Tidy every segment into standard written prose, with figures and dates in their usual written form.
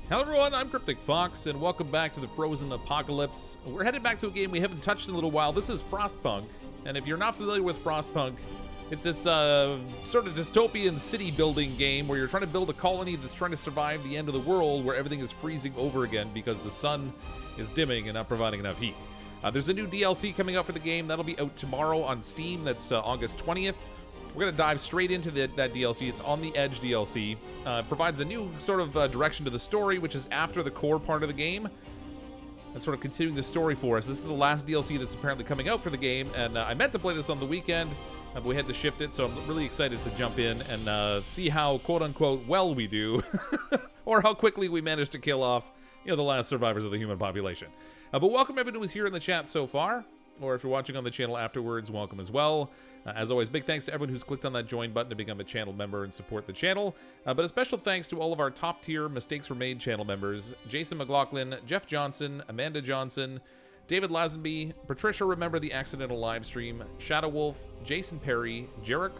Hello everyone, I'm CrypticFox, and welcome back to the Frozen Apocalypse. We're headed back to a game we haven't touched in a little while. This is Frostpunk, and if you're not familiar with Frostpunk, it's this sort of dystopian city-building game where you're trying to build a colony that's trying to survive the end of the world, where everything is freezing over again because the sun is dimming and not providing enough heat. There's a new DLC coming out for the game. That'll be out tomorrow on Steam. That's August 20th. We're going to dive straight into that DLC. It's On the Edge DLC. Provides a new sort of direction to the story, which is after the core part of the game. And sort of continuing the story for us. This is the last DLC that's apparently coming out for the game, and I meant to play this on the weekend, but we had to shift it, so I'm really excited to jump in and see how, quote-unquote, well we do, or how quickly we manage to kill off, you know, the last survivors of the human population. But welcome everyone who's here in the chat so far. Or if you're watching on the channel afterwards, welcome as well. As always, big thanks to everyone who's clicked on that join button to become a channel member and support the channel. But a special thanks to all of our top tier Mistakes Were Made channel members: Jason McLaughlin, Jeff Johnson, Amanda Johnson, David Lazenby, Patricia Remember the Accidental Livestream, Shadow Wolf, Jason Perry, Jarek,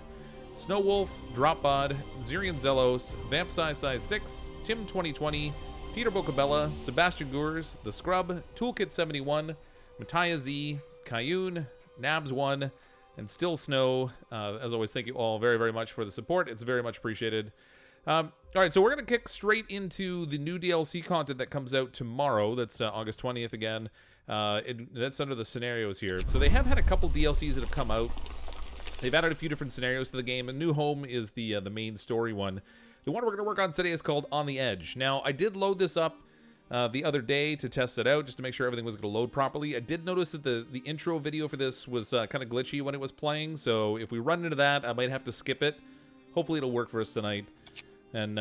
Snow Wolf, Dropbod, Zirian Zelos, Vamp Size 6, Tim 2020, Peter Bocabella, Sebastian Gurs, The Scrub, Toolkit 71, Mattia Z, Kayun, Nabs1, and Still Snow. As always, thank you all very, very much for the support. It's very much appreciated. All right, so we're going to kick straight into the new DLC content that comes out tomorrow. That's August 20th again. That's under the scenarios here. So they have had a couple DLCs that have come out. They've added a few different scenarios to the game. A New Home is the main story one. The one we're going to work on today is called On the Edge. Now, I did load this up the other day to test it out, just to make sure everything was going to load properly. I did notice that the intro video for this was kind of glitchy when it was playing, so if we run into that, I might have to skip it. Hopefully it'll work for us tonight, and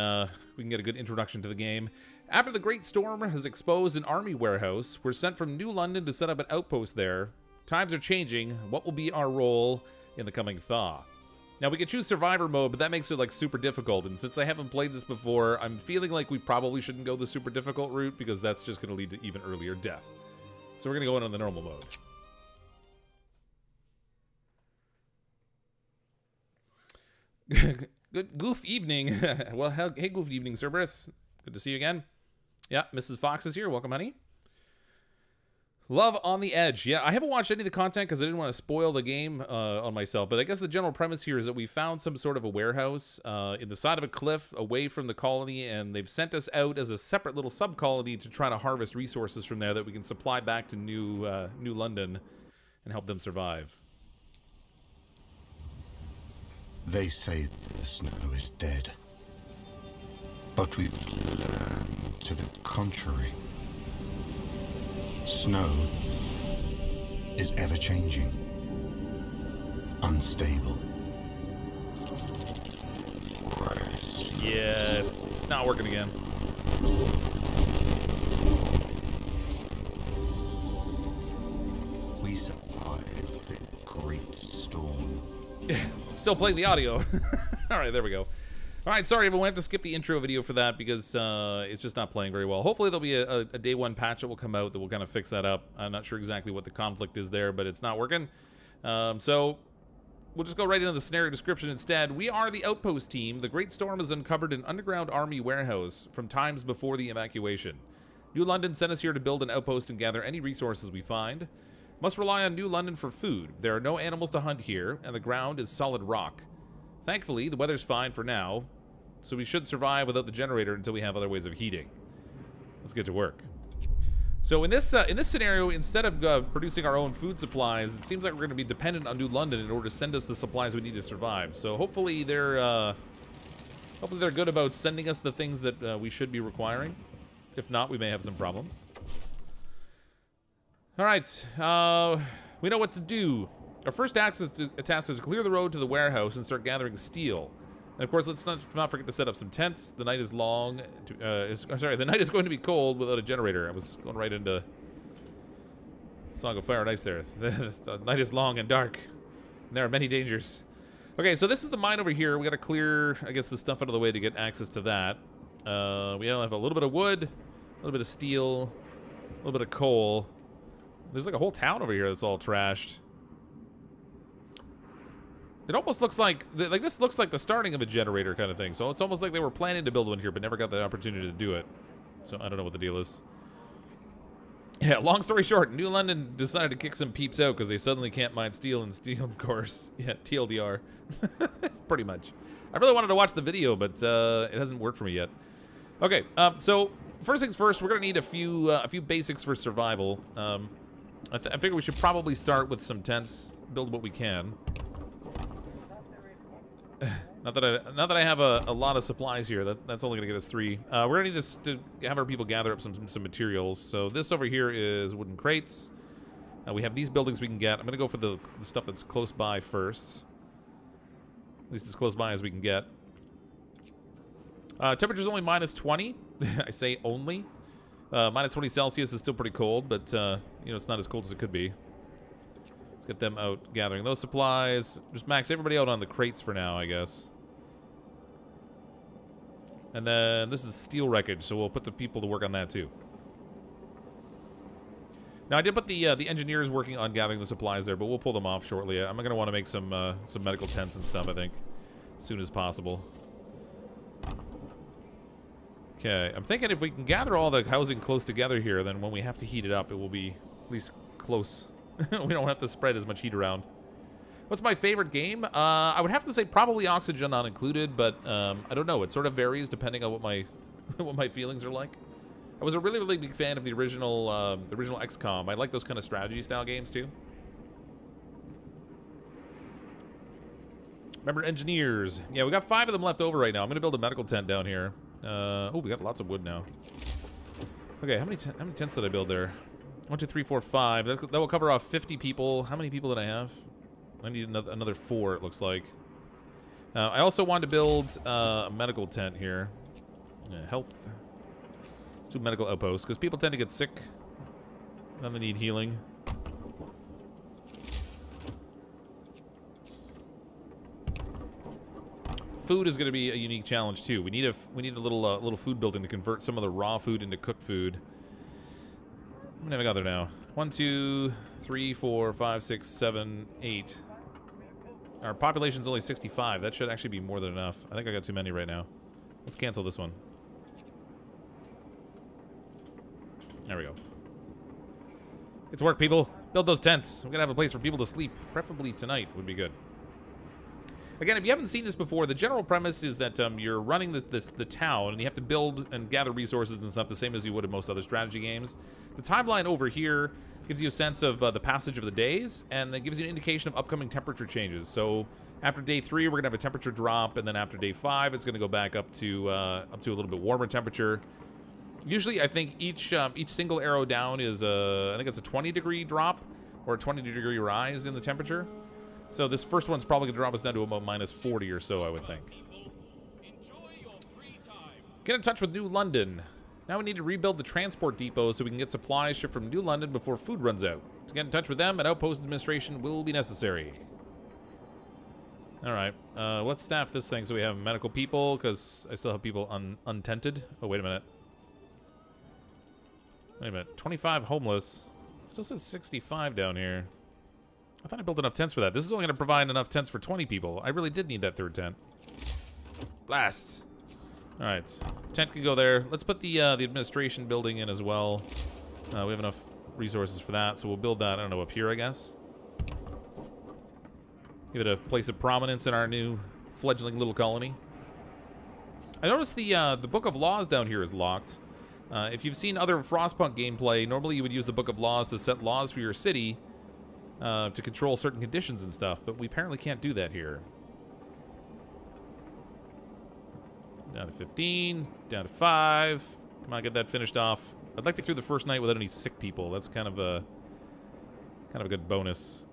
we can get a good introduction to the game. After the Great Storm has exposed an army warehouse, we're sent from New London to set up an outpost there. Times are changing. What will be our role in the coming thaw? Now, we can choose Survivor mode, but that makes it, like, super difficult. And since I haven't played this before, I'm feeling like we probably shouldn't go the super difficult route, because that's just going to lead to even earlier death. So we're going to go in on the normal mode. Good goof evening. Well, hey, goof evening, Cerberus. Good to see you again. Yeah, Mrs. Fox is here. Welcome, honey. Love On the Edge. Yeah, I haven't watched any of the content because I didn't want to spoil the game on myself, but I guess the general premise here is that we found some sort of a warehouse in the side of a cliff away from the colony, and they've sent us out as a separate little sub-colony to try to harvest resources from there that we can supply back to New London and help them survive. They say the snow is dead, but we've learned to the contrary. Snow is ever-changing, unstable. Yes, it's not working again. We survived the Great Storm. Still playing the audio. All right, there we go. All right, sorry everyone, I have to skip the intro video for that because it's just not playing very well. Hopefully there'll be a day one patch that will come out that will kind of fix that up. I'm not sure exactly what the conflict is there, but it's not working. So we'll just go right into the scenario description instead. We are the Outpost team. The Great Storm has uncovered an underground army warehouse from times before the evacuation. New London sent us here to build an outpost and gather any resources we find. Must rely on New London for food. There are no animals to hunt here, and the ground is solid rock. Thankfully, the weather's fine for now, so we should survive without the generator until we have other ways of heating. Let's get to work. So in this scenario, instead of producing our own food supplies, it seems like we're going to be dependent on New London in order to send us the supplies we need to survive. So hopefully they're good about sending us the things that we should be requiring. If not, we may have some problems. All right, we know what to do. Our first task is to clear the road to the warehouse and start gathering steel. And of course, let's not forget to set up some tents. The night is long. The night is going to be cold without a generator. I was going right into Song of Fire and Ice there. The night is long and dark, and there are many dangers. Okay, so this is the mine over here. We got to clear, I guess, the stuff out of the way to get access to that. We have a little bit of wood, a little bit of steel, a little bit of coal. There's like a whole town over here that's all trashed. It almost looks like this looks like the starting of a generator kind of thing. So it's almost like they were planning to build one here, but never got the opportunity to do it. So I don't know what the deal is. Yeah, long story short, New London decided to kick some peeps out because they suddenly can't mine steel in steel cores. Yeah, TLDR. Pretty much. I really wanted to watch the video, but it hasn't worked for me yet. Okay, so first things first, we're gonna need a few basics for survival. I figure we should probably start with some tents, build what we can. Not that I have a lot of supplies here. That's only gonna get us 3. We're gonna need to have our people gather up some materials. So this over here is wooden crates. We have these buildings we can get. I'm gonna go for the stuff that's close by first. At least as close by as we can get. Temperature's only -20. I say only. -20 Celsius is still pretty cold, but you know, it's not as cold as it could be. Let's get them out gathering those supplies. Just max everybody out on the crates for now, I guess. And then this is steel wreckage, so we'll put the people to work on that too. Now I did put the engineers working on gathering the supplies there, but we'll pull them off shortly. I'm gonna want to make some medical tents and stuff, I think, as soon as possible. Okay, I'm thinking if we can gather all the housing close together here, then when we have to heat it up, it will be at least close. We don't have to spread as much heat around. What's my favorite game? I would have to say probably Oxygen Not Included, but I don't know. It sort of varies depending on what my what my feelings are like. I was a really big fan of the original XCOM. I like those kind of strategy style games too. Remember engineers? Yeah, we got 5 of them left over right now. I'm gonna build a medical tent down here. Oh, we got lots of wood now. Okay, how many tents did I build there? 1, 2, 3, 4, 5. That will cover off 50 people. How many people did I have? I need another 4, it looks like. I also wanted to build a medical tent here. Health. Let's do medical outpost, because people tend to get sick. Then they need healing. Food is going to be a unique challenge too. We need a little food building to convert some of the raw food into cooked food. How many have I got there now? 1, 2, 3, 4, 5, 6, 7, 8. Our population's only 65. That should actually be more than enough. I think I got too many right now. Let's cancel this one. There we go. Get to work, people. Build those tents. We're gonna have a place for people to sleep. Preferably tonight would be good. Again, if you haven't seen this before, the general premise is that you're running the town, and you have to build and gather resources and stuff the same as you would in most other strategy games. The timeline over here gives you a sense of the passage of the days, and that gives you an indication of upcoming temperature changes. So after day 3, we're going to have a temperature drop, and then after day 5, it's going to go back up to a little bit warmer temperature. Usually, I think each single arrow down is I think it's a 20-degree drop or a 20-degree rise in the temperature. So this first one's probably going to drop us down to about -40 or so, I would think. Get in touch with New London. Now we need to rebuild the transport depot so we can get supplies shipped from New London before food runs out. To get in touch with them, an Outpost Administration will be necessary. Alright, let's staff this thing so we have medical people, because I still have people untented. Oh, wait a minute. Wait a minute, 25 homeless. Still says 65 down here. I thought I built enough tents for that. This is only going to provide enough tents for 20 people. I really did need that 3rd tent. Blast. All right, tent can go there. Let's put the administration building in as well. We have enough resources for that, so we'll build that, I don't know, up here, I guess. Give it a place of prominence in our new fledgling little colony. I noticed the Book of Laws down here is locked. If you've seen other Frostpunk gameplay, normally you would use the Book of Laws to set laws for your city to control certain conditions and stuff, but we apparently can't do that here. Down to 15, down to 5. Come on, get that finished off. I'd like to get through the first night without any sick people. That's kind of a good bonus.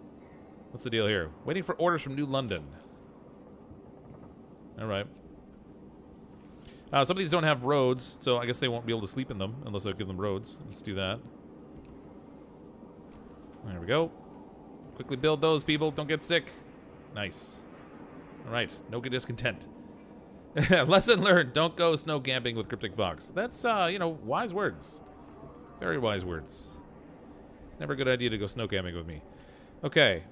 What's the deal here? Waiting for orders from New London. All right. Some of these don't have roads, so I guess they won't be able to sleep in them unless I give them roads. Let's do that. There we go. Quickly build those, people. Don't get sick. Nice. All right. No discontent. Lesson learned. Don't go snow camping with CrypticFox. That's, you know, wise words. Very wise words. It's never a good idea to go snow camping with me. Okay.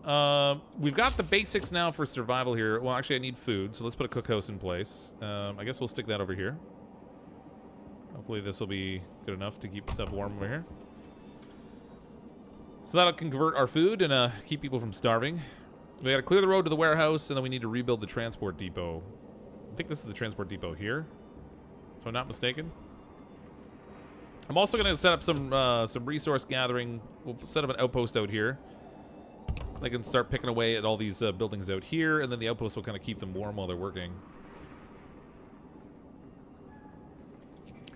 We've got the basics now for survival here. Well, actually, I need food, so let's put a cookhouse in place. I guess we'll stick that over here. Hopefully this will be good enough to keep stuff warm over here. So that'll convert our food and keep people from starving. We gotta clear the road to the warehouse, and then we need to rebuild the transport depot. I think this is the transport depot here, if I'm not mistaken. I'm also gonna set up some resource gathering. We'll set up an outpost out here. They can start picking away at all these buildings out here, and then the outpost will kind of keep them warm while they're working.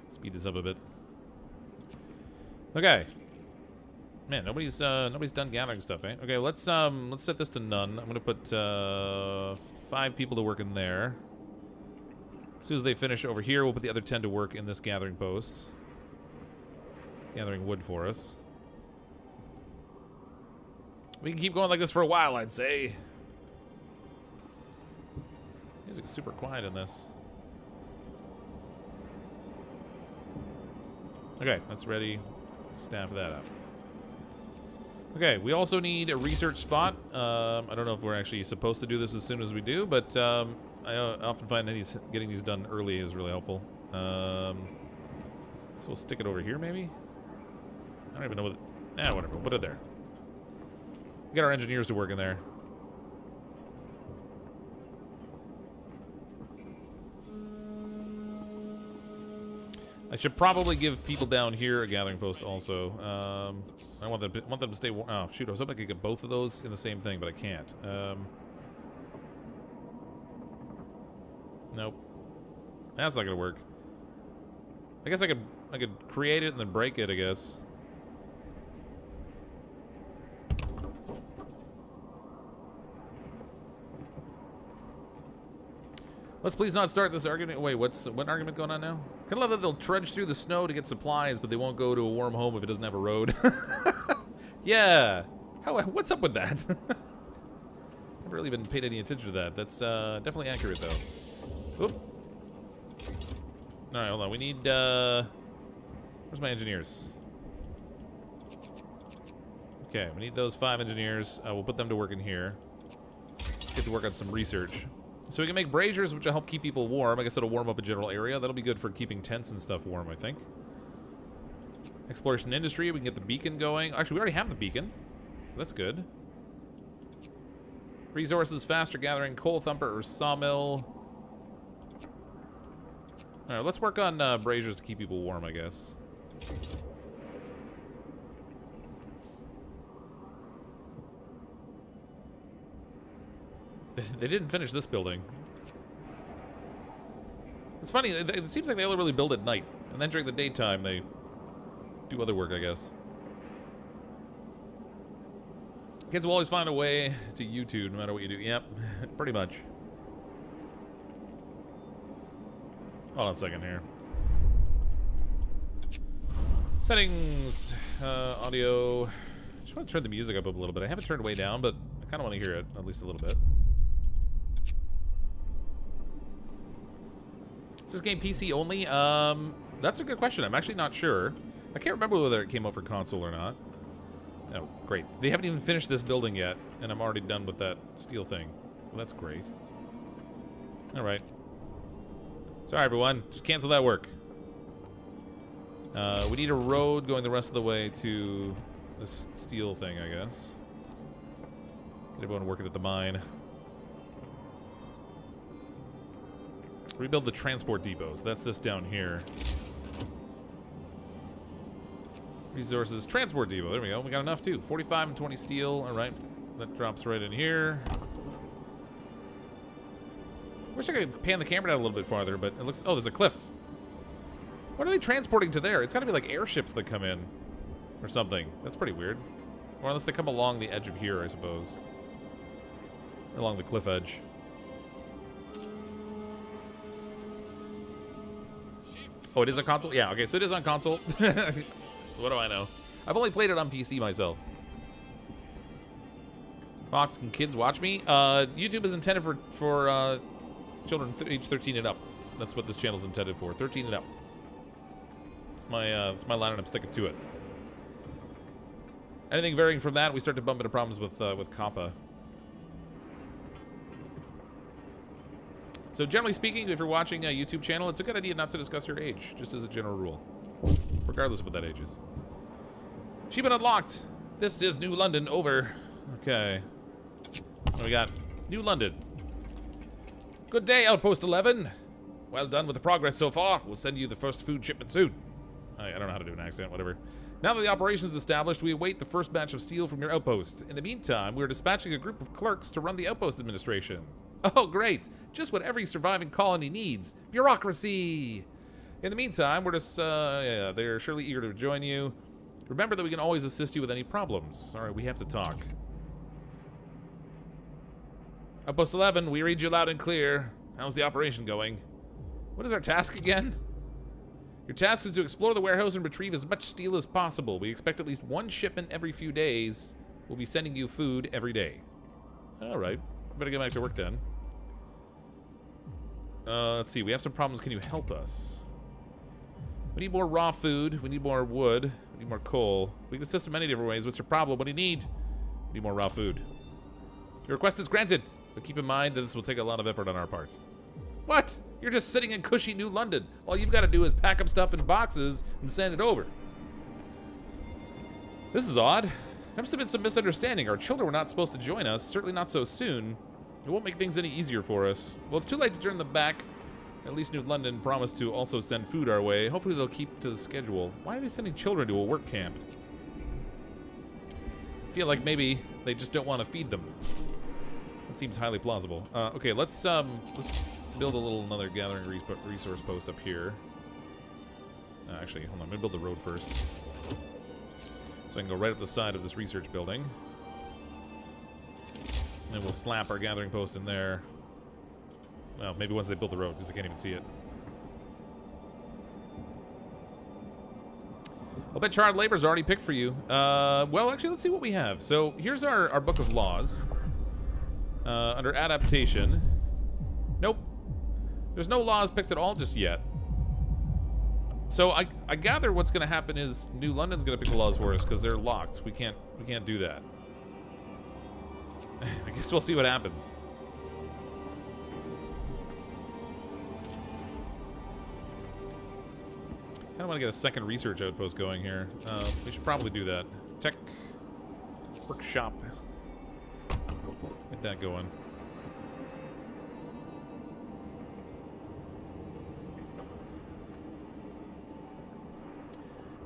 Speed this up a bit. Okay. Man, nobody's done gathering stuff, eh? Okay, let's set this to none. I'm gonna put 5 people to work in there. As soon as they finish over here, we'll put the other 10 to work in this gathering post. Gathering wood for us. We can keep going like this for a while, I'd say. Music's super quiet in this. Okay, that's ready. Staff that up. Okay, we also need a research spot. I don't know if we're actually supposed to do this as soon as we do, but I often find that getting these done early is really helpful. So we'll stick it over here, maybe? I don't even know what... whatever. We'll put it there. We got our engineers to work in there. I should probably give people down here a gathering post also. I want them to stay warm. Oh, shoot. I was hoping I could get both of those in the same thing, but I can't. Nope. That's not going to work. I guess I could create it and then break it, I guess. Let's please not start this argument. Wait, what argument going on now? Kind of love that they'll trudge through the snow to get supplies, but they won't go to a warm home if it doesn't have a road. Yeah. What's up with that? Never really even paid any attention to that. That's definitely accurate, though. Oop. All right, hold on. We need... where's my engineers? Okay, we need those 5 engineers. We'll put them to work in here. Get to work on some research. So we can make braziers, which will help keep people warm. I guess it'll warm up a general area. That'll be good for keeping tents and stuff warm, I think. Exploration industry, we can get the beacon going. Actually, we already have the beacon. That's good. Resources, faster gathering, coal thumper or sawmill. All right, let's work on braziers to keep people warm, I guess. They didn't finish this building. It's funny, it seems like they only really build at night. And then during the daytime, they do other work, I guess. Kids will always find a way to YouTube no matter what you do. Yep, pretty much. Hold on a second here. Settings, audio. Just want to turn the music up a little bit. I have it turned way down, but I kind of want to hear it at least a little bit. Is this game PC only? That's a good question. I'm actually not sure. I can't remember whether it came out for console or not. Oh, great. They haven't even finished this building yet, and I'm already done with that steel thing. Well, that's great. All right. Sorry, everyone. Just cancel that work. We need a road going the rest of the way to this steel thing, I guess. Get everyone working at the mine. Rebuild the transport depots. That's this down here. Resources, transport depot. There we go. We got enough too. 45 and 20 steel. All right. That drops right in here. Wish I could pan the camera down a little bit farther, but it looks... Oh, there's a cliff. What are they transporting to there? It's got to be like airships that come in or something. That's pretty weird. Or unless they come along the edge of here, I suppose. Along the cliff edge. Oh, it is on console? Yeah, okay, so it is on console. What do I know? I've only played it on PC myself. Fox, can kids watch me? YouTube is intended for children age 13 and up. That's what this channel is intended for. 13 and up. It's my line, and I'm sticking to it. Anything varying from that, we start to bump into problems with COPPA. So generally speaking, if you're watching a YouTube channel, it's a good idea not to discuss your age, just as a general rule, regardless of what that age is. Shipment unlocked. This is New London. Over. Okay. What do we got? New London. Good day, Outpost 11. Well done with the progress so far. We'll send you the first food shipment soon. I don't know how to do an accent, whatever. Now that the operation is established, we await the first batch of steel from your outpost. In the meantime, we're dispatching a group of clerks to run the Outpost Administration. Oh, great. Just what every surviving colony needs. Bureaucracy. In the meantime, we're just, yeah, they're surely eager to join you. Remember that we can always assist you with any problems. All right, we have to talk. Outpost 11, we read you loud and clear. How's the operation going? What is our task again? Your task is to explore the warehouse and retrieve as much steel as possible. We expect at least one shipment every few days. We'll be sending you food every day. All right. Better get back to work then. Let's see. We have some problems. Can you help us? We need more raw food. We need more wood. We need more coal. We can assist in many different ways. What's your problem? What do you need? We need more raw food. Your request is granted, but keep in mind that this will take a lot of effort on our part. What? You're just sitting in cushy New London. All you've got to do is pack up stuff in boxes and send it over. This is odd. There must have been some misunderstanding. Our children were not supposed to join us, certainly not so soon. It won't make things any easier for us. Well, it's too late to turn them back. At least New London promised to also send food our way. Hopefully they'll keep to the schedule. Why are they sending children to a work camp? I feel like maybe they just don't want to feed them. That seems highly plausible. Okay, let's build another gathering resource post up here. Actually, hold on. I'm gonna build the road first, so I can go right up the side of this research building. And we'll slap our gathering post in there. Well, maybe once they build the road, because I can't even see it. I'll bet child labor's already picked for you. Well, actually, let's see what we have. So here's our book of laws. Under adaptation. Nope. There's no laws picked at all just yet. So I gather what's going to happen is New London's going to pick the laws for us because they're locked. We can't do that. I guess we'll see what happens. Kind of want to get a second research outpost going here. We should probably do that. Tech workshop. Get that going.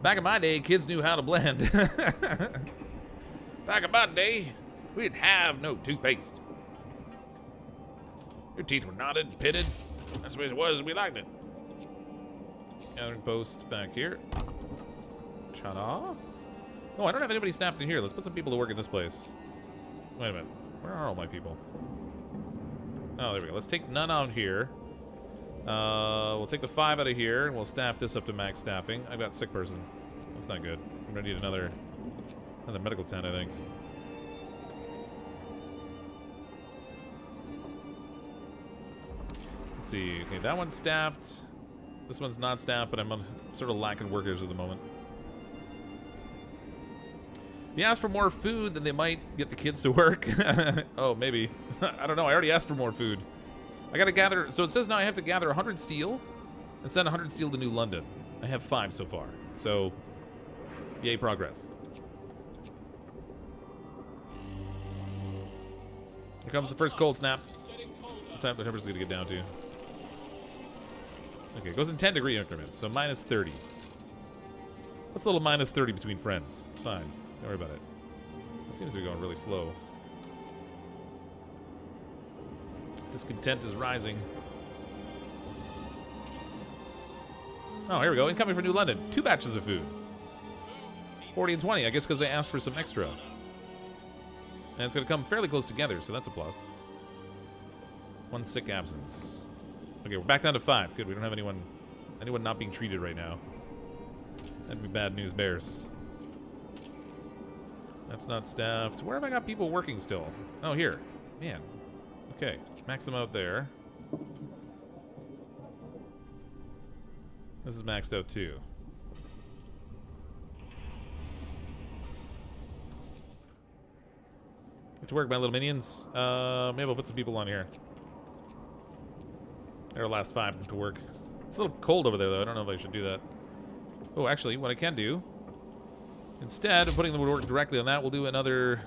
Back in my day, kids knew how to blend. Back in my day, we didn't have no toothpaste. Your teeth were knotted and pitted. That's the way it was, and we liked it. Gathering post back here. Ta-da. Oh, I don't have anybody snapped in here. Let's put some people to work in this place. Wait a minute. Where are all my people? Oh, there we go. Let's take none out here. We'll take the 5 out of here, and we'll staff this up to max staffing. I've got sick person. That's not good. I'm gonna need another medical tent, I think. Let's see. Okay, that one's staffed. This one's not staffed, but I'm sort of lacking workers at the moment. If you ask for more food, then they might get the kids to work. Oh, maybe. I don't know. I already asked for more food. I gotta gather. So it says now I have to gather 100 steel and send 100 steel to New London. I have 5 so far. So, yay, progress. Here comes the first cold snap. What time the temperature's gonna get down to? Okay, it goes in 10-degree increments, so minus 30. What's a little minus 30 between friends? It's fine. Don't worry about it. It seems to be going really slow. Discontent is rising. Oh, here we go. Incoming from New London. 2 batches of food. 40 and 20, I guess because they asked for some extra. And it's going to come fairly close together, so that's a plus. 1 sick absence. Okay, we're back down to 5. Good, we don't have anyone not being treated right now. That'd be bad news bears. That's not staffed. Where have I got people working still? Oh, here. Man. Okay, max them out there. This is maxed out too. Get to work, my little minions. Maybe I'll put some people on here. There are last 5 to work. It's a little cold over there, though. I don't know if I should do that. Oh, actually, what I can do, instead of putting them to work directly on that, we'll do another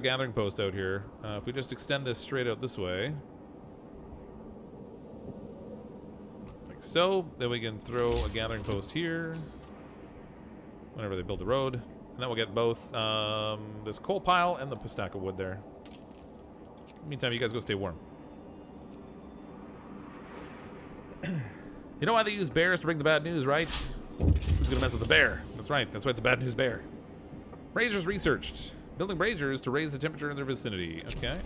gathering post out here. If we just extend this straight out this way, like so, then we can throw a gathering post here whenever they build the road, and then we'll get both this coal pile and the stack of wood there. In the meantime, you guys go stay warm. You know why they use bears to bring the bad news, right? Who's gonna mess with the bear? That's right, that's why it's a bad news bear. Braziers researched. Building braziers to raise the temperature in their vicinity. Okay.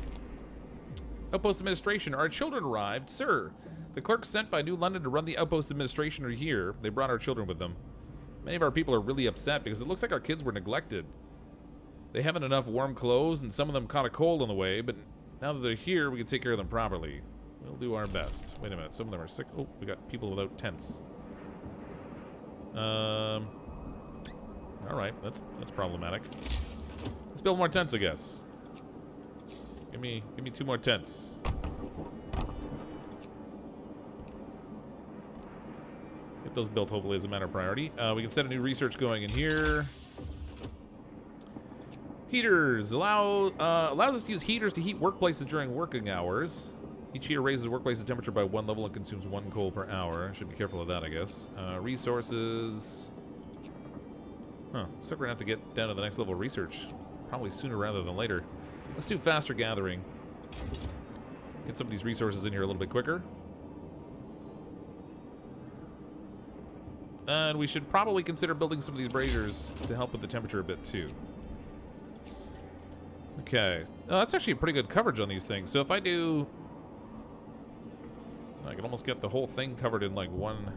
Outpost Administration. Our children arrived. Sir, the clerks sent by New London to run the Outpost Administration are here. They brought our children with them. Many of our people are really upset because it looks like our kids were neglected. They haven't enough warm clothes, and some of them caught a cold on the way, but now that they're here, we can take care of them properly. We'll do our best. Wait a minute, some of them are sick. Oh, we got people without tents. Alright, that's problematic. Let's build more tents, I guess. Give me 2 more tents. Get those built, hopefully, as a matter of priority. We can set a new research going in here. Heaters allows us to use heaters to heat workplaces during working hours. Each heater raises the workplace's temperature by 1 level and consumes 1 coal per hour. Should be careful of that, I guess. Resources. Huh. So we're gonna have to get down to the next level of research. Probably sooner rather than later. Let's do faster gathering. Get some of these resources in here a little bit quicker. And we should probably consider building some of these braziers to help with the temperature a bit too. Okay. That's actually a pretty good coverage on these things. So if I do... I can almost get the whole thing covered in like one...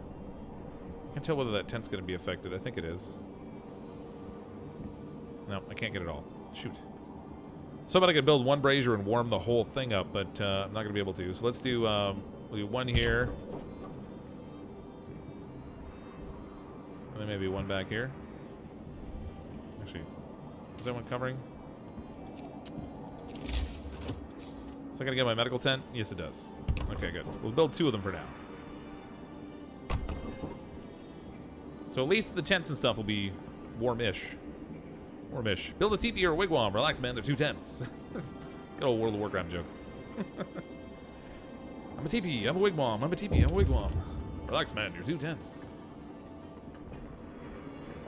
I can't tell whether that tent's going to be affected. I think it is. No, I can't get it all. Shoot. So I could build 1 brazier and warm the whole thing up, but I'm not going to be able to. So let's do, we'll do 1 here. And then maybe 1 back here. Actually, is that one covering? So I gotta get my medical tent? Yes, it does. Okay, good. We'll build 2 of them for now. So at least the tents and stuff will be warm-ish. Warm-ish. Build a teepee or a wigwam. Relax, man. They're 2 tents. Good old World of Warcraft jokes. I'm a teepee. I'm a wigwam. I'm a teepee. I'm a wigwam. Relax, man. You're 2 tents.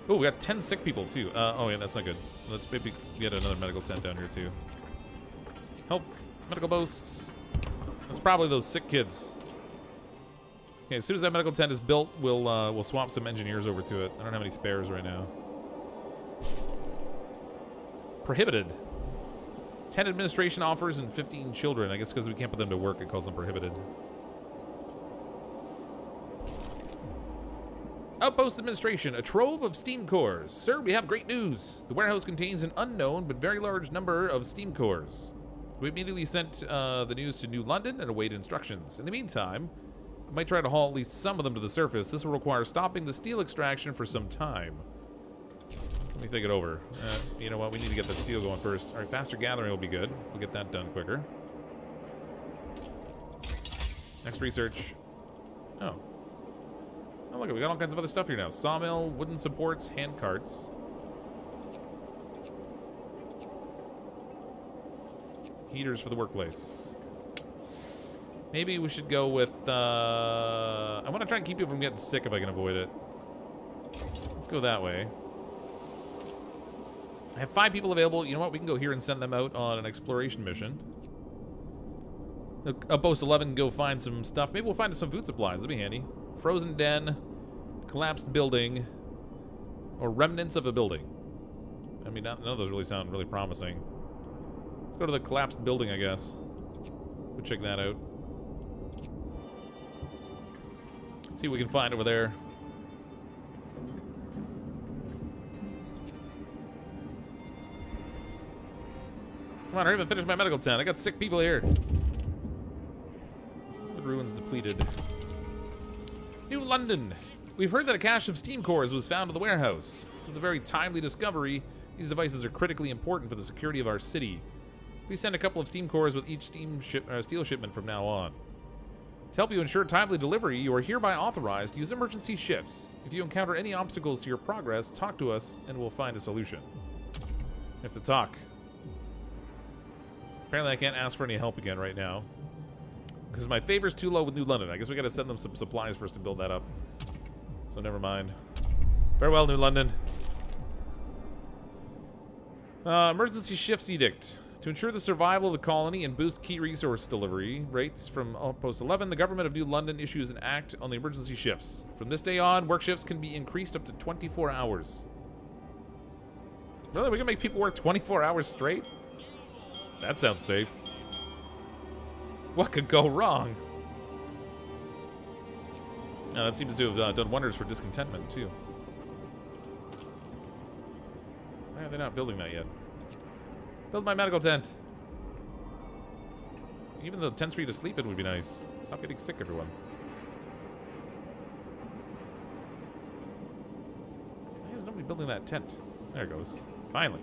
Oh, we got 10 sick people, too. Oh, yeah, that's not good. Let's maybe get another medical tent down here, too. Help. Medical posts. That's probably those sick kids. Okay, as soon as that medical tent is built, we'll swap some engineers over to it. I don't have any spares right now. Prohibited. 10 administration offers and 15 children. I guess because we can't put them to work, it calls them prohibited. Outpost Administration, a trove of steam cores. Sir, we have great news. The warehouse contains an unknown but very large number of steam cores. We immediately sent the news to New London and await instructions. In the meantime, we might try to haul at least some of them to the surface. This will require stopping the steel extraction for some time. Let me think it over. You know what? We need to get that steel going first. All right, faster gathering will be good. We'll get that done quicker. Next research. Oh. Oh, look, we got all kinds of other stuff here now. Sawmill, wooden supports, hand carts. Heaters for the workplace. Maybe we should go with, I want to try and keep people from getting sick if I can avoid it. Let's go that way. I have 5 people available. You know what? We can go here and send them out on an exploration mission. Outpost 11 can go find some stuff. Maybe we'll find some food supplies. That'd be handy. Frozen den, collapsed building, or remnants of a building. I mean, none of those really sound really promising. Let's go to the collapsed building, I guess. Go check that out. See what we can find over there. Come on, I haven't finished my medical tent. I got sick people here. The ruins depleted. New London. We've heard that a cache of steam cores was found in the warehouse. This is a very timely discovery. These devices are critically important for the security of our city. Please send a couple of steam cores with each steel shipment from now on. To help you ensure timely delivery, you are hereby authorized to use emergency shifts. If you encounter any obstacles to your progress, talk to us and we'll find a solution. We have to talk. Apparently I can't ask for any help again right now. Because my favor's too low with New London. I guess we gotta send them some supplies first to build that up. So never mind. Farewell, New London. Emergency shifts edict. To ensure the survival of the colony and boost key resource delivery rates from Outpost 11, the government of New London issues an act on the emergency shifts. From this day on, work shifts can be increased up to 24 hours. Really? We can make people work 24 hours straight? That sounds safe. What could go wrong? Now, that seems to have done wonders for discontentment, too. Why are they not building that yet? Build my medical tent. Even the tents for you to sleep in would be nice. Stop getting sick, everyone. Why is nobody building that tent? There it goes. Finally.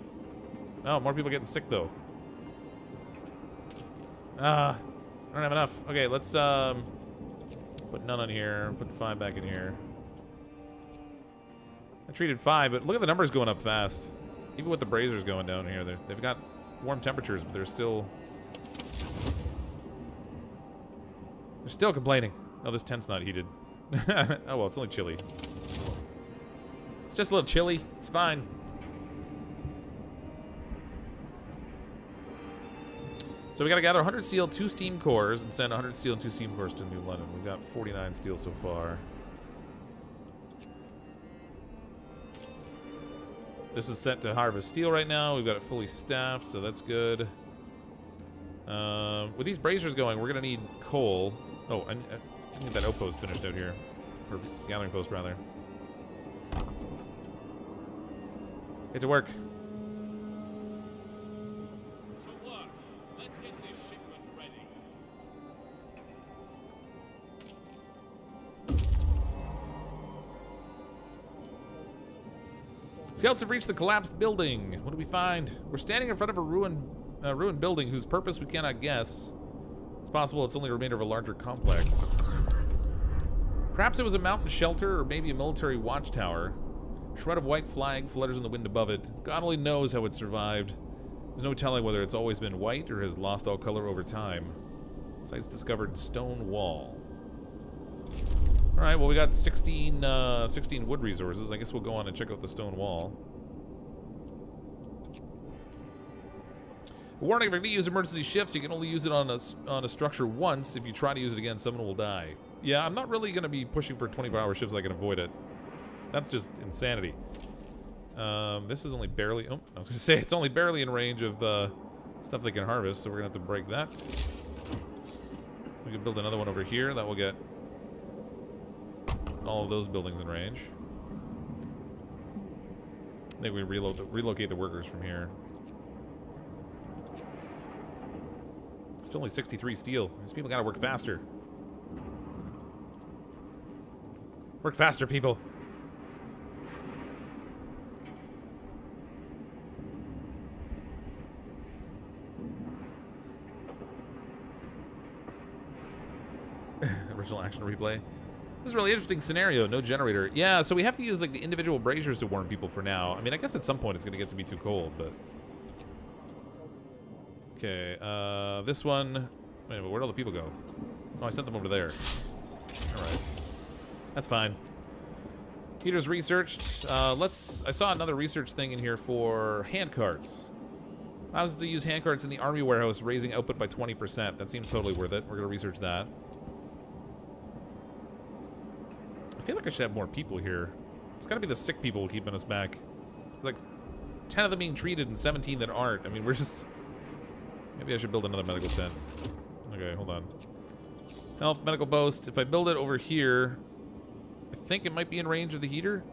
Oh, more people getting sick, though. I don't have enough. Okay, let's put none on here. Put 5 back in here. I treated 5, but look at the numbers going up fast. Even with the braziers going down here, they've got warm temperatures, but they're still complaining. Oh, this tent's not heated. Oh well, it's only chilly. It's just a little chilly. It's fine. So we gotta gather 100 steel, 2 steam cores, and send 100 steel and 2 steam cores to New London. We've got 49 steel so far. This is set to harvest steel right now. We've got it fully staffed, so that's good. With these braziers going, we're gonna need coal. Oh, I need that outpost finished out here. Or gathering post, rather. Get to work. Let's get this shipment ready. Scouts have reached the collapsed building. What do we find? We're standing in front of a ruined building whose purpose we cannot guess. It's possible it's only a remainder of a larger complex. Perhaps it was a mountain shelter or maybe a military watchtower. A shred of white flag flutters in the wind above it. God only knows how it survived. There's no telling whether it's always been white or has lost all color over time. Site's discovered stone wall. Alright, well we got 16 wood resources. I guess we'll go on and check out the stone wall. Warning, if you're going to use emergency shifts, you can only use it on a structure once. If you try to use it again, someone will die. Yeah, I'm not really going to be pushing for 24-hour shifts. I can avoid it. That's just insanity. This is only barely... Oh, I was going to say, it's only barely in range of stuff they can harvest, so we're going to have to break that. We can build another one over here. That will get all of those buildings in range. I think we relocate the workers from here. It's only 63 steel. These people gotta work faster. Work faster, people. Original action replay. This is a really interesting scenario. No generator. Yeah, so we have to use like the individual braziers to warm people for now. I mean, I guess at some point it's gonna get to be too cold, but... Okay, this one... Wait a minute, where'd all the people go? Oh, I sent them over there. Alright. That's fine. Heaters researched. I saw another research thing in here for handcarts. I was to use handcarts in the army warehouse, raising output by 20%. That seems totally worth it. We're going to research that. I feel like I should have more people here. It's got to be the sick people keeping us back. Like 10 of them being treated and 17 that aren't. I mean, we're just... Maybe I should build another medical tent. Okay, hold on. Health, medical boast. If I build it over here, I think it might be in range of the heater.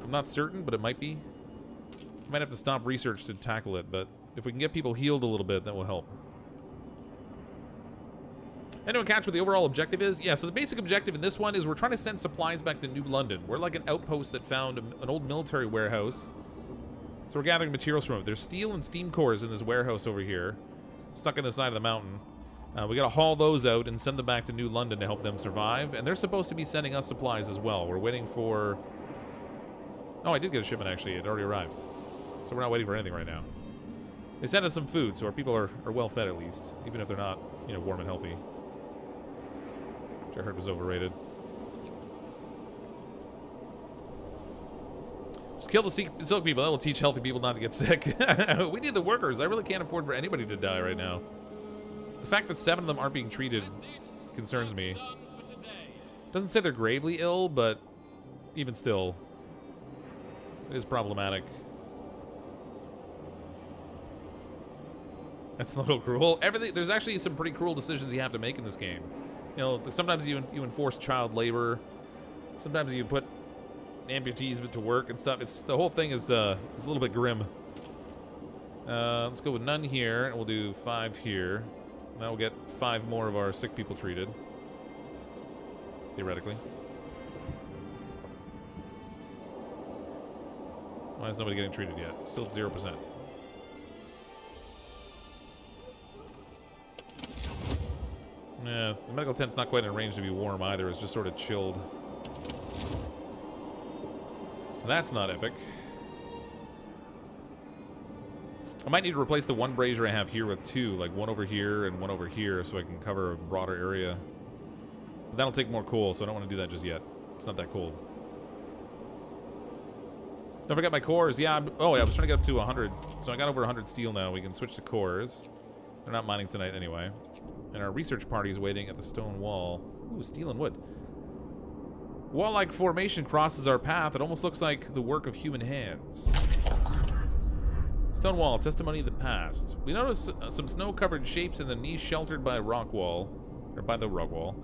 I'm not certain, but it might be. I might have to stop research to tackle it, but if we can get people healed a little bit, that will help. Anyone catch what the overall objective is? Yeah, so the basic objective in this one is we're trying to send supplies back to New London. We're like an outpost that found an old military warehouse. So we're gathering materials from it. There's steel and steam cores in this warehouse over here, stuck in the side of the mountain. We gotta haul those out and send them back to New London to help them survive. And they're supposed to be sending us supplies as well. We're waiting for... Oh, I did get a shipment, actually. It already arrived. So we're not waiting for anything right now. They sent us some food, so our people are well fed at least. Even if they're not, you know, warm and healthy. Which I heard was overrated. Just kill the silk people. That will teach healthy people not to get sick. We need the workers. I really can't afford for anybody to die right now. The fact that 7 of them aren't being treated concerns me. Doesn't say they're gravely ill, but even still, it is problematic. That's a little cruel. There's actually some pretty cruel decisions you have to make in this game. You know, sometimes you enforce child labor. Sometimes you put amputees to work and stuff. The whole thing is a little bit grim. Let's go with none here, and we'll do 5 here. Now we'll get 5 more of our sick people treated. Theoretically. Why is nobody getting treated yet? Still at 0%. Yeah, the medical tent's not quite in range to be warm either. It's just sort of chilled. That's not epic. I might need to replace the 1 brazier I have here with 2, like 1 over here and 1 over here, so I can cover a broader area. But that'll take more coal, so I don't want to do that just yet. It's not that cold. Don't forget my cores. Yeah, I was trying to get up to 100. So I got over 100 steel now. We can switch to cores. They're not mining tonight anyway. And our research party is waiting at the stone wall. Ooh, steel and wood. Wall-like formation crosses our path. It almost looks like the work of human hands. Stone wall, testimony of the past. We notice some snow-covered shapes in the niche sheltered by a rock wall, or by the rock wall.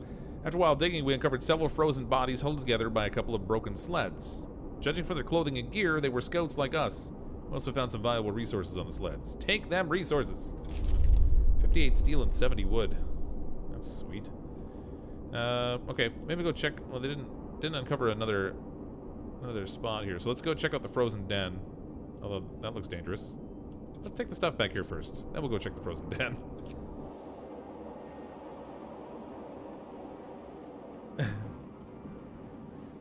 After a while digging, we uncovered several frozen bodies held together by a couple of broken sleds. Judging from their clothing and gear, they were scouts like us. We also found some valuable resources on the sleds. Take them resources. 58 steel and 70 wood. That's sweet. Okay, maybe go check. Well, they didn't uncover another spot here, so let's go check out the frozen den. Although that looks dangerous. Let's take the stuff back here first. Then we'll go check the frozen den.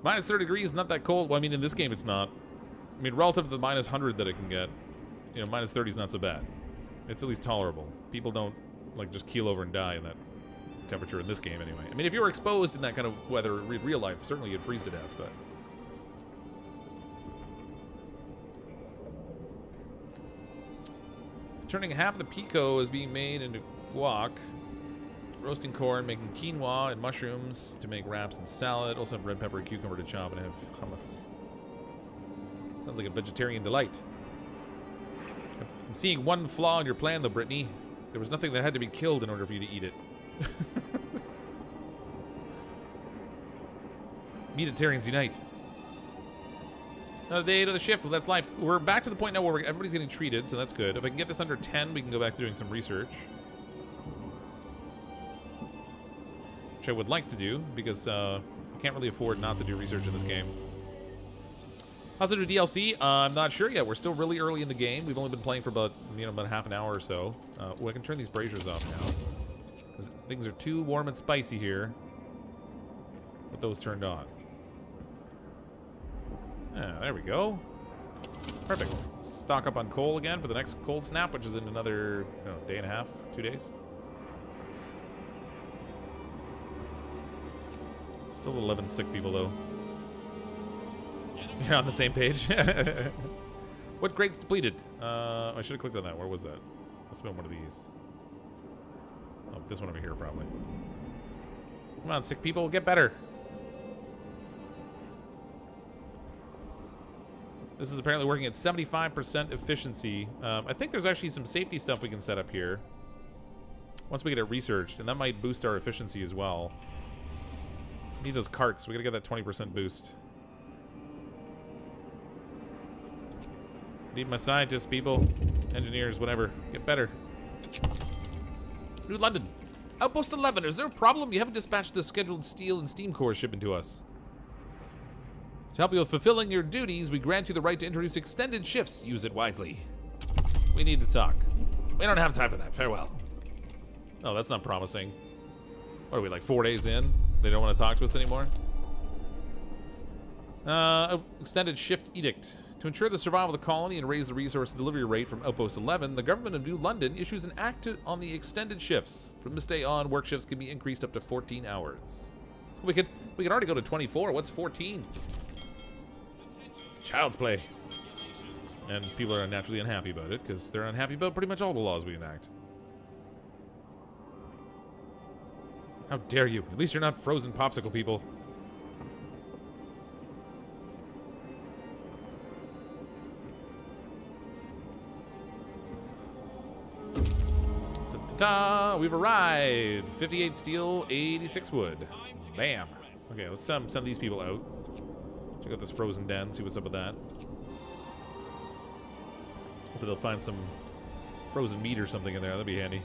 Minus 30 degrees, not that cold. Well, I mean, in this game, it's not. I mean, relative to the minus 100 that it can get, you know, minus 30 is not so bad. It's at least tolerable. People don't, like, just keel over and die in that temperature in this game, anyway. I mean, if you were exposed in that kind of weather in real life, certainly you'd freeze to death, but... Turning half the pico is being made into guac. Roasting corn, making quinoa and mushrooms to make wraps and salad. Also have red pepper and cucumber to chop, and I have hummus. Sounds like a vegetarian delight. I'm seeing one flaw in your plan, though, Brittany. There was nothing that had to be killed in order for you to eat it. Meatitarians unite. Another day to the shift. Well, that's life. We're back to the point now where everybody's getting treated, so that's good. If I can get this under 10, we can go back to doing some research. Which I would like to do, because I can't really afford not to do research in this game. How's it do DLC? I'm not sure yet. We're still really early in the game. We've only been playing for about half an hour or so. Oh, I can turn these braziers off now. Because things are too warm and spicy here. With those turned on. Yeah, there we go. Perfect. Stock up on coal again for the next cold snap, which is in another day and a half, 2 days. Still 11 sick people, though. You're on the same page. What grade's depleted? I should have clicked on that. Where was that? Must have been one of these. Oh, this one over here, probably. Come on, sick people, get better. This is apparently working at 75% efficiency. I think there's actually some safety stuff we can set up here once we get it researched, and that might boost our efficiency as well. Need those carts. We gotta get that 20% boost. Need my scientists, people, engineers, whatever. Get better. New London. Outpost 11, is there a problem? You haven't dispatched the scheduled steel and steam core shipment to us. To help you with fulfilling your duties, we grant you the right to introduce extended shifts. Use it wisely. We need to talk. We don't have time for that. Farewell. Oh, that's not promising. What are we, like 4 days in? They don't want to talk to us anymore? Extended shift edict. To ensure the survival of the colony and raise the resource delivery rate from Outpost 11, the government of New London issues an act on the extended shifts. From this day on, work shifts can be increased up to 14 hours. We could already go to 24. What's 14? It's child's play. And people are naturally unhappy about it, because they're unhappy about pretty much all the laws we enact. How dare you? At least you're not frozen popsicle people. Ta-ta! We've arrived! 58 steel, 86 wood. Bam. Okay, let's send these people out. Check out this frozen den, see what's up with that. Hopefully they'll find some frozen meat or something in there. That'd be handy.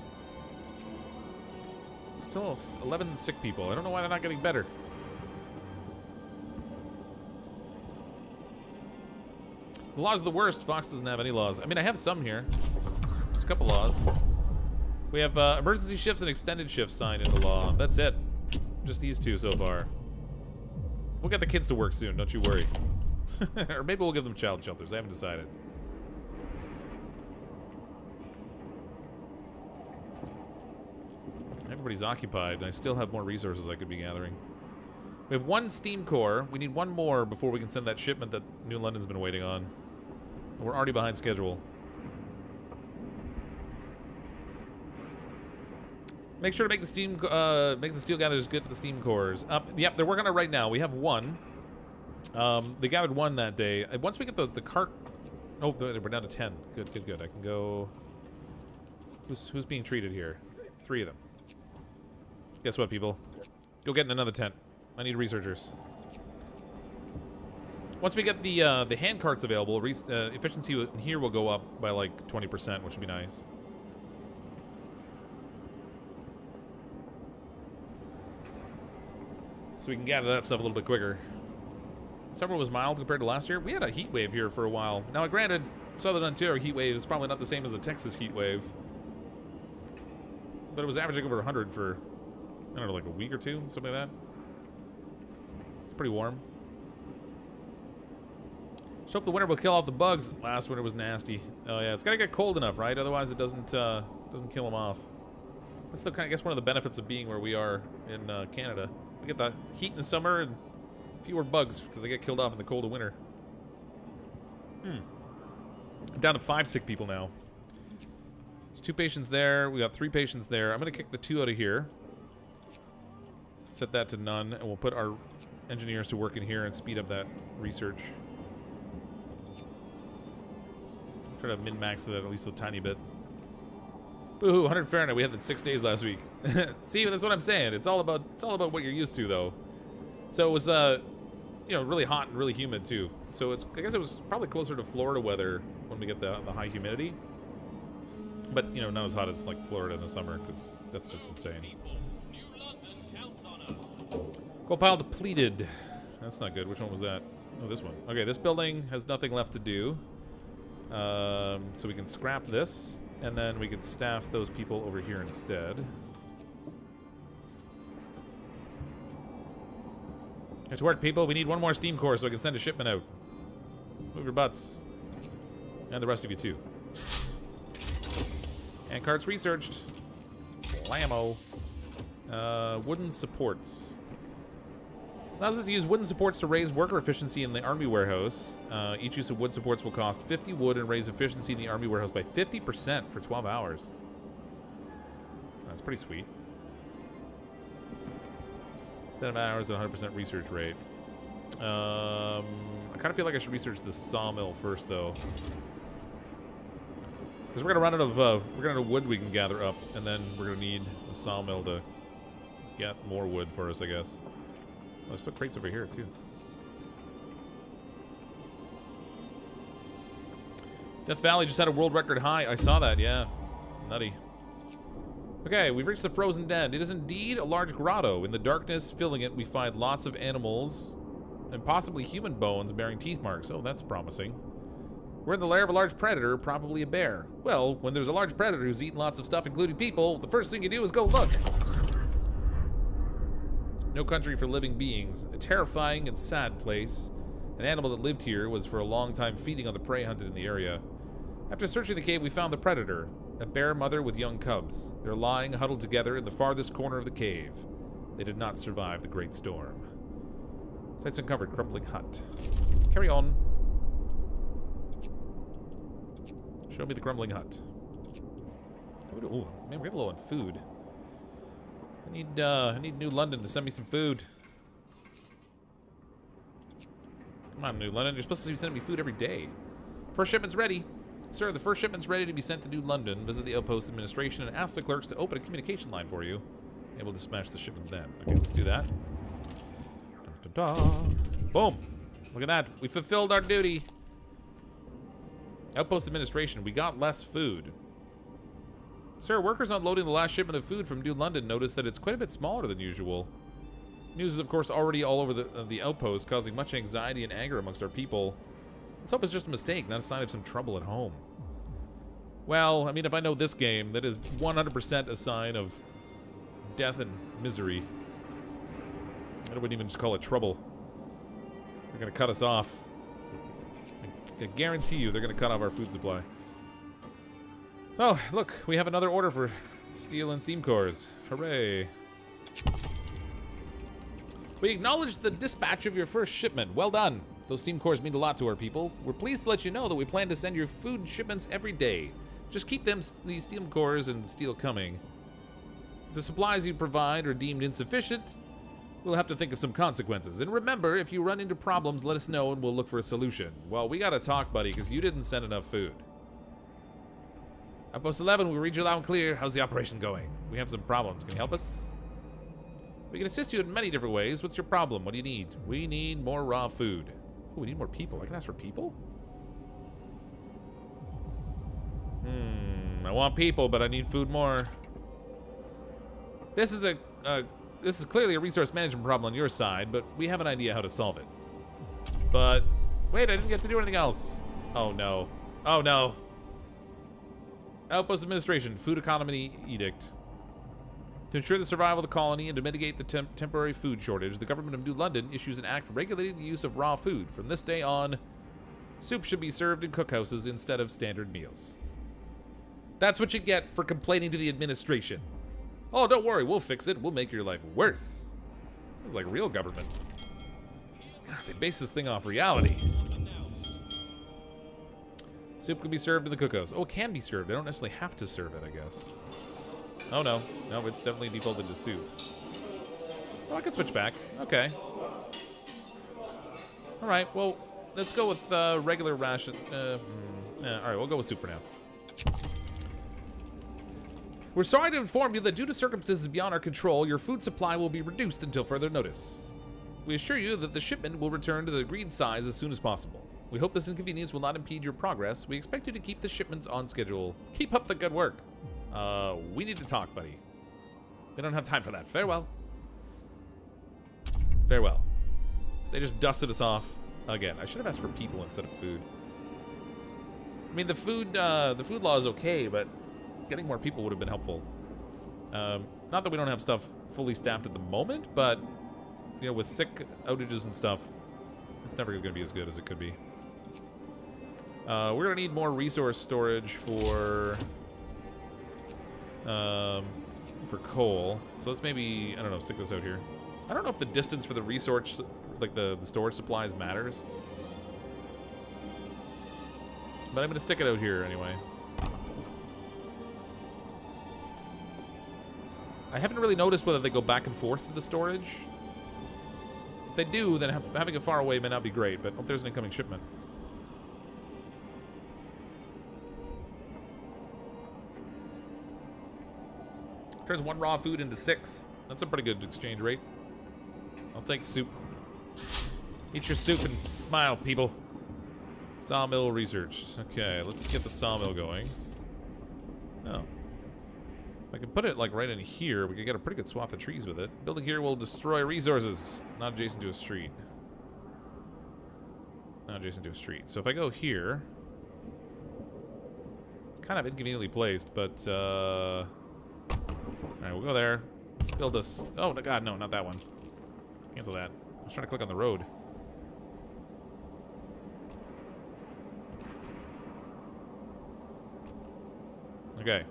Still 11 sick people. I don't know why they're not getting better. The laws are the worst. Fox doesn't have any laws. I mean, I have some here. There's a couple laws. We have emergency shifts and extended shifts signed into law. That's it. Just these two so far. We'll get the kids to work soon, don't you worry. Or maybe we'll give them child shelters. I haven't decided. Everybody's occupied, and I still have more resources I could be gathering. We have one steam core. We need one more before we can send that shipment that New London's been waiting on. And we're already behind schedule. Make sure to make the steel gatherers good to the steam cores. Yep, they're working on it right now. We have one. They gathered one that day. Once we get the cart... Oh, we're down to 10. Good, good, good. I can go... Who's being treated here? 3 of them. Guess what, people? Go get in another tent. I need researchers. Once we get the hand carts available, efficiency in here will go up by like 20%, which would be nice. So we can gather that stuff a little bit quicker. Summer was mild compared to last year. We had a heat wave here for a while. Now, granted, Southern Ontario heat wave is probably not the same as a Texas heat wave. But it was averaging over 100 for, I don't know, like a week or two, something like that. It's pretty warm. Just hope the winter will kill off the bugs. Last winter was nasty. Oh yeah, it's gotta get cold enough, right? Otherwise it doesn't kill them off. That's the kind of, I guess, one of the benefits of being where we are in Canada. We get the heat in the summer and fewer bugs because they get killed off in the cold of winter. I'm down to 5 sick people now. There's 2 patients there. We got 3 patients there. I'm gonna kick the 2 out of here. Set that to none, and we'll put our engineers to work in here and speed up that research. Try to min-max that at least a tiny bit. Boo-hoo, 100 Fahrenheit. We had that 6 days last week. See, that's what I'm saying. It's all about what you're used to, though. So it was, you know, really hot and really humid too. So it's, I guess it was probably closer to Florida weather when we get the high humidity. But you know, not as hot as like Florida in the summer because that's just insane. Coal pile depleted. That's not good. Which one was that? Oh, this one. Okay, this building has nothing left to do. So we can scrap this, and then we can staff those people over here instead. Get to work, people. We need one more steam core so I can send a shipment out. Move your butts. And the rest of you, too. And carts researched. Blammo. Wooden supports. Allows us to use wooden supports to raise worker efficiency in the army warehouse. Each use of wood supports will cost 50 wood and raise efficiency in the army warehouse by 50% for 12 hours. That's pretty sweet. 7 hours at 100% research rate. I kind of feel like I should research the sawmill first, though. Because we're gonna run out of wood we can gather up, and then we're gonna need the sawmill to get more wood for us, I guess. Oh, there's still crates over here, too. Death Valley just had a world record high. I saw that, yeah. Nutty. Okay, we've reached the Frozen Den. It is indeed a large grotto. In the darkness filling it, we find lots of animals and possibly human bones bearing teeth marks. Oh, that's promising. We're in the lair of a large predator, probably a bear. Well, when there's a large predator who's eaten lots of stuff, including people, the first thing you do is go look. No country for living beings. A terrifying and sad place. An animal that lived here was for a long time feeding on the prey hunted in the area. After searching the cave, we found the predator. A bear mother with young cubs. They're lying huddled together in the farthest corner of the cave. They did not survive the great storm. Sights uncovered. Crumbling hut. Carry on. Show me the crumbling hut. Oh, man, we're getting low on food. I need New London to send me some food. Come on, New London. You're supposed to be sending me food every day. First shipment's ready. Sir, the first shipment's ready to be sent to New London. Visit the Outpost Administration and ask the clerks to open a communication line for you. Able to smash the shipment then. Okay, let's do that. Dun, dun, dun. Boom. Look at that. We fulfilled our duty. Outpost Administration. We got less food. Sir, workers unloading the last shipment of food from New London noticed that it's quite a bit smaller than usual. News is, of course, already all over the outpost, causing much anxiety and anger amongst our people. Let's hope it's just a mistake, not a sign of some trouble at home. Well, I mean, if I know this game, that is 100% a sign of death and misery. I wouldn't even just call it trouble. They're going to cut us off. I guarantee you they're going to cut off our food supply. Oh, look, we have another order for steel and steam cores. Hooray. We acknowledge the dispatch of your first shipment. Well done. Those steam cores mean a lot to our people. We're pleased to let you know that we plan to send your food shipments every day. Just keep these steam cores and steel coming. If the supplies you provide are deemed insufficient, we'll have to think of some consequences. And remember, if you run into problems, let us know and we'll look for a solution. Well, we gotta talk, buddy, because you didn't send enough food. Outpost 11, we read you loud and clear. How's the operation going? We have some problems. Can you help us? We can assist you in many different ways. What's your problem? What do you need? We need more raw food. Oh, we need more people. I can ask for people? I want people, but I need food more. This is clearly a resource management problem on your side, but we have an idea how to solve it. But wait, I didn't get to do anything else. Oh no. Oh no. Outpost Administration, Food Economy Edict. To ensure the survival of the colony and to mitigate the temporary food shortage, the government of New London issues an act regulating the use of raw food. From this day on, soup should be served in cookhouses instead of standard meals. That's what you get for complaining to the administration. Oh, don't worry, we'll fix it. We'll make your life worse. This is like real government. God, they base this thing off reality. Soup can be served in the cookhouse. Oh, it can be served. I don't necessarily have to serve it, I guess. Oh, no. No, it's definitely defaulted to soup. Oh, I can switch back. Okay. All right, well, let's go with regular ration. All right, we'll go with soup for now. We're sorry to inform you that due to circumstances beyond our control, your food supply will be reduced until further notice. We assure you that the shipment will return to the agreed size as soon as possible. We hope this inconvenience will not impede your progress. We expect you to keep the shipments on schedule. Keep up the good work. We need to talk, buddy. We don't have time for that. Farewell. Farewell. They just dusted us off again. I should have asked for people instead of food. I mean, the food law is okay, but getting more people would have been helpful. Not that we don't have stuff fully staffed at the moment, but you know, with sick outages and stuff, it's never going to be as good as it could be. We're going to need more resource storage for coal. So let's maybe, I don't know, stick this out here. I don't know if the distance for the resource, like the storage supplies, matters. But I'm going to stick it out here anyway. I haven't really noticed whether they go back and forth to the storage. If they do, then having it far away may not be great, but there's an incoming shipment. Turns 1 raw food into 6. That's a pretty good exchange rate. I'll take soup. Eat your soup and smile, people. Sawmill researched. Okay, let's get the sawmill going. Oh. If I can put it like right in here, we could get a pretty good swath of trees with it. Building here will destroy resources. Not adjacent to a street. Not adjacent to a street. So if I go here... It's kind of inconveniently placed, but... Alright, we'll go there. Let's build us... Oh, God, no, not that one. Cancel that. I was trying to click on the road. Okay.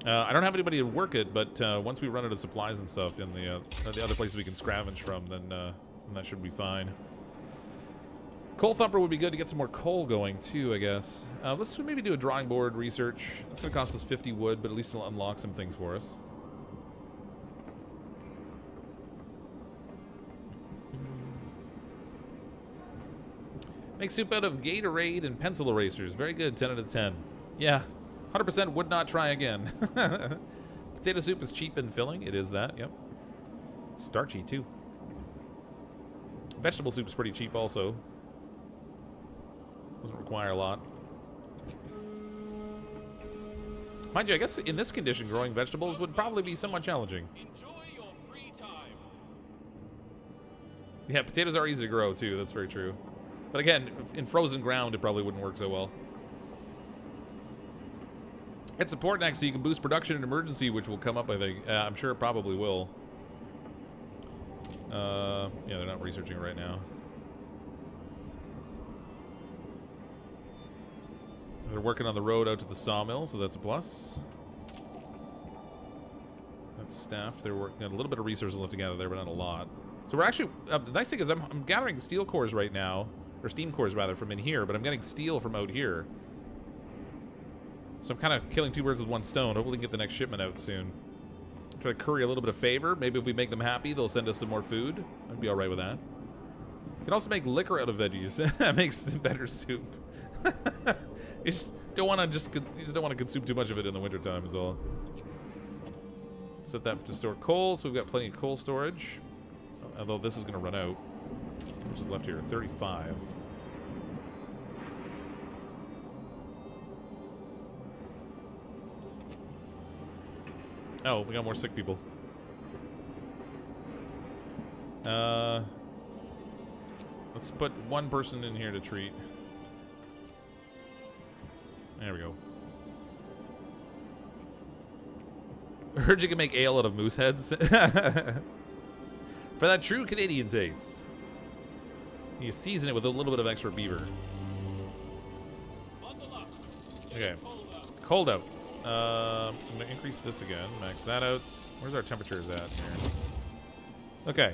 I don't have anybody to work it, but once we run out of supplies and stuff in the other places we can scavenge from, then that should be fine. Coal thumper would be good to get some more coal going too, I guess. Let's maybe do a drawing board research. It's going to cost us 50 wood, but at least it'll unlock some things for us. Make soup out of Gatorade and pencil erasers. Very good, 10 out of 10. Yeah, 100% would not try again. Potato soup is cheap and filling. It is that, yep. Starchy, too. Vegetable soup is pretty cheap also. Doesn't require a lot. Mind you, I guess in this condition, growing vegetables would probably be somewhat challenging. Enjoy your free time. Yeah, potatoes are easy to grow, too. That's very true. But again, in frozen ground, it probably wouldn't work so well. Hit support next so you can boost production in emergency, which will come up, I think. I'm sure it probably will. Yeah, they're not researching right now. They're working on the road out to the sawmill, so that's a plus. That's staffed. They're working on a little bit of resources left to gather there, but not a lot. So we're actually... the nice thing is I'm gathering steel cores right now. Or steam cores, rather, from in here, but I'm getting steel from out here. So I'm kind of killing 2 birds with 1 stone. Hopefully we can get the next shipment out soon. Try to curry a little bit of favor. Maybe if we make them happy, they'll send us some more food. I'd be alright with that. You can also make liquor out of veggies. That makes better soup. You just don't want to consume too much of it in the wintertime is all. Set that to store coal, so we've got plenty of coal storage. Although this is going to run out. How much is left here? 35. Oh, we got more sick people. Let's put 1 person in here to treat. There we go. I heard you can make ale out of moose heads. For that true Canadian taste. You season it with a little bit of extra beaver. Okay. It's cold out. I'm going to increase this again. Max that out. Where's our temperatures at here? Okay.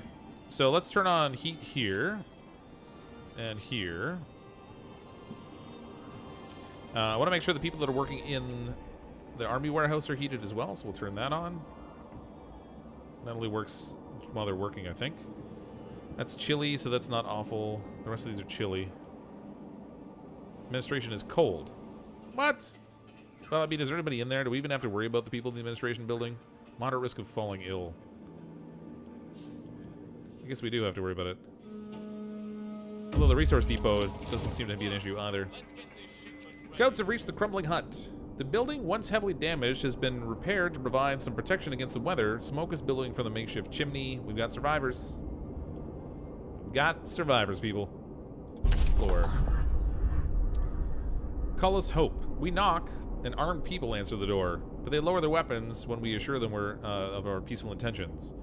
So let's turn on heat here. And here. I want to make sure the people that are working in the army warehouse are heated as well, so we'll turn that on. That only works while they're working, I think. That's chilly, so that's not awful. The rest of these are chilly. Administration is cold. What? Well, I mean, is there anybody in there? Do we even have to worry about the people in the administration building? Moderate risk of falling ill. I guess we do have to worry about it. Although the resource depot doesn't seem to be an issue either. Scouts have reached the crumbling hut. The building, once heavily damaged, has been repaired to provide some protection against the weather. Smoke is billowing from the makeshift chimney. We've got survivors. We've got survivors, people. Explore. Call us hope. We knock, and armed people answer the door, but they lower their weapons when we assure them of our peaceful intentions.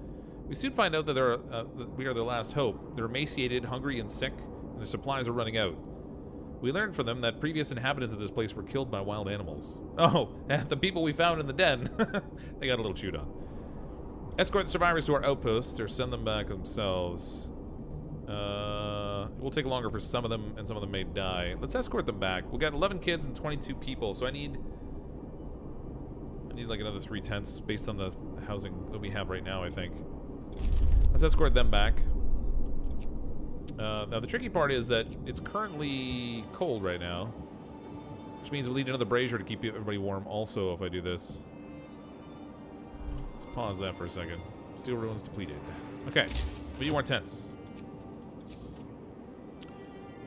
We soon find out that we are their last hope. They're emaciated, hungry, and sick, and their supplies are running out. We learned from them that previous inhabitants of this place were killed by wild animals. Oh, the people we found in the den. They got a little chewed on. Escort the survivors to our outpost or send them back themselves. It will take longer for some of them, and some of them may die. Let's escort them back. We got 11 kids and 22 people, so I need like another 3 tents based on the housing that we have right now, I think. Let's escort them back. Now the tricky part is that it's currently cold right now, which means we'll need another brazier to keep everybody warm also if I do this. Let's pause that for a second. Steel ruins depleted. Okay, we need more tents.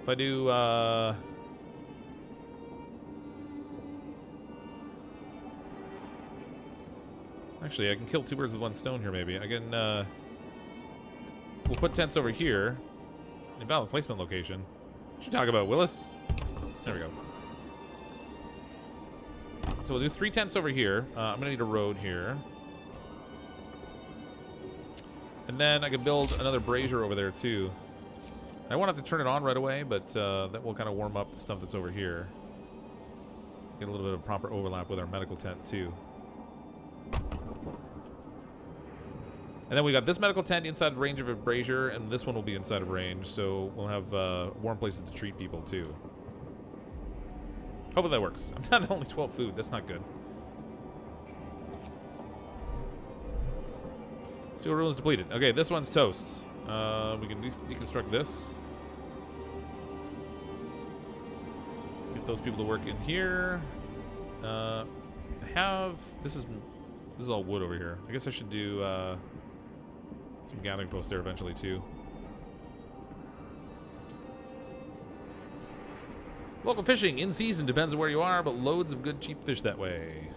If I do, actually, I can kill 2 birds with 1 stone here, maybe. I can, we'll put tents over here. Invalid placement location. What you talk about, Willis? There we go. So we'll do 3 tents over here. I'm gonna need a road here. And then I can build another brazier over there, too. I won't have to turn it on right away, but that will kind of warm up the stuff that's over here. Get a little bit of proper overlap with our medical tent, too. And then we got this medical tent inside of range of a brazier, and this one will be inside of range, so we'll have warm places to treat people, too. Hopefully that works. I'm not only 12 food. That's not good. Steel ruins depleted. Okay, this one's toast. We can deconstruct this. Get those people to work in here. This is all wood over here. I guess I should do some gathering posts there eventually too. Local fishing in season depends on where you are, but loads of good cheap fish that way.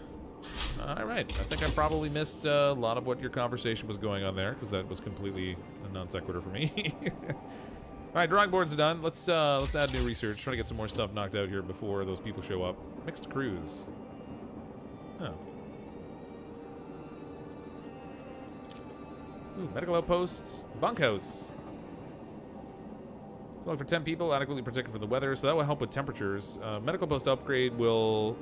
All right, I think I probably missed a lot of what your conversation was going on there, because that was completely a non sequitur for me. All right, drawing boards are done. Let's add new research. Try to get some more stuff knocked out here before those people show up. Mixed crews. Oh. Ooh, medical outposts. Bunkhouse. It's only for 10 people, adequately protected from the weather, so that will help with temperatures. Medical post upgrade will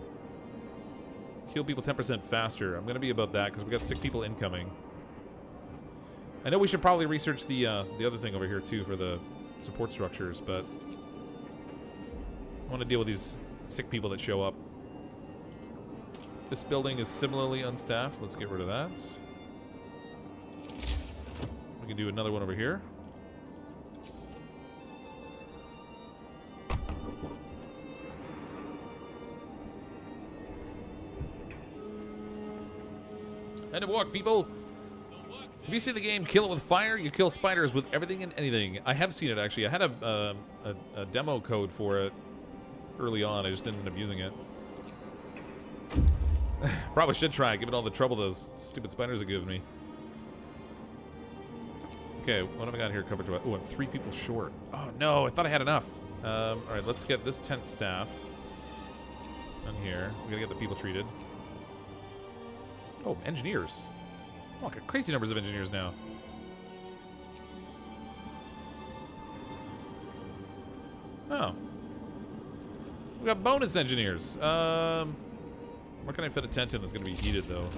heal people 10% faster. I'm going to be about that because we got 6 people incoming. I know we should probably research the other thing over here too for the support structures, but I want to deal with these sick people that show up. This building is similarly unstaffed. Let's get rid of that. We can do another one over here. End of walk, people. Have you seen the game Kill It With Fire? You kill spiders with everything and anything. I have seen it, actually. I had a demo code for it early on. I just didn't end up using it. Probably should try, given all the trouble those stupid spiders have given me. Okay, what have I got here coverage-wise? Oh, I'm 3 people short. Oh, no, I thought I had enough. All right, let's get this tent staffed. On here. We gotta get the people treated. Oh, engineers. Oh, I got crazy numbers of engineers now. Oh. We got bonus engineers. Where can I fit a tent in that's going to be heated, though?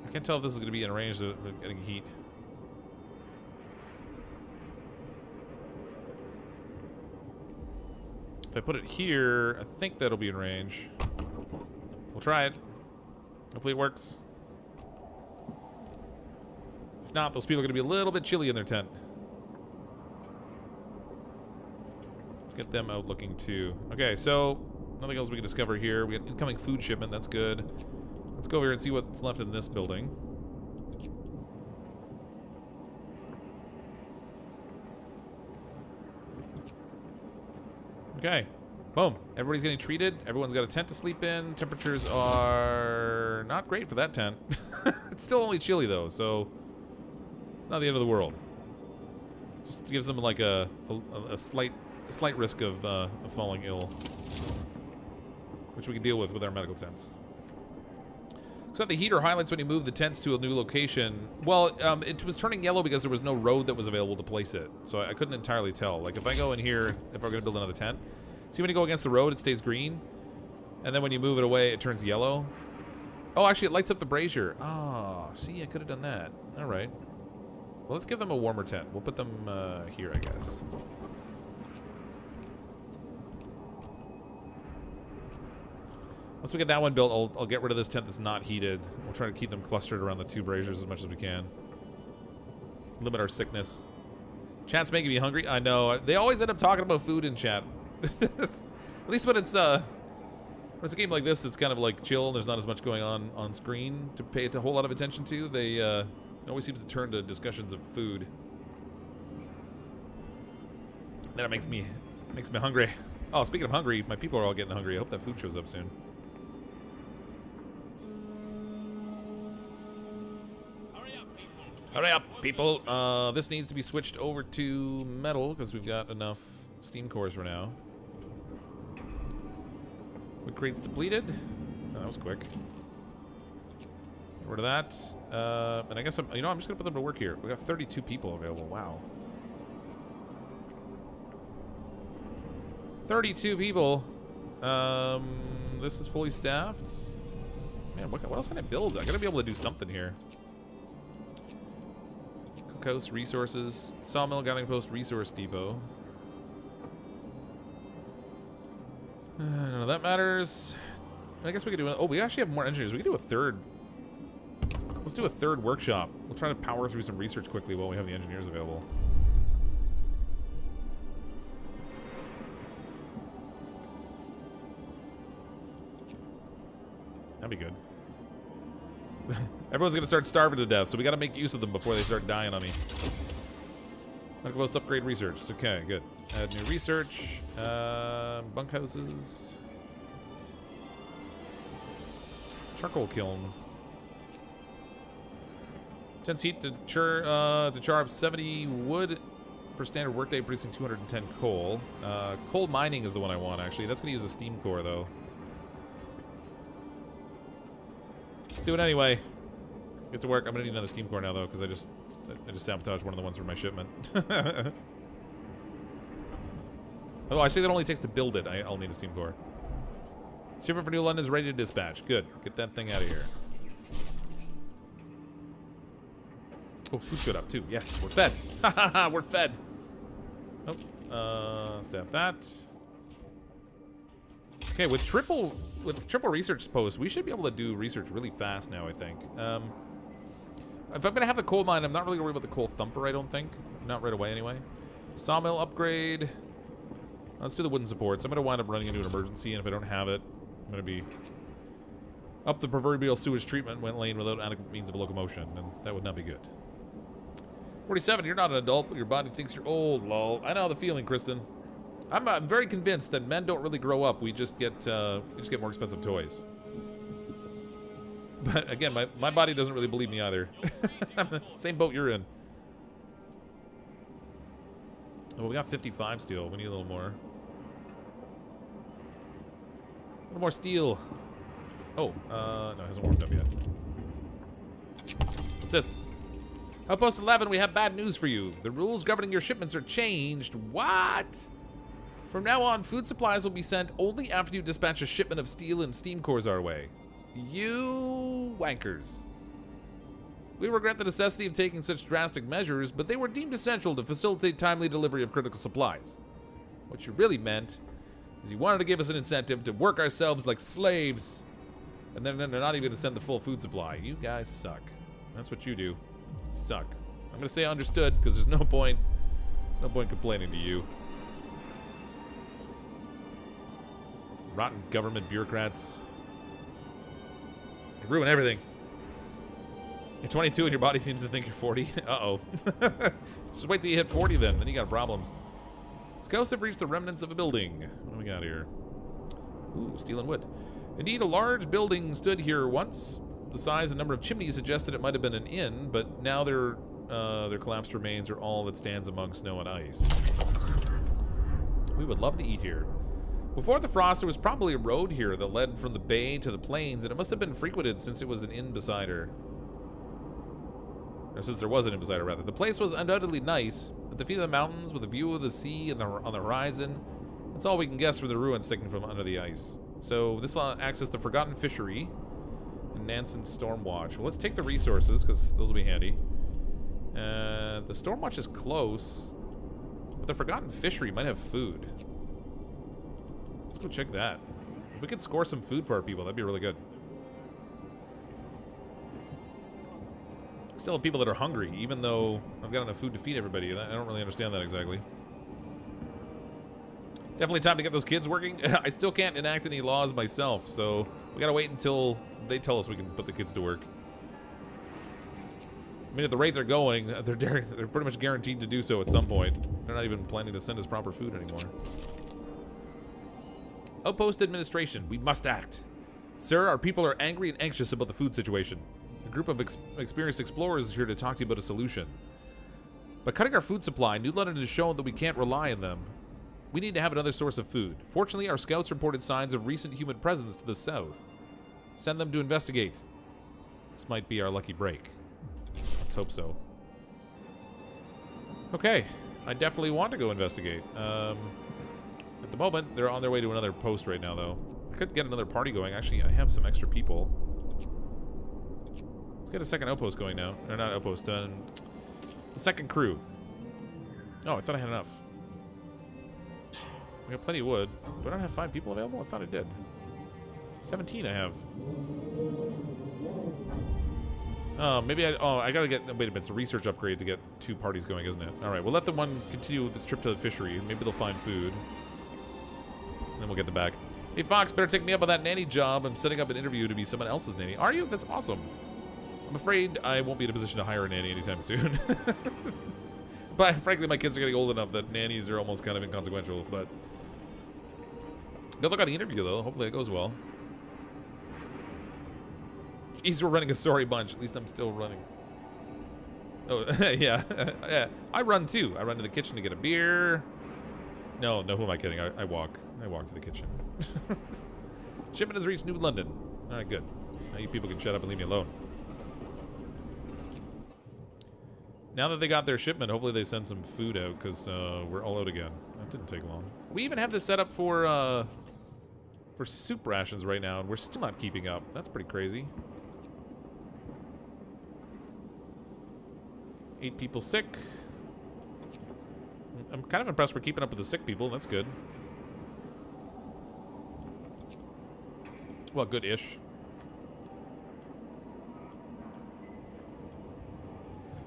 I can't tell if this is going to be in range of getting heat. If I put it here, I think that'll be in range. We'll try it. Hopefully it works. If not, those people are going to be a little bit chilly in their tent. Let's get them out looking too. Okay, so nothing else we can discover here. We got incoming food shipment. That's good. Let's go over here and see what's left in this building. Okay. Boom. Everybody's getting treated. Everyone's got a tent to sleep in. Temperatures are not great for that tent. It's still only chilly, though, so it's not the end of the world. Just gives them, like, a slight risk of falling ill, which we can deal with our medical tents. So the heater highlights when you move the tents to a new location. Well, it was turning yellow because there was no road that was available to place it. So I couldn't entirely tell. Like, if I go in here, if we're going to build another tent, see when you go against the road, it stays green. And then when you move it away, it turns yellow. Oh, actually, it lights up the brazier. Oh, see, I could have done that. All right. Well, let's give them a warmer tent. We'll put them here, I guess. Once we get that one built, I'll get rid of this tent that's not heated. We'll try to keep them clustered around the 2 braziers as much as we can. Limit our sickness. Chat's making me hungry. I know. They always end up talking about food in chat. At least when it's a game like this, it's kind of like chill and there's not as much going on screen to pay a whole lot of attention to. It always seems to turn to discussions of food. Then it makes me hungry. Oh, speaking of hungry, my people are all getting hungry. I hope that food shows up soon. Hurry up, people. This needs to be switched over to metal because we've got enough steam cores for now. Wood crates depleted. Oh, that was quick. Get rid of that. And I guess I'm just going to put them to work here. We got 32 people available. Wow. 32 people. This is fully staffed. Man, what else can I build? I got to be able to do something here. Coast resources, Sawmill Gathering Post Resource Depot. None of that matters. I guess we could do. Oh, we actually have more engineers. We could do a third. Let's do a third workshop. We'll try to power through some research quickly while we have the engineers available. That'd be good. Everyone's gonna start starving to death, so we gotta make use of them before they start dying on me. Medical post upgrade research. Okay, good. Add new research. Bunkhouses. Charcoal kiln. 10 heat to char up 70 wood per standard workday, producing 210 coal. Coal mining is the one I want, actually. That's gonna use a steam core, though. Let's do it anyway. Get to work. I'm gonna need another steam core now, though, because I just sabotaged one of the ones for my shipment. Oh, I say that only takes to build it. I'll need a steam core. Shipment for New London is ready to dispatch. Good. Get that thing out of here. Oh, food showed up too. Yes, we're fed. We're fed. Oh, staff that. Okay, with triple research posts, we should be able to do research really fast now, I think. If I'm gonna have the coal mine, I'm not really worried about the coal thumper, I don't think. Not right away anyway. Sawmill upgrade. Let's do the wooden supports. I'm gonna wind up running into an emergency, and if I don't have it, I'm gonna be up the proverbial sewage treatment lane without adequate means of locomotion, and that would not be good. 47, you're not an adult, but your body thinks you're old, lol. I know the feeling, Kristen. I'm very convinced that men don't really grow up. We just get more expensive toys. But again, my body doesn't really believe me either. Same boat you're in. Oh, we got 55 steel. We need a little more. A little more steel. Oh, no, it hasn't warmed up yet. What's this? Outpost 11, we have bad news for you. The rules governing your shipments are changed. What? From now on, food supplies will be sent only after you dispatch a shipment of steel and steam cores our way. You wankers. We regret the necessity of taking such drastic measures, but they were deemed essential to facilitate timely delivery of critical supplies. What you really meant is you wanted to give us an incentive to work ourselves like slaves, and then they're not even going to send the full food supply. You guys suck. That's what you do. You suck. I'm going to say understood, because there's no point complaining to you. Rotten government bureaucrats. They ruin everything. You're 22 and your body seems to think you're 40. Uh-oh. Just wait till you hit 40 then you got problems. Scouts have reached the remnants of a building. What do we got here? Ooh, steel and wood. Indeed, a large building stood here once. The size and number of chimneys suggested it might have been an inn, but now their collapsed remains are all that stands among snow and ice. We would love to eat here. Before the frost, there was probably a road here that led from the bay to the plains, and it must have been frequented since it was an inn beside her. Or since there was an inn beside her, rather. The place was undoubtedly nice. At the feet of the mountains, with a view of the sea and on the horizon, that's all we can guess from the ruins sticking from under the ice. So this will access the Forgotten Fishery and Nansen Stormwatch. Well, let's take the resources, because those will be handy. The Stormwatch is close, but the Forgotten Fishery might have food. Let's go check that. If we could score some food for our people, that'd be really good. Still have people that are hungry, even though I've got enough food to feed everybody. I don't really understand that exactly. Definitely time to get those kids working. I still can't enact any laws myself, so we gotta wait until they tell us we can put the kids to work. I mean, at the rate they're going, they're pretty much guaranteed to do so at some point. They're not even planning to send us proper food anymore. Outpost Administration, we must act. Sir, our people are angry and anxious about the food situation. A group of experienced explorers is here to talk to you about a solution. By cutting our food supply, New London has shown that we can't rely on them. We need to have another source of food. Fortunately, our scouts reported signs of recent human presence to the south. Send them to investigate. This might be our lucky break. Let's hope so. Okay, I definitely want to go investigate. At the moment, they're on their way to another post right now, though. I could get another party going. Actually, I have some extra people. Let's get a second outpost going now. Or not outpost, a second crew. Oh, I thought I had enough. I got plenty of wood. Do I not have 5 people available? I thought I did. 17 I have. Oh, maybe I gotta get, wait a minute, it's a research upgrade to get 2 parties going, isn't it? Alright, we'll let the one continue with its trip to the fishery. Maybe they'll find food. And then we'll get them back. Hey, Fox, better take me up on that nanny job. I'm setting up an interview to be someone else's nanny. Are you? That's awesome. I'm afraid I won't be in a position to hire a nanny anytime soon. But frankly, my kids are getting old enough that nannies are almost kind of inconsequential, but... Good luck on the interview, though. Hopefully it goes well. Jeez, we're running a sorry bunch. At least I'm still running. Oh, yeah. Yeah. I run, too. I run to the kitchen to get a beer. No, who am I kidding? I walk. I walk to the kitchen. Shipment has reached New London. All right, good. Now you people can shut up and leave me alone. Now that they got their shipment, hopefully they send some food out, because we're all out again. That didn't take long. We even have this set up for soup rations right now, and we're still not keeping up. That's pretty crazy. 8 people sick. I'm kind of impressed we're keeping up with the sick people. That's good. Well, good-ish.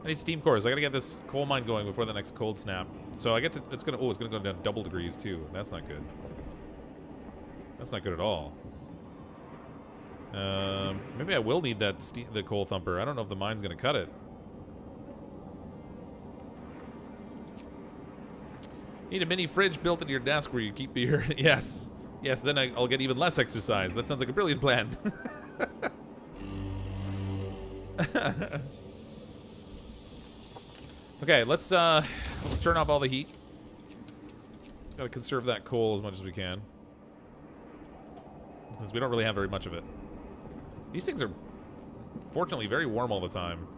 I need steam cores. I gotta get this coal mine going before the next cold snap. So I get to, it's gonna go down double degrees too. That's not good. That's not good at all. Maybe I will need the coal thumper. I don't know if the mine's gonna cut it. Need a mini fridge built into your desk where you keep your... Yes. Yes, then I'll get even less exercise. That sounds like a brilliant plan. Okay, let's turn off all the heat. Gotta conserve that coal as much as we can, because we don't really have very much of it. These things are, fortunately, very warm all the time.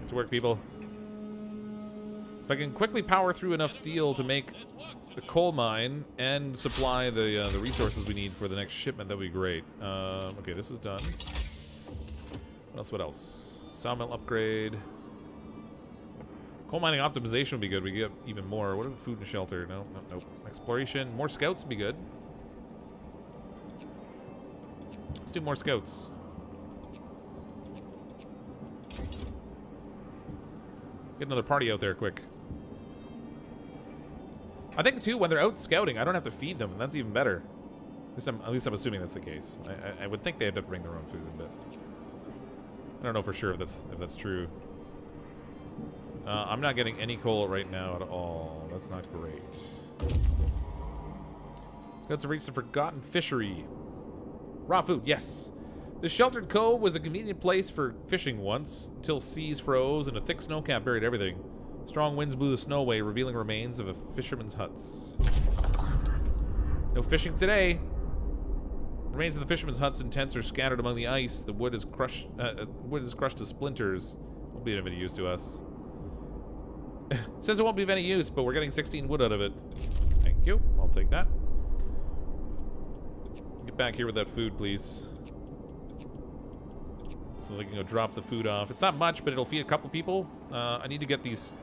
Get to work, people. If I can quickly power through enough steel to make the coal mine and supply the resources we need for the next shipment, that would be great. Okay, this is done. What else? Sawmill Upgrade. Coal mining optimization would be good. We get even more. What about food and shelter? No, nope. Exploration. More scouts would be good. Let's do more scouts. Get another party out there quick. I think, too, when they're out scouting, I don't have to feed them, and that's even better. At least I'm assuming that's the case. I would think they have to bring their own food, but I don't know for sure if that's true. I'm not getting any coal right now at all. That's not great. Scouts have reached the Forgotten Fishery. Raw food, yes. The sheltered cove was a convenient place for fishing once, until seas froze and a thick snowcap buried everything. Strong winds blew the snow away, revealing remains of a fisherman's huts. No fishing today. Remains of the fishermen's huts and tents are scattered among the ice. The wood is crushed. Wood is crushed to splinters. Won't be of any use to us. It says it won't be of any use, but we're getting 16 wood out of it. Thank you. I'll take that. Get back here with that food, please. So they can go drop the food off. It's not much, but it'll feed a couple people. I need to get these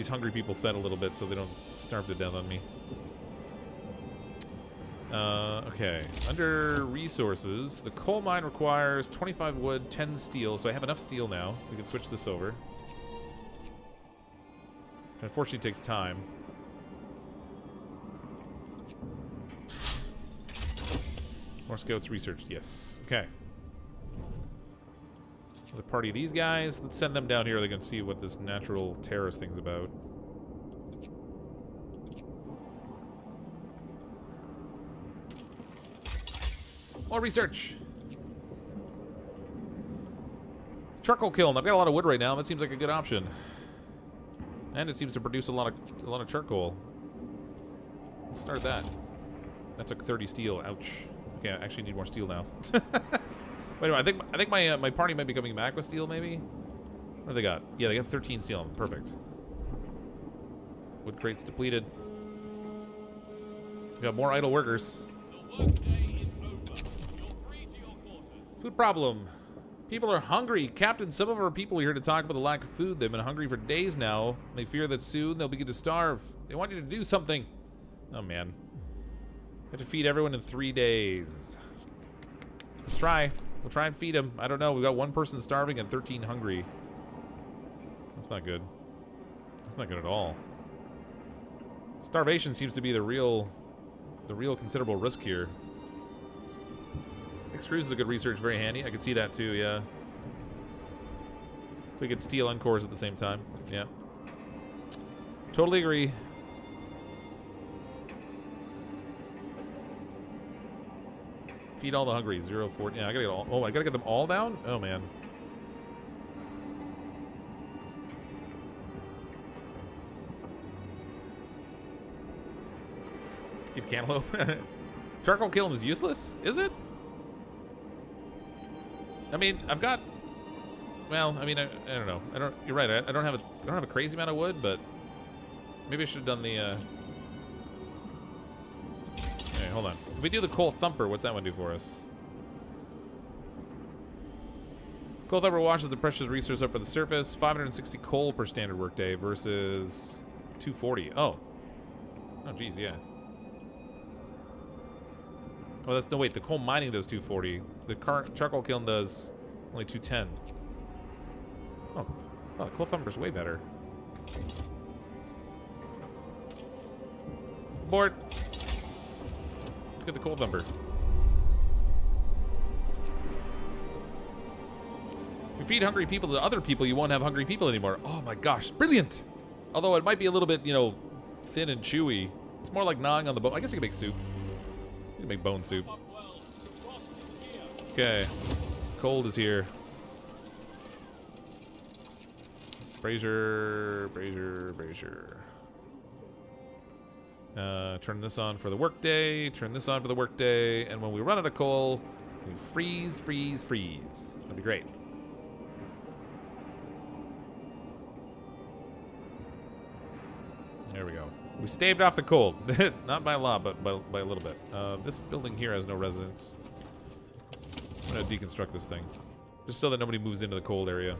hungry people fed a little bit so they don't starve to death on me. Okay. Under resources, the coal mine requires 25 wood, 10 steel, so I have enough steel now. We can switch this over. Unfortunately, it takes time. More scouts researched, yes. Okay. There's a party of these guys. Let's send them down here. They can see what this natural terrorist thing's about. More research. Charcoal kiln. I've got a lot of wood right now. That seems like a good option. And it seems to produce a lot of charcoal. Let's start that. That took 30 steel. Ouch. Okay, I actually need more steel now. Wait a minute, I think my party might be coming back with steel, maybe? What do they got? Yeah, they got 13 steel. Perfect. Wood crates depleted. We got more idle workers. The workday is over. You're free to your quarters. Food problem. People are hungry. Captain, some of our people are here to talk about the lack of food. They've been hungry for days now. They fear that soon they'll begin to starve. They want you to do something. Oh, man. I have to feed everyone in 3 days. Let's try. We'll try and feed them. I don't know. We've got one person starving and 13 hungry. That's not good. That's not good at all. Starvation seems to be the real considerable risk here. Extrudes is a good research, very handy. I can see that too, yeah. So we can steal uncores at the same time. Yeah. Totally agree. Feed all the hungry. 0-4. Yeah, I gotta get all. Oh, I gotta get them all down? Oh, man. Keep cantaloupe. Charcoal kiln is useless? Is it? I mean, I've got. Well, I mean, I don't know. You're right. I don't have a crazy amount of wood, but maybe I should have done the. Okay, hold on. If we do the coal thumper, what's that one do for us? Coal thumper washes the precious resource up for the surface. 560 coal per standard workday versus 240. Oh. Oh, geez, yeah. Oh, that's no wait. The coal mining does 240. The charcoal kiln does only 210. Oh, the coal thumper's way better. Abort. Let's get the coal thumper. If you feed hungry people to other people, you won't have hungry people anymore. Oh my gosh, brilliant! Although it might be a little bit, you know, thin and chewy. It's more like gnawing on the bone. I guess you can make soup. You can make bone soup. Okay. Cold is here. Brazier. Turn this on for the workday. Turn this on for the workday. And when we run out of coal, we freeze. That'd be great. There we go. We staved off the cold. Not by a lot, but by a little bit. This building here has no residence. I'm gonna deconstruct this thing. Just so that nobody moves into the cold area.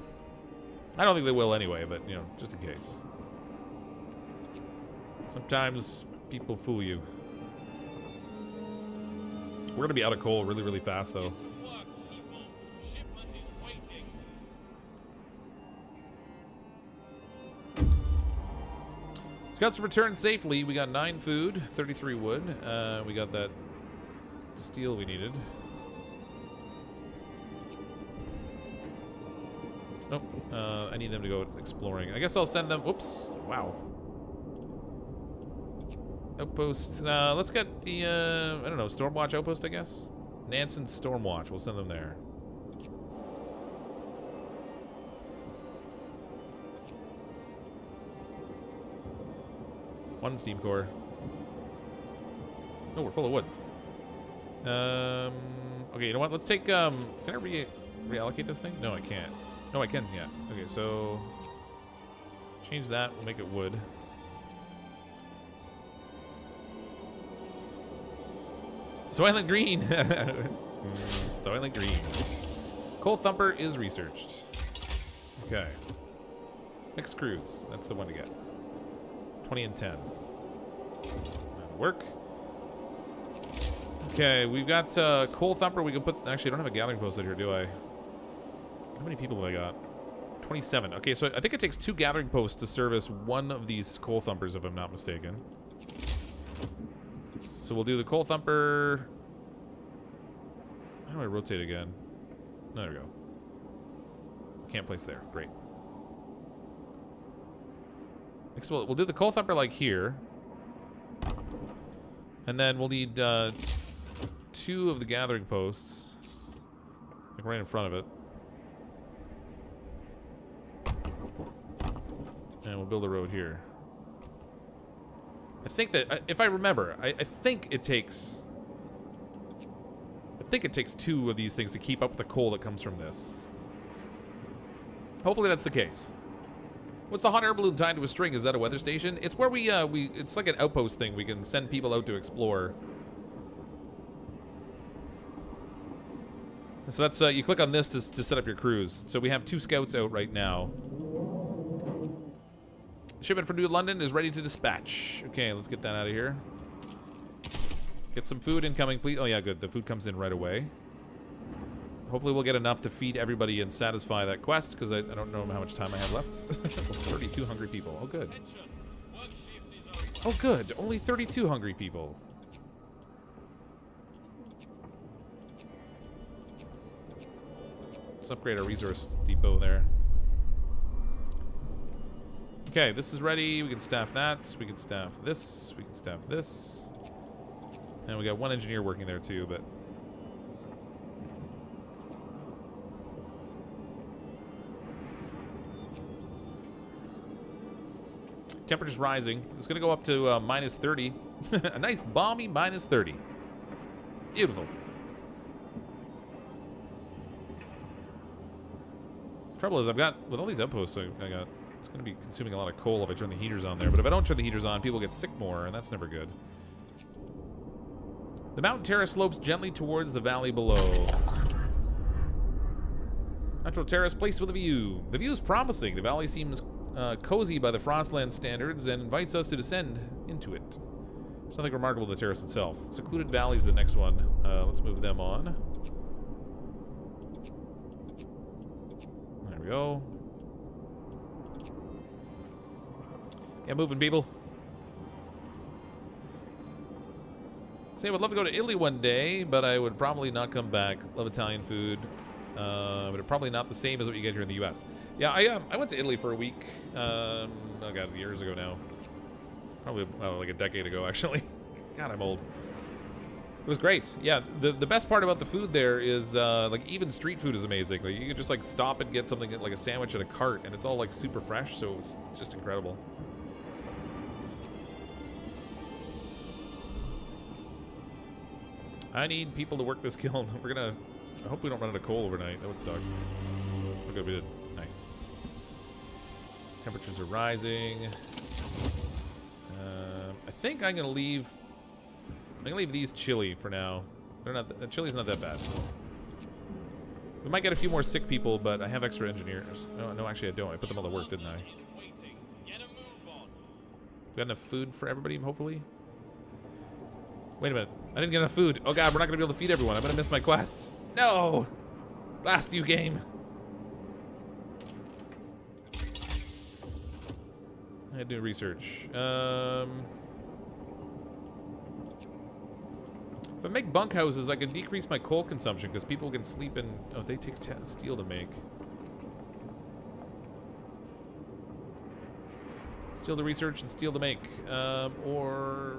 I don't think they will anyway, but, you know, just in case. Sometimes people fool you. We're gonna be out of coal really, really fast, though. Get to work, people. Shipment is waiting. Scouts have returned safely. We got 9 food, 33 wood. We got that steel we needed. Nope. I need them to go exploring. I guess I'll send them. Whoops. Wow. Outpost. Let's get the, I don't know, Stormwatch Outpost, I guess? Nansen Stormwatch. We'll send them there. One steam core. Oh, we're full of wood. Okay, you know what? Let's take, can I reallocate this thing? No, I can't. No, I can, yeah. Okay, so Change that. We'll make it wood. Soylent Green. Soylent Green. Coal Thumper is researched. Okay. Mixed crews. That's the one to get. 20 and 10. That'll work. Okay, we've got Coal Thumper. We can put... Actually, I don't have a gathering post out here, do I? How many people have I got? 27. Okay, so I think it takes 2 gathering posts to service one of these Coal Thumpers, if I'm not mistaken. So we'll do the Coal Thumper. How do I rotate again? There we go. Can't place there. Great. Next, we'll do the Coal Thumper like here. And then we'll need 2 of the gathering posts. Like right in front of it. And we'll build a road here. I think that, if I remember, I think it takes... I think it takes 2 of these things to keep up with the coal that comes from this. Hopefully that's the case. What's the hot air balloon tied to a string? Is that a weather station? It's where we it's like an outpost thing. We can send people out to explore. So that's, you click on this to set up your cruise. So we have 2 scouts out right now. Shipment from New London is ready to dispatch. Okay, let's get that out of here. Get some food incoming, please. Oh yeah, good. The food comes in right away. Hopefully we'll get enough to feed everybody and satisfy that quest, because I don't know how much time I have left. 32 hungry people. Oh, good. Oh, good. Only 32 hungry people. Let's upgrade our resource depot there. Okay, this is ready. We can staff that. We can staff this. We can staff this. And we got 1 engineer working there too, but... Temperature's rising. It's going to go up to minus 30. A nice balmy minus 30. Beautiful. Trouble is, I've got, with all these outposts I got, it's going to be consuming a lot of coal if I turn the heaters on there. But if I don't turn the heaters on, people get sick more, and that's never good. The mountain terrace slopes gently towards the valley below. Natural terrace placed with a view. The view is promising. The valley seems cozy by the Frostland standards and invites us to descend into it. There's nothing remarkable to the terrace itself. Secluded Valley is the next one. Let's move them on. There we go. Yeah, moving, people. Say, I would love to go to Italy one day, but I would probably not come back. Love Italian food. But it's probably not the same as what you get here in the U.S. Yeah, I went to Italy for a week. Oh god, years ago now. Probably like a decade ago, actually. God, I'm old. It was great. Yeah, the best part about the food there is like even street food is amazing. Like you can just like stop and get something like a sandwich at a cart, and it's all like super fresh. So it's just incredible. I need people to work this kiln. We're gonna. I hope we don't run out of coal overnight. That would suck. Look good, we did. Nice. Temperatures are rising. I think I'm gonna leave. I'm gonna leave these chilly for now. They're not. The chili's not that bad. We might get a few more sick people, but I have extra engineers. No, actually I don't. I put them all to work, didn't I? We got enough food for everybody, hopefully. Wait a minute. I didn't get enough food. Oh god, we're not gonna be able to feed everyone. I'm gonna miss my quest. No! Blast you, game. I had to do research. If I make bunkhouses, I can decrease my coal consumption because people can sleep in... Oh, they take steel to make. Steel to research and steel to make. Or...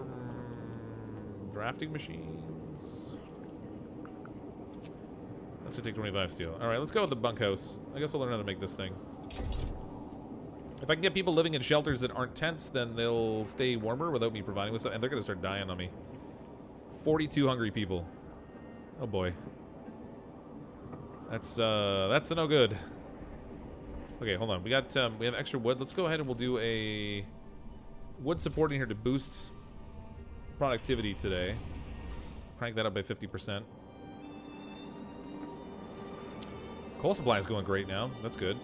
drafting machines. Let's take 25 steel. Alright, let's go with the bunkhouse. I guess I'll learn how to make this thing. If I can get people living in shelters that aren't tents, then they'll stay warmer without me providing with stuff. And they're going to start dying on me. 42 hungry people. Oh boy. That's a no good. Okay, hold on. We got we have extra wood. Let's go ahead and we'll do a wood support in here to boost productivity today. Crank that up by 50%. Coal supply is going great now. That's good.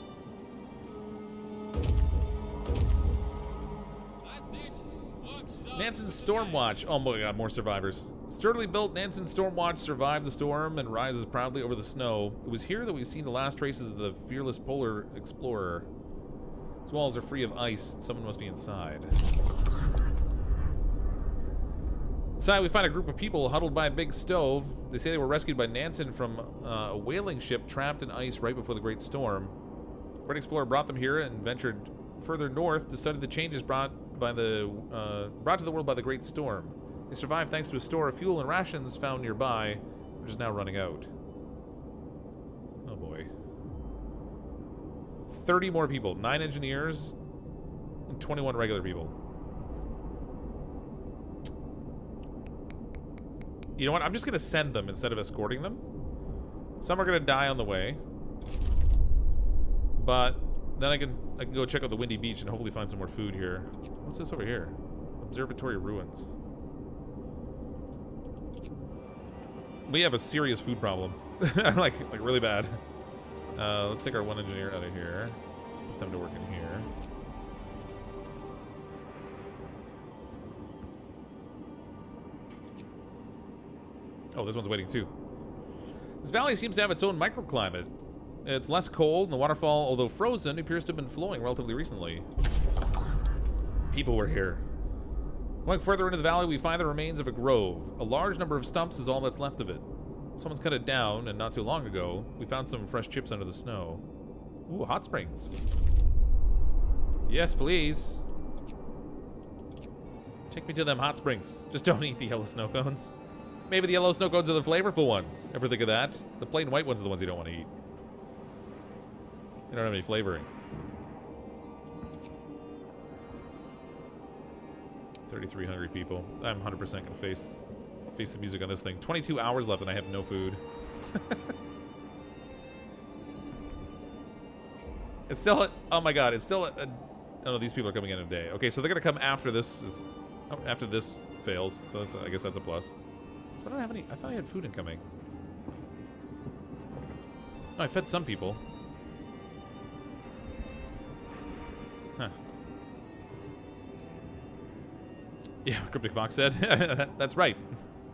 That's it. Work's done. Nansen Stormwatch. Oh my god, more survivors. Sturdily built Nansen Stormwatch survived the storm and rises proudly over the snow. It was here that we've seen the last traces of the fearless polar explorer. These walls are free of ice. Someone must be inside. Inside, we find a group of people huddled by a big stove. They say they were rescued by Nansen from a whaling ship trapped in ice right before the Great Storm. Great Explorer brought them here and ventured further north to study the changes brought to the world by the Great Storm. They survived thanks to a store of fuel and rations found nearby, which is now running out. Oh boy. 30 more people. 9 engineers and 21 regular people. You know what? I'm just going to send them instead of escorting them. Some are going to die on the way. But then I can go check out the Windy Beach and hopefully find some more food here. What's this over here? Observatory Ruins. We have a serious food problem. like really bad. Let's take our one engineer out of here. Put them to work in here. Oh, this one's waiting too. This valley seems to have its own microclimate. It's less cold, and the waterfall, although frozen, appears to have been flowing relatively recently. People were here. Going further into the valley, we find the remains of a grove. A large number of stumps is all that's left of it. Someone's cut it down, and not too long ago, we found some fresh chips under the snow. Ooh, hot springs. Yes, please. Take me to them hot springs. Just don't eat the yellow snow cones. Maybe the yellow snow cones are the flavorful ones. Ever think of that? The plain white ones are the ones you don't want to eat. They don't have any flavoring. 33 hungry people. I'm 100% gonna face the music on this thing. 22 hours left and I have no food. It's still at, oh my god, it's still at, oh no, these people are coming in a day. Okay, so they're gonna come after this after this fails. So that's, I guess that's a plus. I don't have any. I thought I had food incoming. Oh, I fed some people. Huh. Yeah, CrypticFox said. That's right.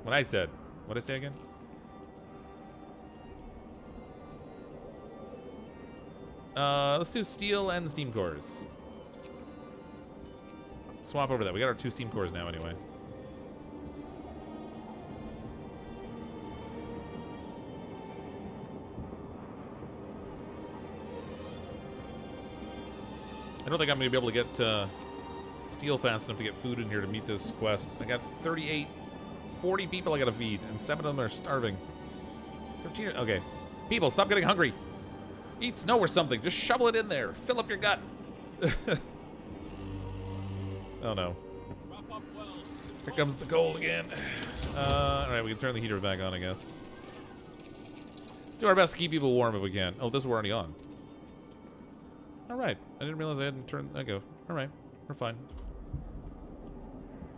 What I said. What did I say again? Let's do steel and steam cores. Swap over that. We got our 2 steam cores now anyway. I don't think I'm going to be able to get steel fast enough to get food in here to meet this quest. I got 38, 40 people I got to feed, and 7 of them are starving. 13, okay. People, stop getting hungry. Eat snow or something. Just shovel it in there. Fill up your gut. Oh no. Here comes the cold again. Alright, we can turn the heater back on, I guess. Let's do our best to keep people warm if we can. Oh, this we're already on. Alright. I didn't realize I hadn't turned... Okay. Alright. We're fine.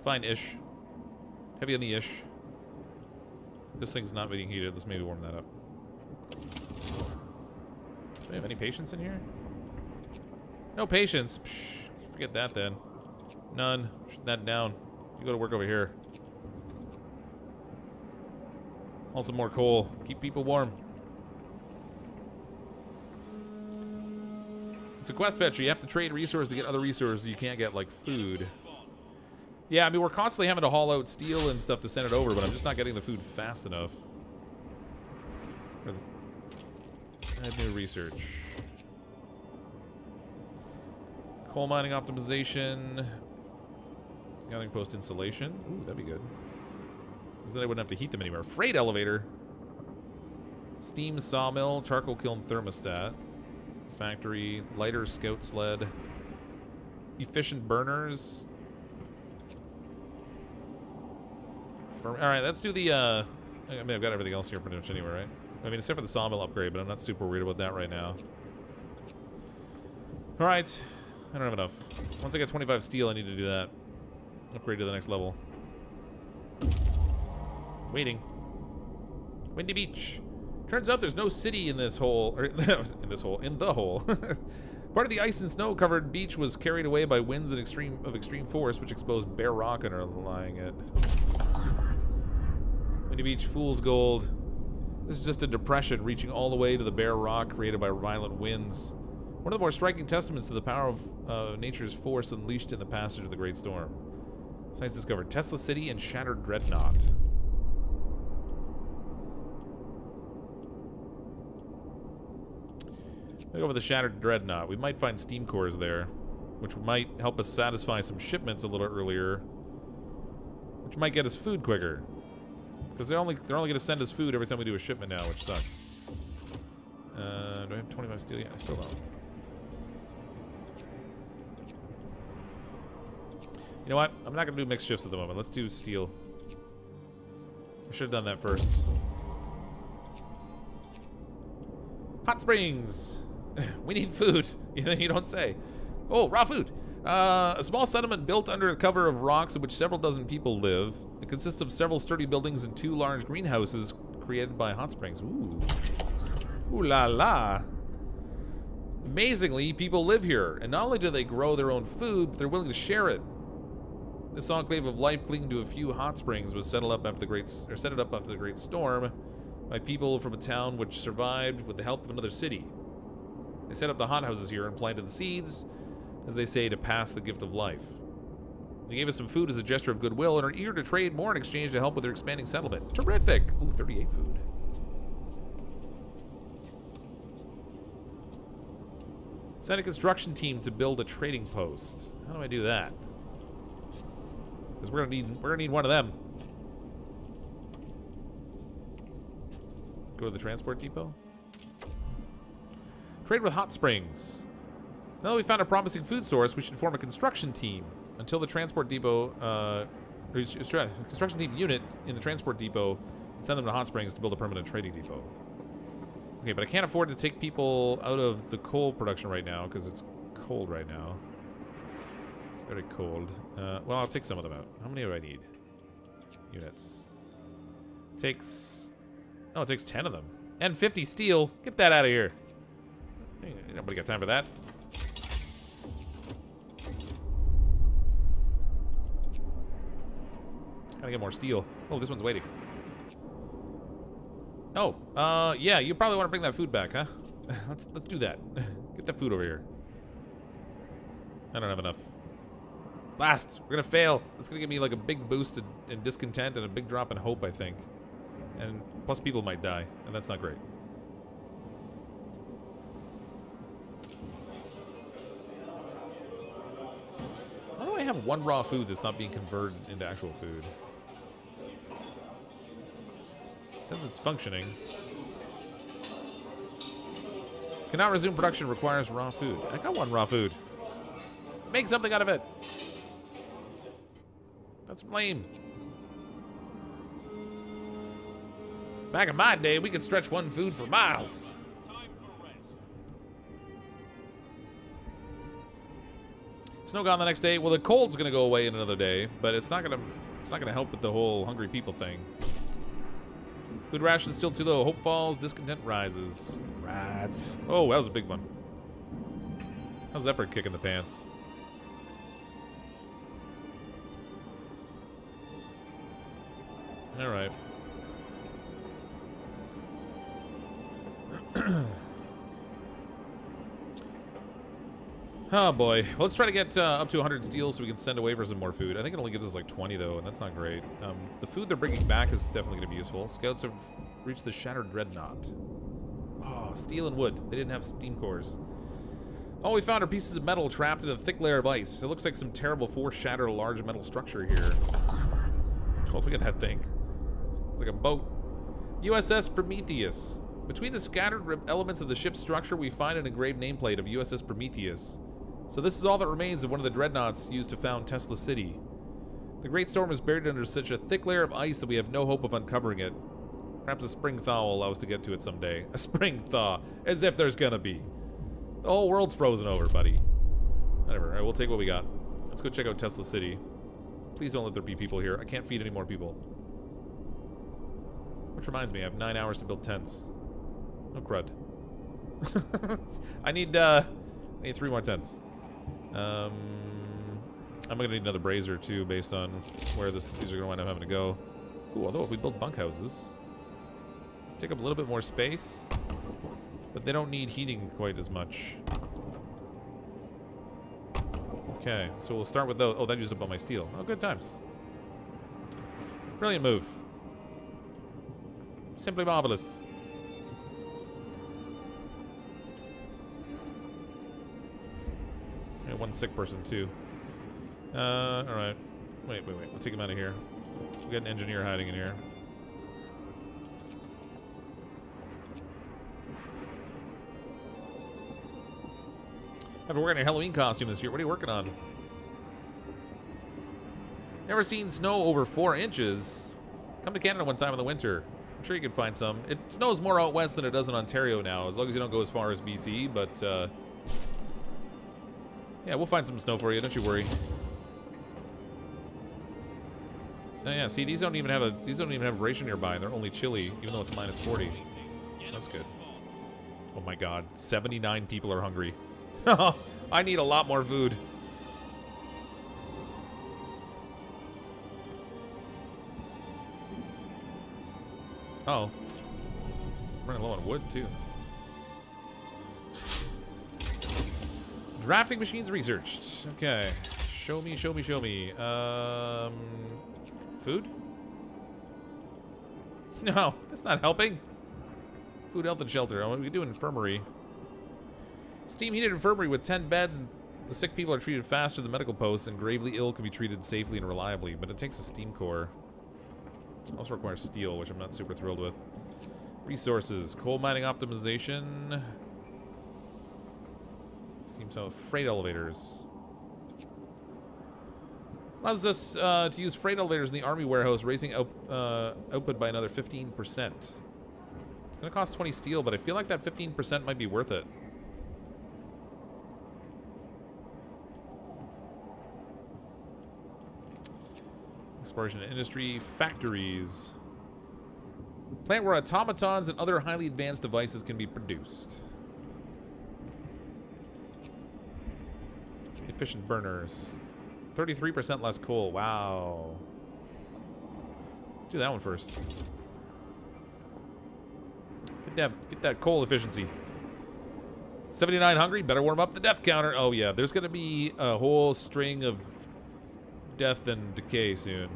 Fine-ish. Heavy on the ish. This thing's not being heated. Let's maybe warm that up. Do we have any patience in here? No patience. Psh, forget that then. None. Shut that down. You go to work over here. Also more coal. Keep people warm. It's a quest fetcher. You have to trade resources to get other resources you can't get, like food. Yeah, I mean, we're constantly having to haul out steel and stuff to send it over, but I'm just not getting the food fast enough. Add new research. Coal mining optimization. Gathering post insulation. Ooh, that'd be good. Because then I wouldn't have to heat them anymore. Freight elevator. Steam sawmill. Charcoal kiln thermostat. Factory. Lighter scout sled. Efficient burners. Alright, let's do the, I mean, I've got everything else here pretty much anyway, right? I mean, except for the sawmill upgrade, but I'm not super worried about that right now. Alright. I don't have enough. Once I get 25 steel, I need to do that. Upgrade to the next level. Waiting. Windy Beach. Turns out there's no city in this hole, or in the hole. Part of the ice and snow covered beach was carried away by winds of extreme force, which exposed bare rock underlying it. Windy Beach, Fool's Gold. This is just a depression reaching all the way to the bare rock created by violent winds. One of the more striking testaments to the power of nature's force unleashed in the passage of the Great Storm. Science discovered Tesla City and Shattered Dreadnought. Look over the Shattered Dreadnought. We might find steam cores there, which might help us satisfy some shipments a little earlier, which might get us food quicker. Because they're only going to send us food every time we do a shipment now, which sucks. Do I have 25 steel? Yeah, I still don't. You know what? I'm not going to do mixed shifts at the moment. Let's do steel. I should have done that first. Hot springs! We need food. You don't say. Oh, raw food! A small settlement built under a cover of rocks in which several dozen people live. It consists of several sturdy buildings and 2 large greenhouses created by hot springs. Ooh. Ooh la la. Amazingly, people live here, and not only do they grow their own food, but they're willing to share it. This enclave of life clinging to a few hot springs was set up after the Great Storm by people from a town which survived with the help of another city. They set up the hothouses here and planted the seeds, as they say, to pass the gift of life. They gave us some food as a gesture of goodwill and are eager to trade more in exchange to help with their expanding settlement. Terrific! Ooh, 38 food. Send a construction team to build a trading post. How do I do that? Because we're gonna need one of them. Go to the transport depot. Trade with hot springs. Now that we found a promising food source, we should form a construction team until the transport depot, construction team unit in the transport depot, and send them to hot springs to build a permanent trading depot. Okay, but I can't afford to take people out of the coal production right now because it's cold right now. It's very cold. Well, I'll take some of them out. How many do I need? Units. Takes... Oh, it takes 10 of them. And 50 steel. Get that out of here. Ain't nobody got time for that. Gotta get more steel. Oh, this one's waiting. Oh, yeah, you probably want to bring that food back, huh? Let's do that. Get that food over here. I don't have enough. Blast! We're gonna fail. It's gonna give me like a big boost in discontent and a big drop in hope, I think. And plus people might die, and that's not great. Why do I have one raw food that's not being converted into actual food? Since it's functioning. Cannot resume production, requires raw food. I got one raw food. Make something out of it. That's lame. Back in my day, we could stretch one food for miles. Time for rest. Snow gone the next day. Well, the cold's gonna go away in another day, but it's not gonna help with the whole hungry people thing. Food rations still too low. Hope falls. Discontent rises. Rats. Oh, that was a big one. How's that for a kick in the pants? All right. Oh boy. Well, let's try to get up to 100 steel so we can send away for some more food. I think it only gives us like 20 though, and that's not great. The food they're bringing back is definitely going to be useful. Scouts have reached the Shattered Dreadnought. Oh, steel and wood. They didn't have steam cores. All we found are pieces of metal trapped in a thick layer of ice. It looks like some terrible force shattered a large metal structure here. Oh, look at that thing. It's like a boat. Uss Prometheus. Between the scattered elements of the ship's structure, we find an engraved nameplate of Uss Prometheus. So this is all that remains of one of the dreadnoughts used to found Tesla City. The Great Storm is buried under such a thick layer of ice that we have no hope of uncovering it. Perhaps a spring thaw will allow us to get to it someday. A spring thaw, as if there's gonna be. The whole world's frozen over, buddy. Whatever. All right, we'll take what we got. Let's go check out Tesla City. Please don't let there be people here. I can't feed any more people. Which reminds me, I have 9 hours to build tents. Oh, crud. I need 3 more tents. I'm gonna need another brazier too, based on where these are gonna wind up having to go. Ooh, although if we build bunkhouses, take up a little bit more space, but they don't need heating quite as much. Okay, so we'll start with those. Oh, that used up all my steel. Oh, good times. Brilliant move. Simply marvelous. Yeah, one sick person too. Alright. Wait. We'll take him out of here. We got an engineer hiding in here. I've been wearing a Halloween costume this year. What are you working on? Never seen snow over 4 inches. Come to Canada one time in the winter. I'm sure you can find some. It snows more out west than it does in Ontario now, as long as you don't go as far as BC, but yeah, we'll find some snow for you, don't you worry. Oh yeah, see, these don't even have a ration nearby, and they're only chilly, even though it's -40. That's good. Oh my god, 79 people are hungry. I need a lot more food. Oh. I'm running low on wood, too. Drafting machines researched. Okay. Show me. Food? No, that's not helping. Food, health, and shelter. What do we do? Infirmary. Steam heated infirmary with 10 beds, and the sick people are treated faster than medical posts, and gravely ill can be treated safely and reliably, but it takes a steam core. Also requires steel, which I'm not super thrilled with. Resources. Coal mining optimization. Steam cell. Freight elevators. Allows us to use freight elevators in the army warehouse, raising output by another 15%. It's going to cost 20 steel, but I feel like that 15% might be worth it. Exploration and industry. Factories. Plant where automatons and other highly advanced devices can be produced. Efficient burners. 33% less coal. Wow. Let's do that one first. Get that coal efficiency. 79 hungry. Better warm up the death counter. Oh yeah, there's gonna be a whole string of death and decay soon.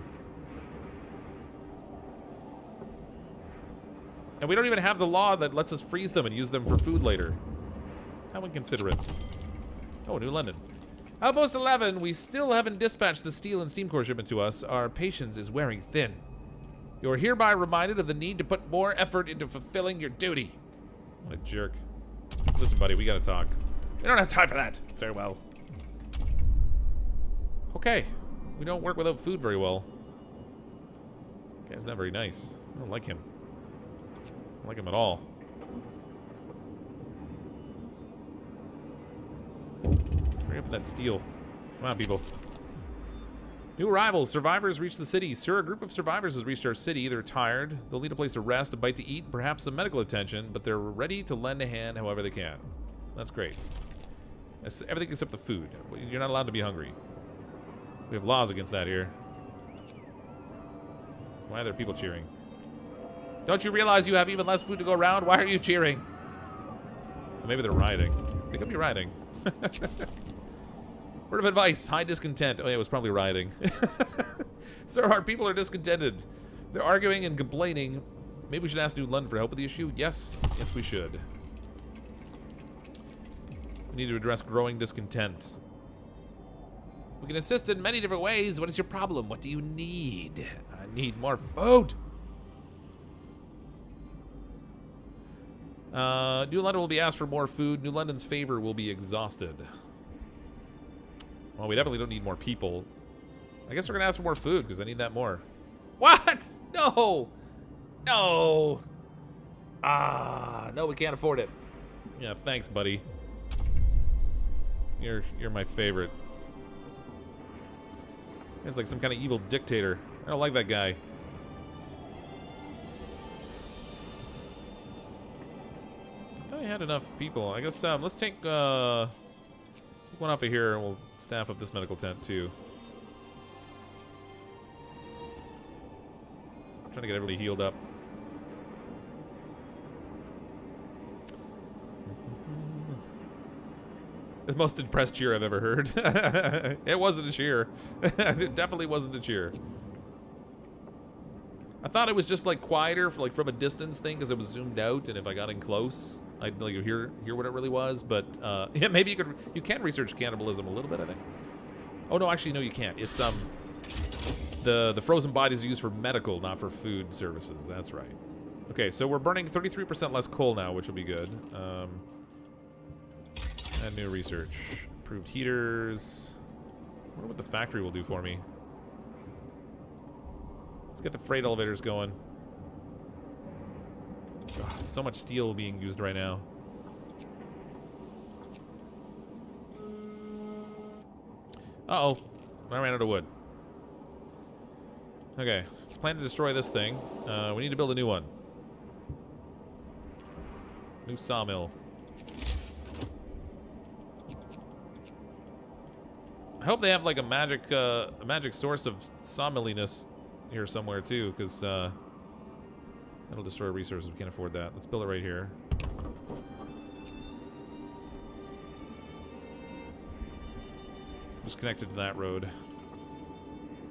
And we don't even have the law that lets us freeze them and use them for food later. How inconsiderate. Oh, New London. Outpost 11, we still haven't dispatched the steel and steam core shipment to us. Our patience is wearing thin. You are hereby reminded of the need to put more effort into fulfilling your duty. What a jerk. Listen, buddy, we gotta talk. We don't have time for that. Farewell. Okay. We don't work without food very well. Guy's not very nice. I don't like him. I don't like him at all. Hurry up with that steel. Come on, people. New arrivals. Survivors reach the city. Sir, a group of survivors has reached our city. They're tired. They'll need a place to rest, a bite to eat, perhaps some medical attention, but they're ready to lend a hand however they can. That's great. That's everything except the food. You're not allowed to be hungry. We have laws against that here. Why are there people cheering? Don't you realize you have even less food to go around? Why are you cheering? Maybe they're rioting. They could be rioting. Word of advice, high discontent. Oh yeah, it was probably rioting. Sir, our people are discontented. They're arguing and complaining. Maybe we should ask New London for help with the issue? Yes, we should. We need to address growing discontent. We can assist in many different ways. What is your problem? What do you need? I need more food. New London will be asked for more food. New London's favor will be exhausted. Well, we definitely don't need more people. I guess we're gonna ask for more food because I need that more. What? No! No! Ah, no, we can't afford it. Yeah, thanks, buddy. You're my favorite. He's like some kind of evil dictator. I don't like that guy. I thought I had enough people. I guess let's take one off of here and we'll staff up this medical tent too. I'm trying to get everybody healed up. The most depressed cheer I've ever heard. It wasn't a cheer. It definitely wasn't a cheer. I thought it was just like quieter, for, like from a distance thing, because it was zoomed out, and if I got in close, I'd like hear what it really was. But yeah, maybe you can research cannibalism a little bit, I think. Oh no, actually no, you can't. It's the frozen bodies are used for medical, not for food services. That's right. Okay, so we're burning 33% less coal now, which will be good. Add new research. Improved heaters. I wonder what the factory will do for me. Let's get the freight elevators going. Ugh, so much steel being used right now. Uh-oh. I ran out of wood. Okay. Let's plan to destroy this thing. We need to build a new one. New sawmill. I hope they have like a magic source of sawmilliness here somewhere too, because that'll destroy resources. We can't afford that. Let's build it right here. Just connected to that road.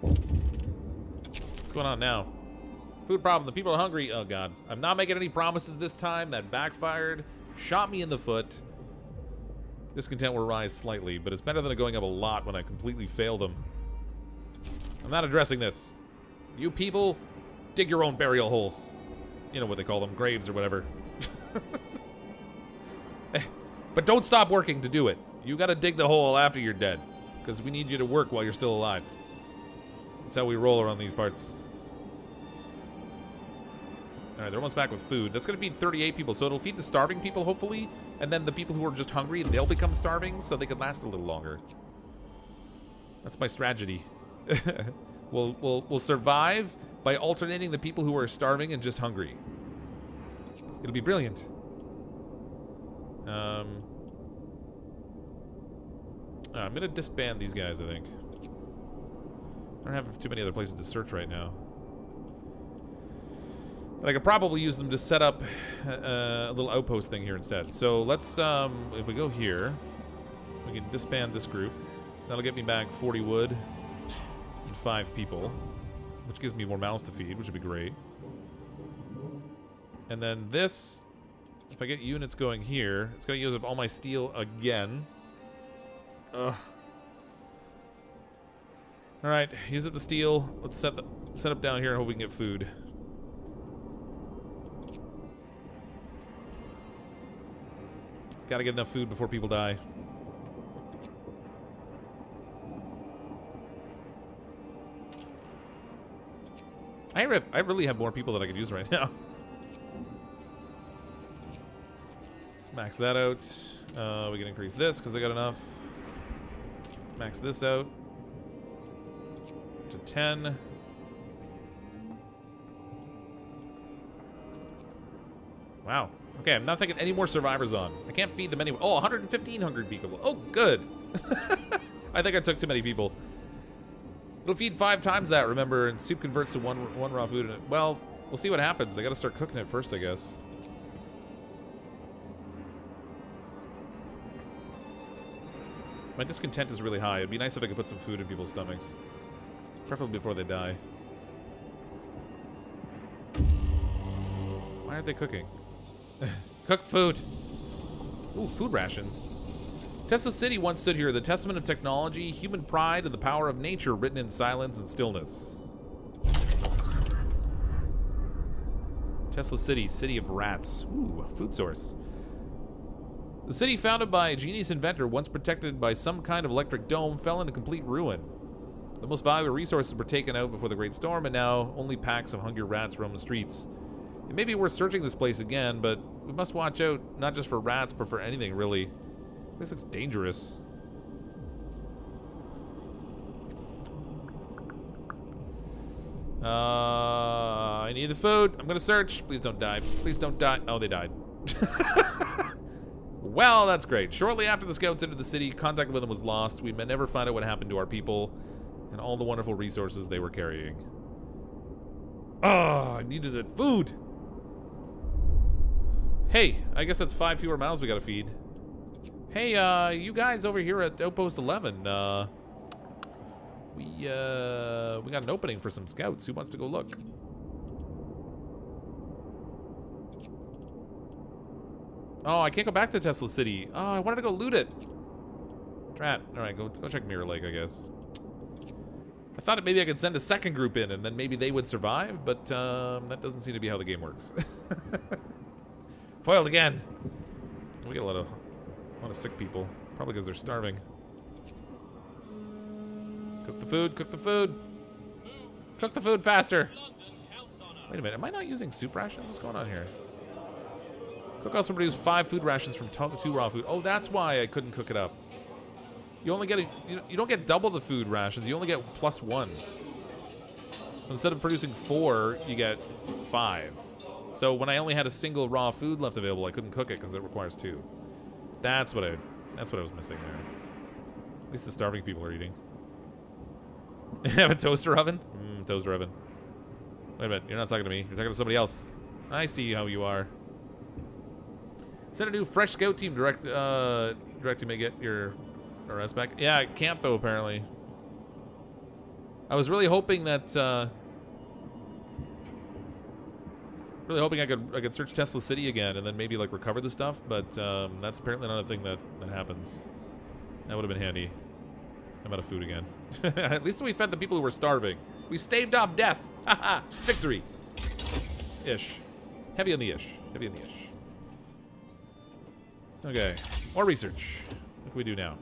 What's going on now? Food problem. The people are hungry. Oh god. I'm not making any promises this time. That backfired. Shot me in the foot. Discontent will rise slightly, but it's better than it going up a lot when I completely fail them. I'm not addressing this. You people, dig your own burial holes. You know what they call them, graves or whatever. But don't stop working to do it. You gotta dig the hole after you're dead, because we need you to work while you're still alive. That's how we roll around these parts. Alright, they're almost back with food. That's gonna feed 38 people, so it'll feed the starving people, hopefully. And then the people who are just hungry, they'll become starving, so they could last a little longer. That's my strategy. We'll survive by alternating the people who are starving and just hungry. It'll be brilliant. I'm gonna disband these guys, I think. I don't have too many other places to search right now. But I could probably use them to set up a little outpost thing here instead. So let's, if we go here, we can disband this group. That'll get me back 40 wood and 5 people, which gives me more mouths to feed, which would be great. And then this, if I get units going here, it's going to use up all my steel again. Ugh. All right, use up the steel. Let's set up down here and hope we can get food. Gotta get enough food before people die. I really have more people that I could use right now. Let's max that out. We can increase this because I got enough. Max this out to 10. Wow. Okay, I'm not taking any more survivors on. I can't feed them anyway. Oh, 115 hungry people. Oh, good. I think I took too many people. It'll feed 5 times that, remember, and soup converts to one raw food. And well, we'll see what happens. They gotta start cooking it first, I guess. My discontent is really high. It'd be nice if I could put some food in people's stomachs. Preferably before they die. Why aren't they cooking? Cook food. Ooh, food rations. Tesla City once stood here, the testament of technology, human pride, and the power of nature written in silence and stillness. Tesla City, city of rats. Ooh, food source. The city founded by a genius inventor, once protected by some kind of electric dome, fell into complete ruin. The most valuable resources were taken out before the Great Storm, and now only packs of hungry rats roam the streets. It may be worth searching this place again, but we must watch out, not just for rats, but for anything, really. This place looks dangerous. I need the food. I'm gonna search. Please don't die. Please don't die. Oh, they died. Well, that's great. Shortly after the scouts entered the city, contact with them was lost. We may never find out what happened to our people and all the wonderful resources they were carrying. Oh, I needed that food. Hey, I guess that's 5 fewer mouths we gotta feed. Hey, you guys over here at Outpost 11, we got an opening for some scouts. Who wants to go look? Oh, I can't go back to Tesla City. Oh, I wanted to go loot it. Drat. All right, go check Mirror Lake, I guess. I thought maybe I could send a second group in, and then maybe they would survive, but that doesn't seem to be how the game works. Foiled again. We get a lot of sick people, probably because they're starving. Cook the food. Cook the food. Cook the food faster. Wait a minute. Am I not using soup rations? What's going on here? Cook also produced 5 food rations from 2 raw food. Oh, that's why I couldn't cook it up. You only get you don't get double the food rations. You only get +1. So instead of producing 4, you get 5. So when I only had a single raw food left available, I couldn't cook it because it requires 2. That's what I was missing there. At least the starving people are eating. Have a toaster oven? Toaster oven. Wait a minute, you're not talking to me. You're talking to somebody else. I see how you are. Send a new fresh scout team direct you may get your arrest back. Yeah, it can't though, apparently. I was really hoping that I could search Tesla City again and then maybe like recover the stuff, but that's apparently not a thing that happens. That would have been handy. I'm out of food again. At least we fed the people who were starving. We staved off death. Haha, victory. Ish. Heavy on the ish. Heavy on the ish. Okay, more research. What can we do now?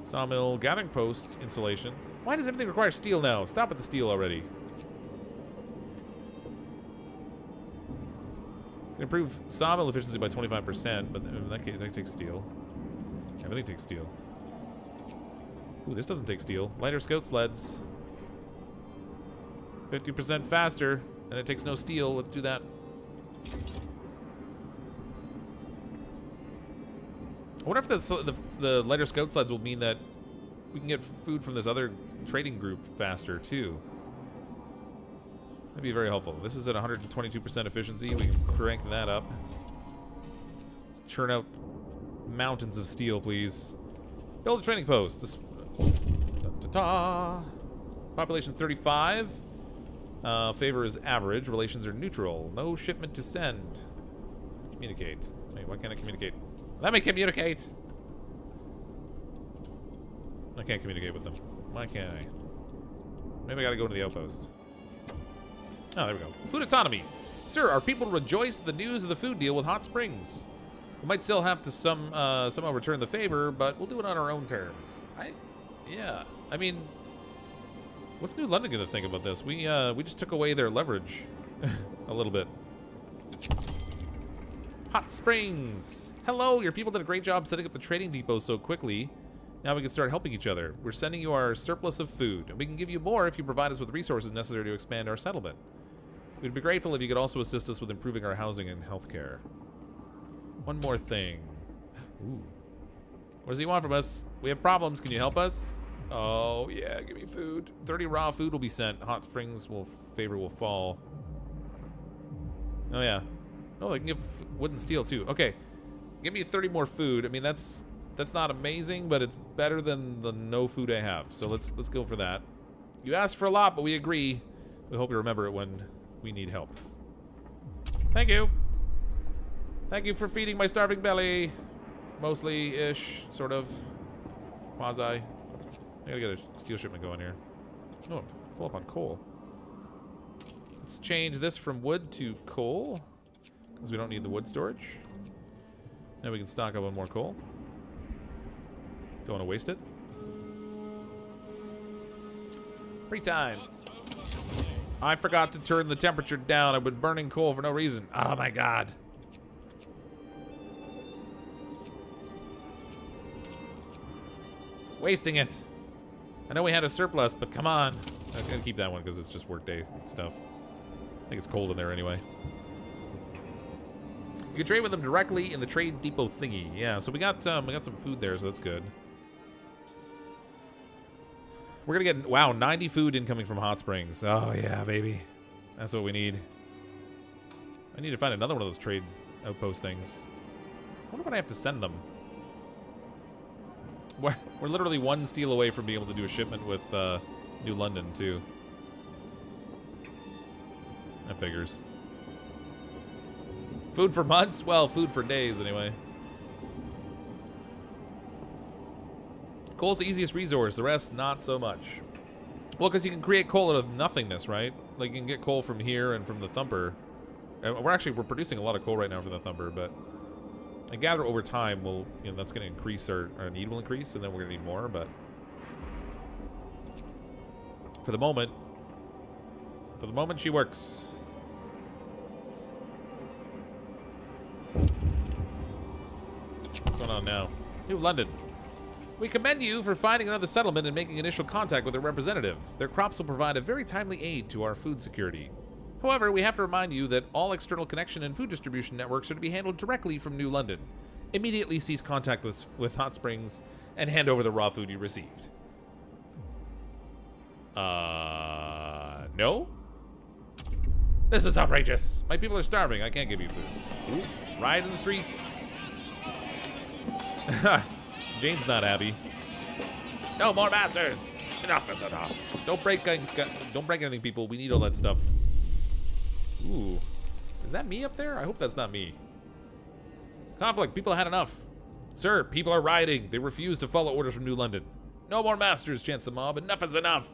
Sawmill gathering post installation. Why does everything require steel now? Stop at the steel already. Can improve sawmill efficiency by 25%, but in that case, that takes steel. Everything takes steel. Ooh, this doesn't take steel. Lighter scout sleds. 50% faster, and it takes no steel. Let's do that. I wonder if the lighter scout sleds will mean that we can get food from this other trading group faster, too. That'd be very helpful. This is at 122% efficiency. We can crank that up. Let's churn out mountains of steel, please. Build a training post. Population 35. Favor is average. Relations are neutral. No shipment to send. Communicate. Wait, why can't I communicate? Let me communicate! I can't communicate with them. Why can't I? Maybe I gotta go to the outpost. Oh, there we go. Food autonomy. Sir, our people rejoice at the news of the food deal with Hot Springs. We might still have to somehow return the favor, but we'll do it on our own terms. Yeah. I mean, what's New London gonna think about this? We just took away their leverage a little bit. Hot Springs. Hello, your people did a great job setting up the trading depot so quickly. Now we can start helping each other. We're sending you our surplus of food, and we can give you more if you provide us with resources necessary to expand our settlement. We'd be grateful if you could also assist us with improving our housing and healthcare. One more thing. Ooh. What does he want from us? We have problems. Can you help us? Oh, yeah, give me food. 30 raw food will be sent. Hot Springs favor will fall. Oh, yeah. Oh, they can give wood and steel, too. Okay. Give me 30 more food. I mean, that's not amazing, but it's better than the no food I have. So let's go for that. You asked for a lot, but we agree. We hope you remember it when we need help. Thank you. Thank you for feeding my starving belly. Mostly-ish, sort of. Quasi. I gotta get a steel shipment going here. Oh, I'm full up on coal. Let's change this from wood to coal, because we don't need the wood storage. Now we can stock up on more coal. Don't want to waste it. Free time. I forgot to turn the temperature down. I've been burning coal for no reason. Oh my god. Wasting it. I know we had a surplus, but come on. I'm gonna keep that one because it's just workday stuff. I think it's cold in there anyway. You can trade with them directly in the trade depot thingy. Yeah, so we got some food there, so that's good. We're gonna get, wow, 90 food incoming from Hot Springs. Oh yeah, baby. That's what we need. I need to find another one of those trade outpost things. I wonder what I have to send them. We're literally one steal away from being able to do a shipment with New London, too. That figures. Food for months? Well, food for days, anyway. Coal's the easiest resource. The rest, not so much. Well, because you can create coal out of nothingness, right? Like, you can get coal from here and from the Thumper. We're producing a lot of coal right now from the Thumper, but I gather over time that's going to increase, our need will increase, and then we're going to need more, but for the moment she works. What's going on now? New London. We commend you for finding another settlement and making initial contact with their representative. Their crops will provide a very timely aid to our food security. However, we have to remind you that all external connection and food distribution networks are to be handled directly from New London. Immediately cease contact with Hot Springs and hand over the raw food you received. No? This is outrageous. My people are starving. I can't give you food. Ooh, riot in the streets. Jane's not happy. No more masters. Enough is enough. Don't break anything, people. We need all that stuff. Ooh. Is that me up there? I hope that's not me. Conflict. People had enough. Sir, people are rioting. They refuse to follow orders from New London. No more masters, chants the mob. Enough is enough.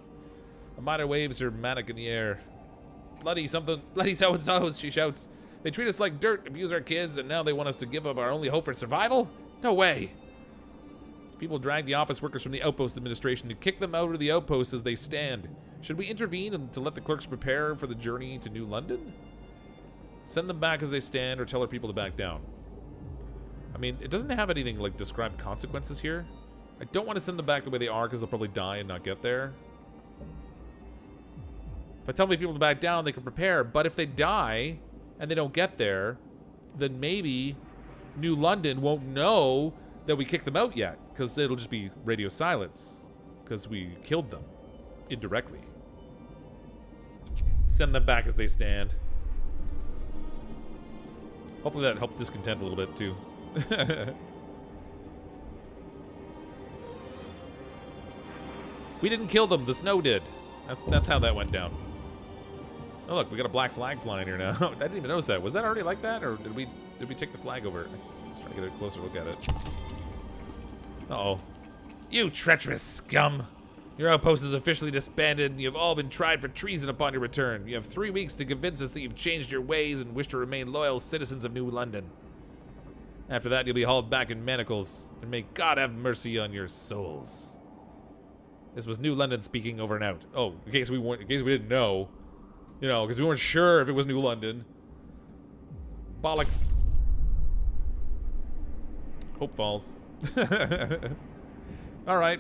The minor waves are manic in the air. Bloody something. Bloody so-and-so's, she shouts. They treat us like dirt, abuse our kids, and now they want us to give up our only hope for survival? No way. People drag the office workers from the Outpost Administration to kick them out of the outposts as they stand. Should we intervene and to let the clerks prepare for the journey to New London? Send them back as they stand or tell our people to back down. I mean, it doesn't have anything like described consequences here. I don't want to send them back the way they are because they'll probably die and not get there. If I tell my people to back down, they can prepare. But if they die and they don't get there, then maybe New London won't know that we kicked them out yet, because it'll just be radio silence because we killed them indirectly. Send them back as they stand. Hopefully that helped discontent a little bit too. We didn't kill them, the snow did. That's how that went down. Oh look, we got a black flag flying here now. I didn't even notice that. Was that already like that, or did we take the flag over? Let's try to get a closer look at it. Uh-oh. You treacherous scum! Your outpost is officially disbanded, and you have all been tried for treason upon your return. You have 3 weeks to convince us that you've changed your ways and wish to remain loyal citizens of New London. After that, you'll be hauled back in manacles, and may God have mercy on your souls. This was New London speaking, over and out. Oh, in case we didn't know. You know, because we weren't sure if it was New London. Bollocks. Hope falls. All right.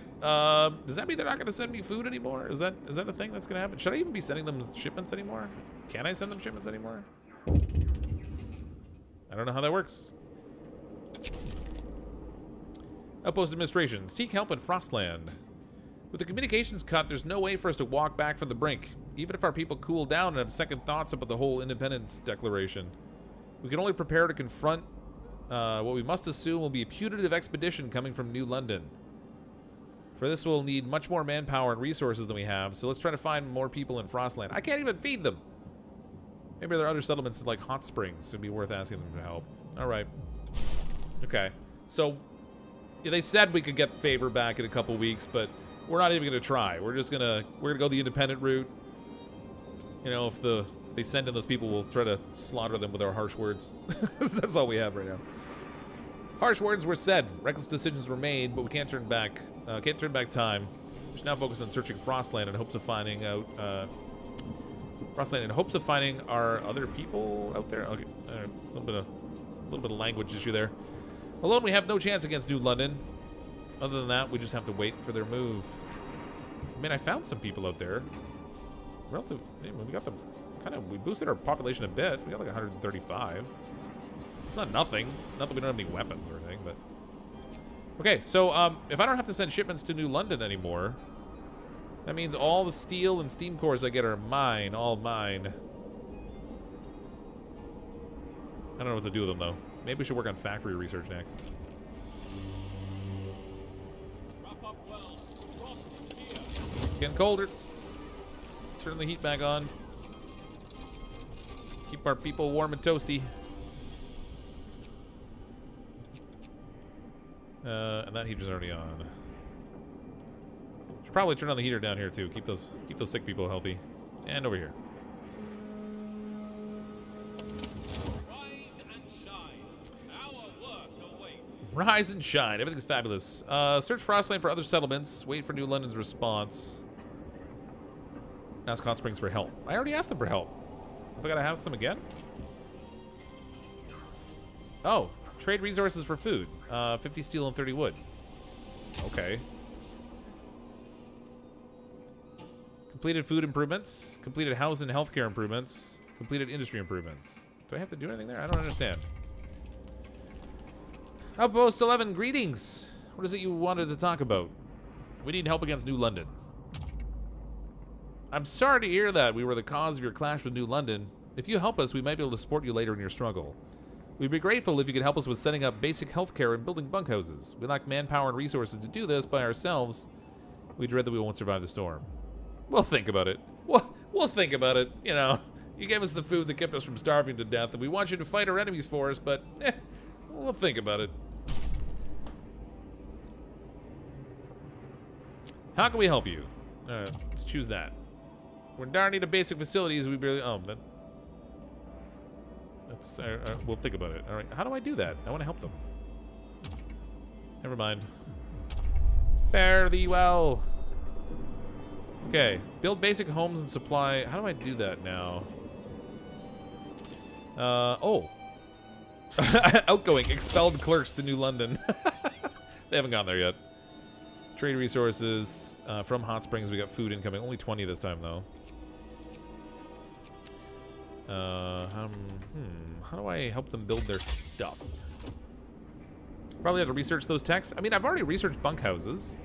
Does that mean they're not going to send me food anymore? Is that a thing that's going to happen? Should I even be sending them shipments anymore? Can I send them shipments anymore? I don't know how that works. Outpost Administration. Seek help in Frostland. With the communications cut, there's no way for us to walk back from the brink, even if our people cool down and have second thoughts about the whole independence declaration. We can only prepare to confront what we must assume will be a putative expedition coming from New London. For this, we'll need much more manpower and resources than we have, so let's try to find more people in Frostland. I can't even feed them! Maybe there are other settlements like Hot Springs. It'd be worth asking them to help. Alright. Okay. So, yeah, they said we could get favor back in a couple weeks, but we're not even gonna try. We're gonna go the independent route. You know, if they send in those people, we'll try to slaughter them with our harsh words. That's all we have right now. Harsh words were said, reckless decisions were made, but we can't turn back. Can't turn back time. We should now focus on searching Frostland in hopes of finding out. Frostland in hopes of finding our other people out there. Okay, a little bit of language issue there. Alone, we have no chance against New London. Other than that, we just have to wait for their move. I mean, I found some people out there. Relative, I mean, we got the we boosted our population a bit. We got like 135. It's not nothing. Not that we don't have any weapons or anything, but okay. So if I don't have to send shipments to New London anymore, that means all the steel and steam cores I get are mine, all mine. I don't know what to do with them though. Maybe we should work on factory research next. Wrap up well. Frost is here. It's getting colder. Let's turn the heat back on. Keep our people warm and toasty. And that heater's already on. Should probably turn on the heater down here too. Keep those sick people healthy. And over here. Rise and shine. Our work awaits. Rise and shine. Everything's fabulous. Search Frostland for other settlements. Wait for New London's response. Ask Hot Springs for help. I already asked them for help. Have I got to ask them again? Oh, trade resources for food. 50 steel and 30 wood. Okay. Completed food improvements. Completed house and healthcare improvements. Completed industry improvements. Do I have to do anything there? I don't understand. Outpost 11, greetings. What is it you wanted to talk about? We need help against New London. I'm sorry to hear that we were the cause of your clash with New London. If you help us, we might be able to support you later in your struggle. We'd be grateful if you could help us with setting up basic healthcare and building bunkhouses. We lack manpower and resources to do this by ourselves. We dread that we won't survive the storm. We'll think about it. We'll think about it. You know, you gave us the food that kept us from starving to death, and we want you to fight our enemies for us, but we'll think about it. How can we help you? Let's choose that. We're in dire need of basic facilities. We barely. Oh, that's. We'll think about it. All right. How do I do that? I want to help them. Never mind. Fare thee well. Okay. Build basic homes and supply. How do I do that now? Oh. Outgoing. Expelled clerks to New London. They haven't gone there yet. Trade resources. From Hot Springs, we got food incoming. Only 20 this time, though. How do I help them build their stuff? Probably have to research those techs. I mean, I've already researched bunkhouses.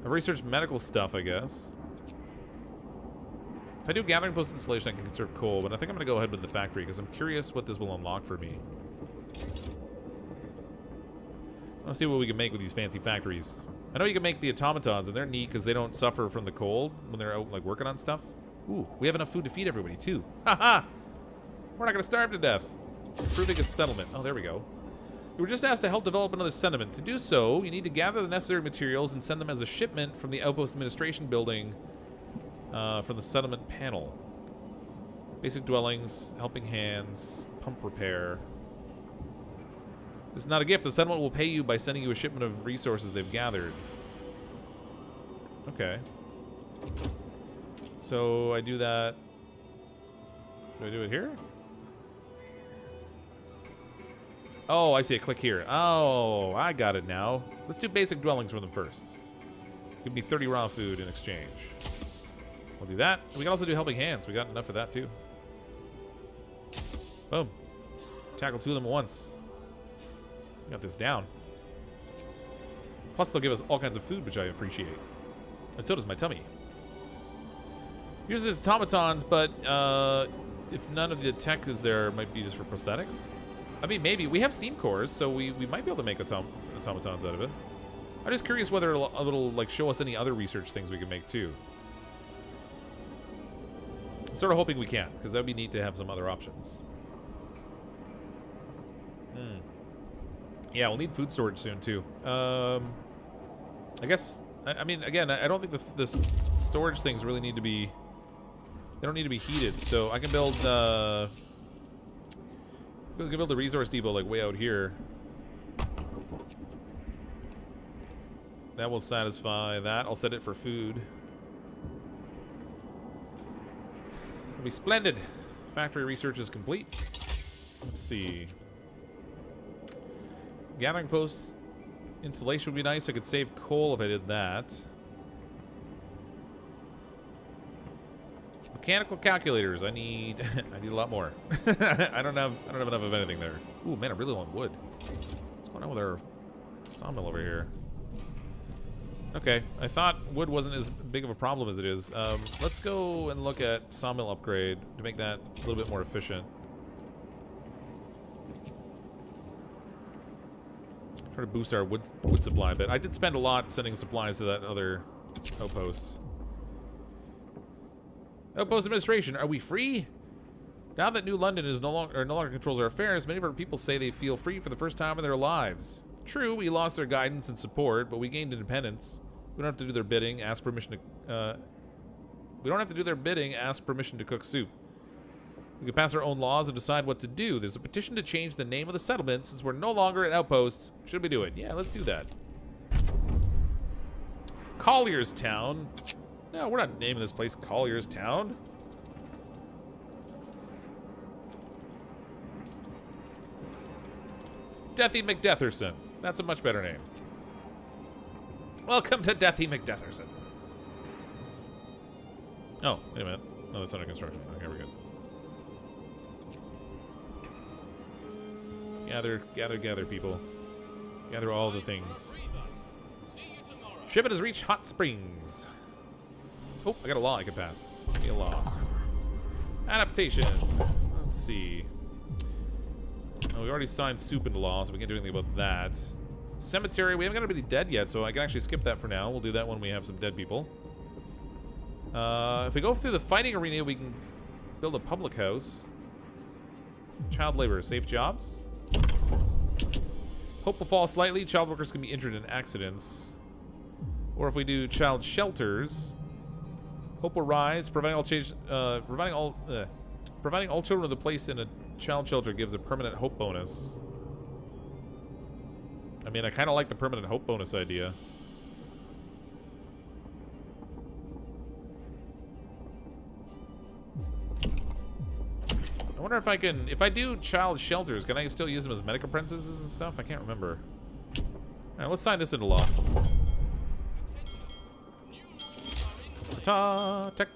I've researched medical stuff, I guess. If I do gathering post installation, I can conserve coal, but I think I'm going to go ahead with the factory because I'm curious what this will unlock for me. Let's see what we can make with these fancy factories. I know you can make the automatons, and they're neat because they don't suffer from the cold when they're out, like, working on stuff. Ooh, we have enough food to feed everybody, too. Haha! We're not going to starve to death. Improving a settlement. Oh, there we go. You were just asked to help develop another settlement. To do so, you need to gather the necessary materials and send them as a shipment from the Outpost Administration building from the settlement panel. Basic dwellings, helping hands, pump repair. This is not a gift. The settlement will pay you by sending you a shipment of resources they've gathered. Okay. So I do that. Do I do it here? Oh, I see. I click here. Oh, I got it now. Let's do basic dwellings for them first. Give me 30 raw food in exchange. We'll do that. We can also do helping hands. We got enough of that too. Boom. Tackle 2 of them at once. Got this down. Plus, they'll give us all kinds of food, which I appreciate. And so does my tummy. Uses automatons, but if none of the tech is there, it might be just for prosthetics. I mean, maybe. We have steam cores, so we might be able to make automatons out of it. I'm just curious whether it'll like show us any other research things we can make too. I'm sort of hoping we can, because that would be neat to have some other options. Yeah, we'll need food storage soon too. I guess. I mean, again, I don't think the storage things really need to be. They don't need to be heated, so I can build. We can build the resource depot like way out here. That will satisfy that. I'll set it for food. It'll be splendid. Factory research is complete. Let's see. Gathering posts installation would be nice. I could save coal if I did that. Mechanical calculators. I need I need a lot more. I don't have enough of anything there. Ooh, man, I really want wood. What's going on with our sawmill over here? Okay, I thought wood wasn't as big of a problem as it is. Let's go and look at Sawmill Upgrade to make that a little bit more efficient. Try to boost our wood supply a bit. I did spend a lot sending supplies to that other outpost. Outpost Administration, are we free? Now that New London is no longer controls our affairs, many of our people say they feel free for the first time in their lives. True, we lost their guidance and support, but we gained independence. We don't have to do their bidding, ask permission to we don't have to do their bidding, ask permission to cook soup. We can pass our own laws and decide what to do. There's a petition to change the name of the settlement since we're no longer an outpost. Should we do it? Yeah, let's do that. Collier's Town. No, we're not naming this place Collier's Town. Deathy McDetherson. That's a much better name. Welcome to Deathy McDetherson. Oh, wait a minute. No, that's under construction. Okay, we're good. Gather, people. Gather all the things. Shipment has reached Hot Springs. Oh, I got a law I can pass. Give me a law. Adaptation. Let's see. Oh, we already signed soup into law, so we can't do anything about that. Cemetery, we haven't got anybody dead yet, so I can actually skip that for now. We'll do that when we have some dead people. If we go through the fighting arena, we can build a public house. Child labor, safe jobs. Hope will fall slightly. Child workers can be injured in accidents. Or if we do child shelters, hope will rise. Providing all children with a place in a child shelter gives a permanent hope bonus. I mean, I kind of like the permanent hope bonus idea. I wonder if I can, if I do child shelters, can I still use them as medical apprentices and stuff? I can't remember. All right, let's sign this into law. Ta-ta, tech.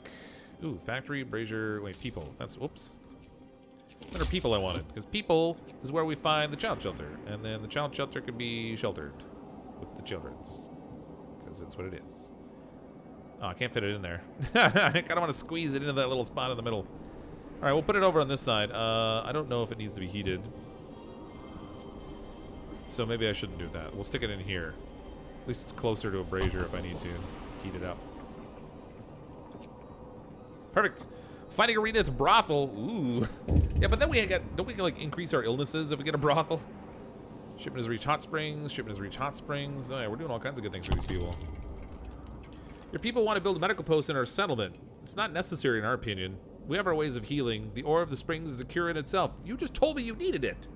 Ooh, factory, brazier, wait, people. That's, whoops. What are people I wanted? Because people is where we find the child shelter. And then the child shelter can be sheltered with the children's. Because that's what it is. Oh, I can't fit it in there. I kind of want to squeeze it into that little spot in the middle. All right, we'll put it over on this side. I don't know if it needs to be heated. So maybe I shouldn't do that. We'll stick it in here. At least it's closer to a brazier if I need to heat it up. Perfect. Fighting arena, it's brothel. Ooh. Yeah, but then we get, don't we like increase our illnesses if we get a brothel? Shipment has reached Hot Springs. Shipment has reached Hot Springs. Oh, yeah, we're doing all kinds of good things for these people. Your people want to build a medical post in our settlement. It's not necessary in our opinion. We have our ways of healing. The ore of the springs is a cure in itself. You just told me you needed it.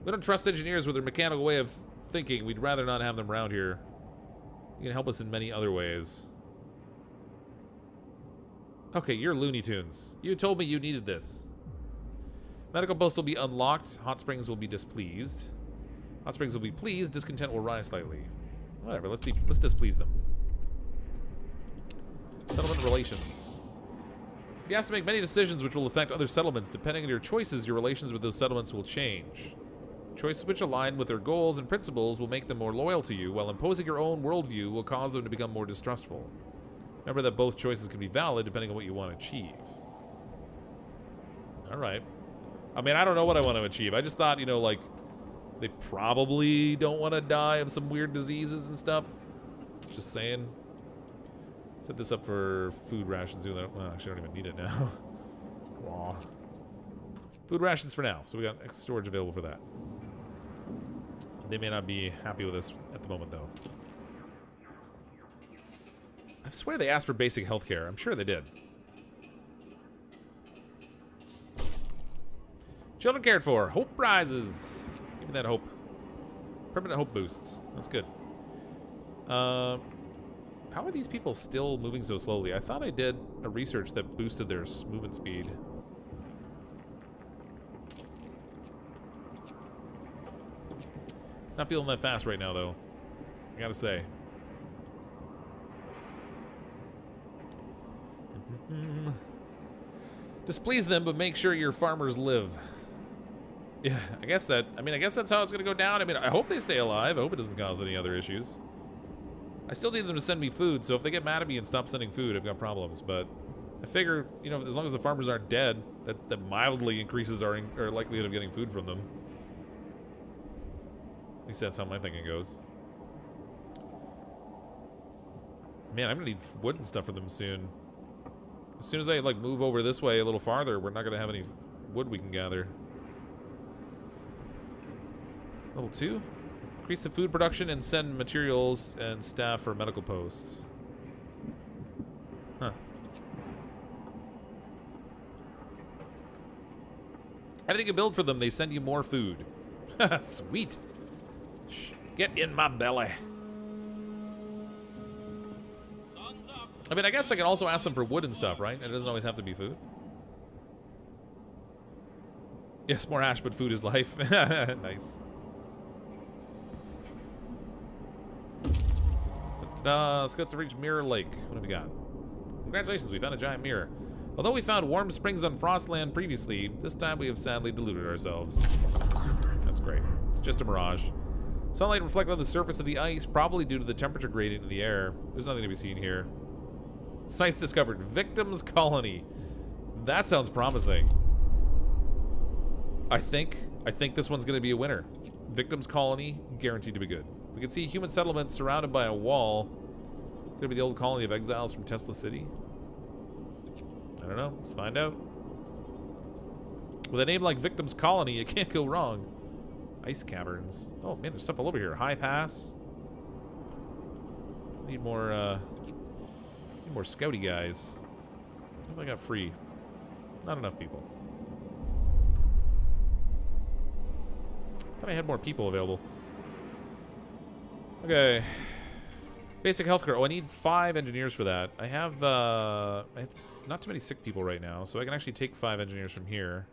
We don't trust engineers with their mechanical way of thinking. We'd rather not have them around here. You can help us in many other ways. Okay, you're Looney Tunes. You told me you needed this. Medical post will be unlocked. Hot Springs will be displeased. Hot Springs will be pleased. Discontent will rise slightly. Whatever, let's displease them. Settlement relations. You have to make many decisions which will affect other settlements. Depending on your choices, your relations with those settlements will change. Choices which align with their goals and principles will make them more loyal to you, while imposing your own worldview will cause them to become more distrustful. Remember that both choices can be valid depending on what you want to achieve. Alright. I mean, I don't know what I want to achieve. I just thought, you know, like, they probably don't want to die of some weird diseases and stuff. Just saying. Set this up for food rations. Well, actually, I don't even need it now. Aw. Food rations for now. So we got extra storage available for that. They may not be happy with us at the moment, though. I swear they asked for basic health care. I'm sure they did. Children cared for. Hope rises. Give me that hope. Permanent hope boosts. That's good. How are these people still moving so slowly? I thought I did a research that boosted their movement speed. It's not feeling that fast right now, though. I gotta say. Displease them, but make sure your farmers live. Yeah, I guess that's how it's gonna go down. I mean, I hope they stay alive. I hope it doesn't cause any other issues. I still need them to send me food, so if they get mad at me and stop sending food, I've got problems. But I figure, you know, as long as the farmers aren't dead, that mildly increases our likelihood of getting food from them. At least that's how my thinking goes. Man, I'm gonna need wood and stuff for them soon. As soon as I, like, move over this way a little farther, we're not gonna have any wood we can gather. Level 2? Increase the food production and send materials and staff for medical posts. Huh. Everything you build for them, they send you more food. Sweet. Get in my belly. Sun's up. I mean, I guess I can also ask them for wood and stuff, right? It doesn't always have to be food. Yes, more ash, but food is life. Nice. Let's go to reach Mirror Lake. What have we got? Congratulations, we found a giant mirror. Although we found warm springs on Frostland previously, this time we have sadly deluded ourselves. That's great. It's just a mirage. Sunlight reflected on the surface of the ice, probably due to the temperature gradient in the air. There's nothing to be seen here. Sites discovered. Victims Colony. That sounds promising. I think this one's going to be a winner. Victims Colony, guaranteed to be good. We can see a human settlement surrounded by a wall. Could it be the old colony of exiles from Tesla City? I don't know. Let's find out. With a name like Victims Colony, it can't go wrong. Ice caverns. Oh man, there's stuff all over here. High pass. Need more scouty guys. What have I got free? Not enough people. Thought I had more people available. Okay. Basic healthcare. Oh, I need 5 engineers for that. I have not too many sick people right now, so I can actually take 5 engineers from here.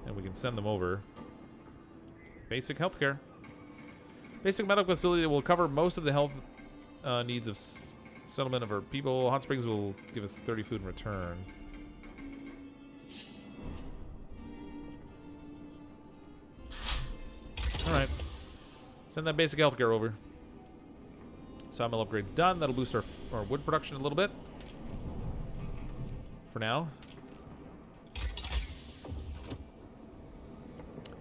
And we can send them over. Basic healthcare. Basic medical facility that will cover most of the health needs of settlement of our people. Hot Springs will give us 30 food in return. Alright. Send that basic healthcare over. Sawmill upgrade's done. That'll boost our wood production a little bit. For now.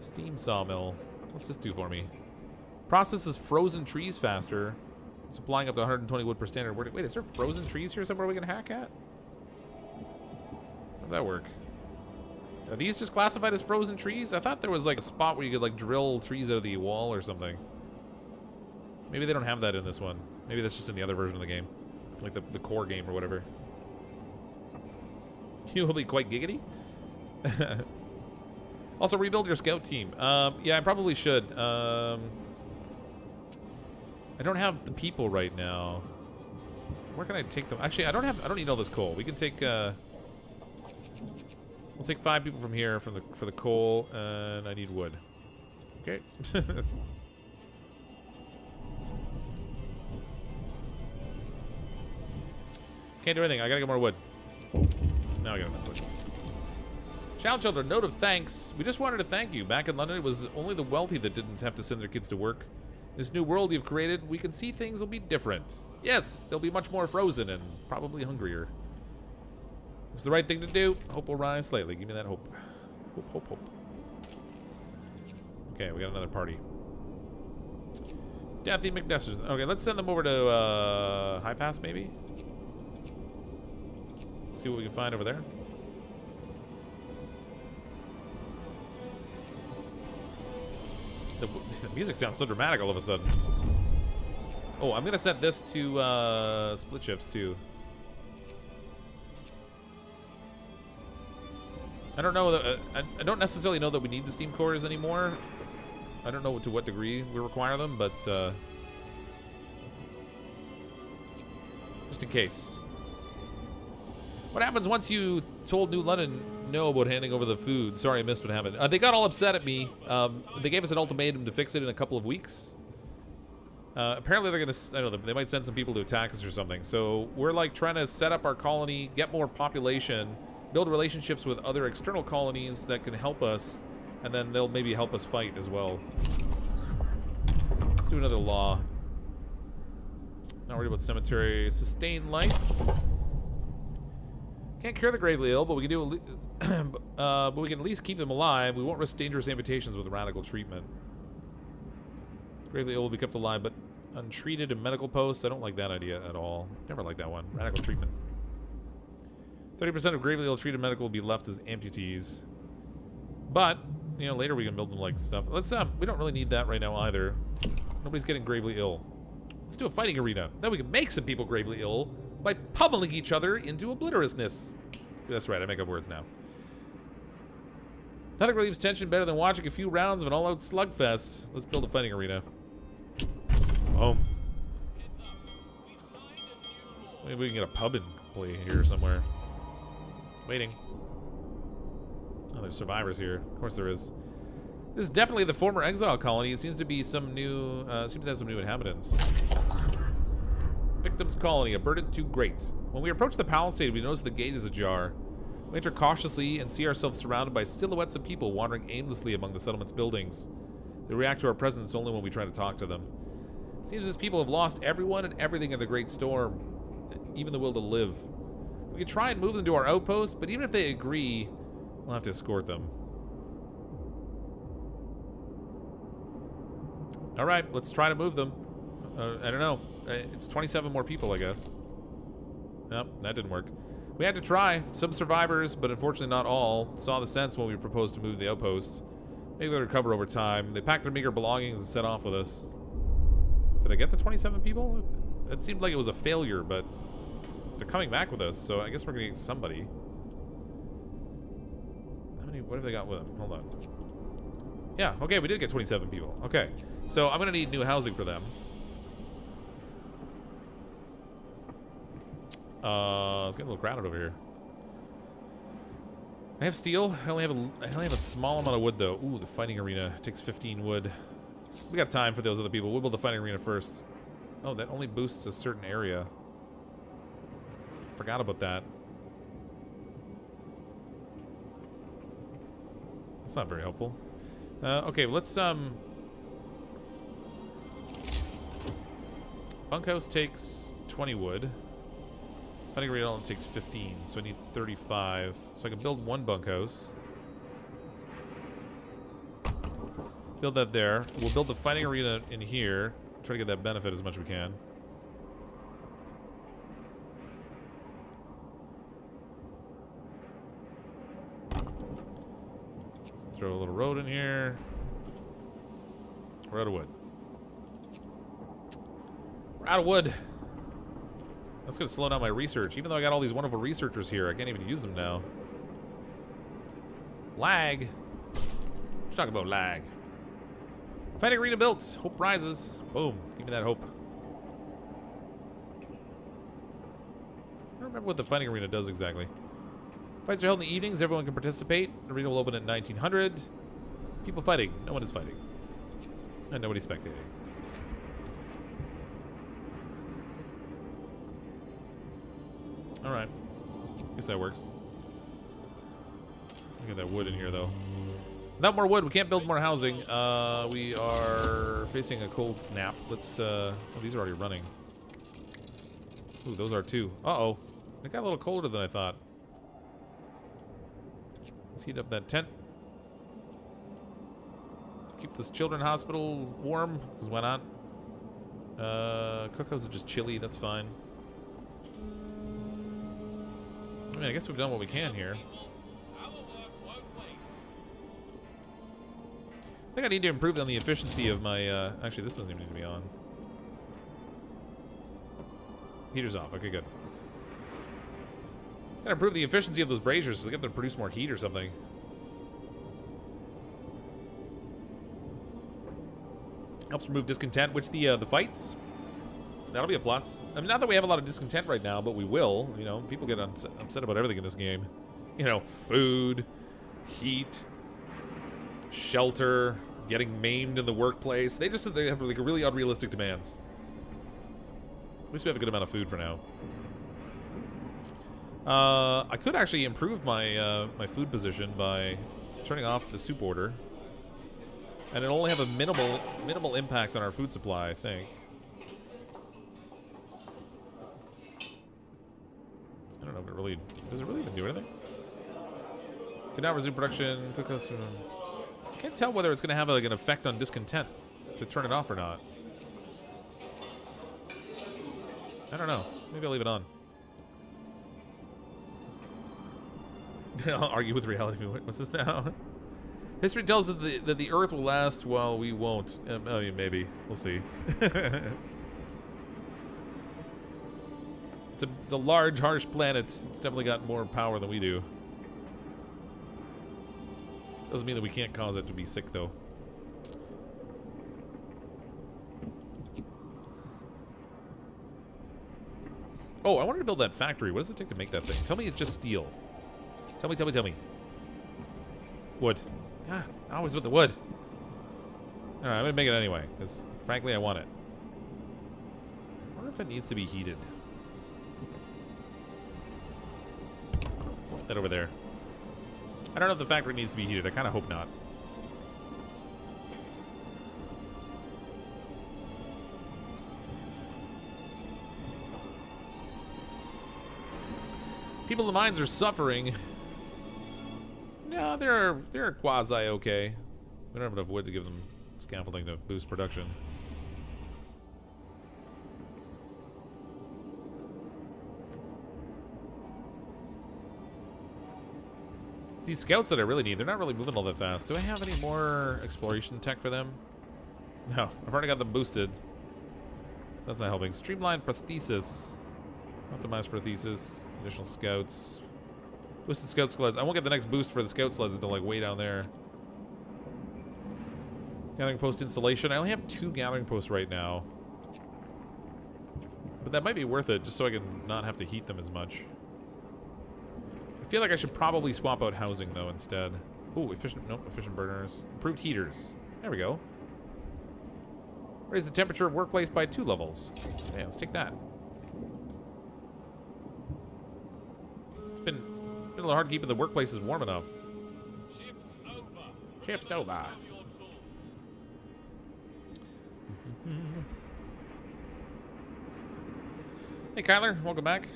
Steam sawmill. What's this do for me? Processes frozen trees faster. Supplying up to 120 wood per standard. Wait, is there frozen trees here somewhere we can hack at? How does that work? Are these just classified as frozen trees? I thought there was like a spot where you could like drill trees out of the wall or something. Maybe they don't have that in this one. Maybe that's just in the other version of the game. Like the core game or whatever. You will be quite giggity. Also, rebuild your scout team. Yeah, I probably should. I don't have the people right now. Where can I take them? Actually, I don't need all this coal. We can take we'll take 5 people from here for the coal, and I need wood. Okay. Can't do anything. I gotta get more wood. Now I got enough wood. Child children, note of thanks. We just wanted to thank you. Back in London, it was only the wealthy that didn't have to send their kids to work. This new world you've created, we can see things will be different. Yes, they'll be much more frozen and probably hungrier. It's the right thing to do. Hope will rise slightly. Give me that hope. Hope, hope, hope. Okay, we got another party. Daffy McDusters. Okay, let's send them over to High Pass, maybe. See what we can find over there. The music sounds so dramatic all of a sudden. Oh, I'm gonna set this to split shifts too. I don't know that I don't necessarily know that we need the steam cores anymore. I don't know to what degree we require them, but just in case. What happens once you told New London no about handing over the food? Sorry, I missed what happened. They got all upset at me. They gave us an ultimatum to fix it in a couple of weeks. Apparently they're gonna, I don't know, they might send some people to attack us or something. So we're like trying to set up our colony, get more population, build relationships with other external colonies that can help us, and then they'll maybe help us fight as well. Let's do another law. Not worried about cemetery. Sustain life. Can't cure the gravely ill, but we can do. But we can at least keep them alive. We won't risk dangerous amputations with radical treatment. Gravely ill will be kept alive, but untreated in medical posts. I don't like that idea at all. Never liked that one. Radical treatment. 30% of gravely ill treated medical will be left as amputees. But, you know, later we can build them like stuff. Let's we don't really need that right now either. Nobody's getting gravely ill. Let's do a fighting arena. Then we can make some people gravely ill by pummeling each other into obliterousness. That's right, I make up words now. Nothing relieves tension better than watching a few rounds of an all-out slugfest. Let's build a fighting arena. Home. Maybe we can get a pub and play here somewhere. Waiting. Oh, there's survivors here. Of course there is. This is definitely the former exile colony. It seems to be some new, seems to have some new inhabitants. Victims colony, a burden too great. When we approach the palisade, we notice the gate is ajar. We enter cautiously and see ourselves surrounded by silhouettes of people wandering aimlessly among the settlement's buildings. They react to our presence only when we try to talk to them. Seems as people have lost everyone and everything in the great storm, even the will to live. We could try and move them to our outpost, but even if they agree, we'll have to escort them. Alright, let's try to move them. I don't know. It's 27 more people, I guess. Nope, that didn't work. We had to try. Some survivors, but unfortunately not all, saw the sense when we proposed to move the outpost. Maybe they'll recover over time. They packed their meager belongings and set off with us. Did I get the 27 people? It seemed like it was a failure, but they're coming back with us, so I guess we're gonna get somebody. How many? What have they got with them? Hold on. Yeah, okay, we did get 27 people. Okay, so I'm gonna need new housing for them. It's getting a little crowded over here. I have steel. I only have a small amount of wood though. Ooh, the fighting arena takes 15 wood. We got time for those other people. We'll build the fighting arena first. Oh, that only boosts a certain area. Forgot about that. That's not very helpful. Okay, let's bunkhouse takes 20 wood. Fighting arena only takes 15, so I need 35. So I can build one bunkhouse. Build that there. We'll build the fighting arena in here. Try to get that benefit as much as we can. Throw a little road in here. We're out of wood. We're out of wood. That's going to slow down my research. Even though I got all these wonderful researchers here, I can't even use them now. Lag. Let's talk about lag. Fighting arena built. Hope rises. Boom. Give me that hope. I don't remember what the fighting arena does exactly. Fights are held in the evenings. Everyone can participate. The arena will open at 1900. People fighting. No one is fighting. And nobody's spectating. Alright. Guess that works. Look at that wood in here, though. Not more wood. We can't build more housing. We are facing a cold snap. Let's, oh, these are already running. Ooh, those are too. Uh-oh. It got a little colder than I thought. Let's heat up that tent. Keep this children's hospital warm, because why not? Cookhouse is just chilly. That's fine. I mean, I guess we've done what we can here. I think I need to improve on the efficiency of my, actually, this doesn't even need to be on. Heater's off. Okay, good. Gotta improve the efficiency of those braziers so they get them to produce more heat or something. Helps remove discontent, which the fights, that'll be a plus. I mean, not that we have a lot of discontent right now, but we will. You know, people get upset about everything in this game. You know, food, heat, shelter, getting maimed in the workplace. They have like really unrealistic demands. At least we have a good amount of food for now. I could actually improve my my food position by turning off the soup order, and it'll only have a minimal impact on our food supply, I think. I don't know if it really does. It really even do anything? Can now resume production. Cook us. I can't tell whether it's going to have like an effect on discontent to turn it off or not. I don't know. Maybe I'll leave it on. I'll argue with reality. What's this now? History tells us that the Earth will last while we won't. I mean, maybe. We'll see. It's a large, harsh planet. It's definitely got more power than we do. Doesn't mean that we can't cause it to be sick, though. Oh, I wanted to build that factory. What does it take to make that thing? Tell me it's just steel. Tell me. Wood. God, always with the wood. Alright, I'm gonna make it anyway, because frankly I want it. I wonder if it needs to be heated. That over there. I don't know if the factory needs to be heated. I kind of hope not. People in the mines are suffering. No, they're quasi okay. We don't have enough wood to give them scaffolding to boost production. These scouts that I really need, they're not really moving all that fast. Do I have any more exploration tech for them? No, I've already got them boosted. So that's not helping. Streamlined prosthesis. Optimized prosthesis. Additional scouts. Boosted scout sleds. I won't get the next boost for the scout sleds until like way down there. Gathering post installation. I only have 2 gathering posts right now. But that might be worth it, just so I can not have to heat them as much. I feel like I should probably swap out housing though instead. Ooh, efficient. Nope, efficient burners. Improved heaters. There we go. Raise the temperature of workplace by 2 levels. Yeah, let's take that. It's been a little hard keeping the workplaces warm enough. Shift's over. Shift's over. Remember to your tools. Hey Kyler, welcome back.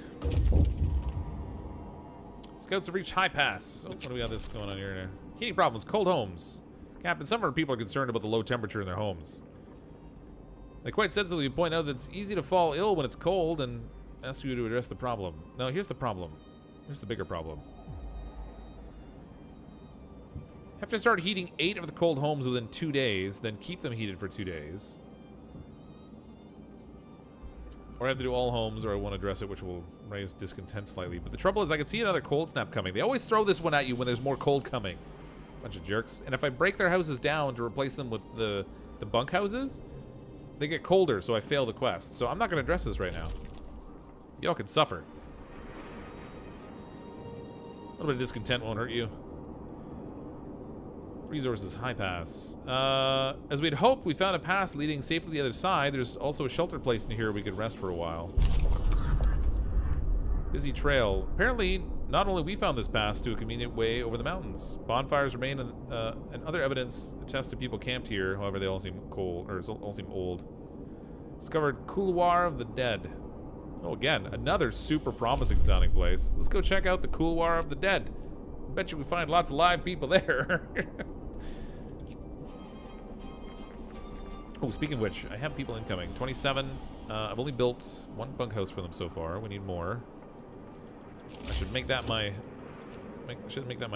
Scouts have reached High Pass. Oh, what do we got this going on here? Heating problems, cold homes. Captain, some of our people are concerned about the low temperature in their homes. They quite sensibly point out that it's easy to fall ill when it's cold and ask you to address the problem. No, here's the problem. Here's the bigger problem. Have to start heating 8 of the cold homes within 2 days, then keep them heated for 2 days. Or I have to do all homes, or I want to address it, which will raise discontent slightly. But the trouble is, I can see another cold snap coming. They always throw this one at you when there's more cold coming. Bunch of jerks. And if I break their houses down to replace them with the bunk houses, they get colder, so I fail the quest. So I'm not going to address this right now. Y'all can suffer. A little bit of discontent won't hurt you. Resources, High Pass. As we'd hoped, we found a pass leading safely to the other side. There's also a shelter place in here we could rest for a while. Busy trail. Apparently, not only we found this pass to a convenient way over the mountains. Bonfires remain, and other evidence attests to people camped here. However, they all seem cold, or all seem old. Discovered Couloir of the Dead. Oh, again, another super promising sounding place. Let's go check out the Couloir of the Dead. I bet you we find lots of live people there. Oh, speaking of which, I have people incoming. 27. I've only built 1 bunkhouse for them so far. We need more. I should make that my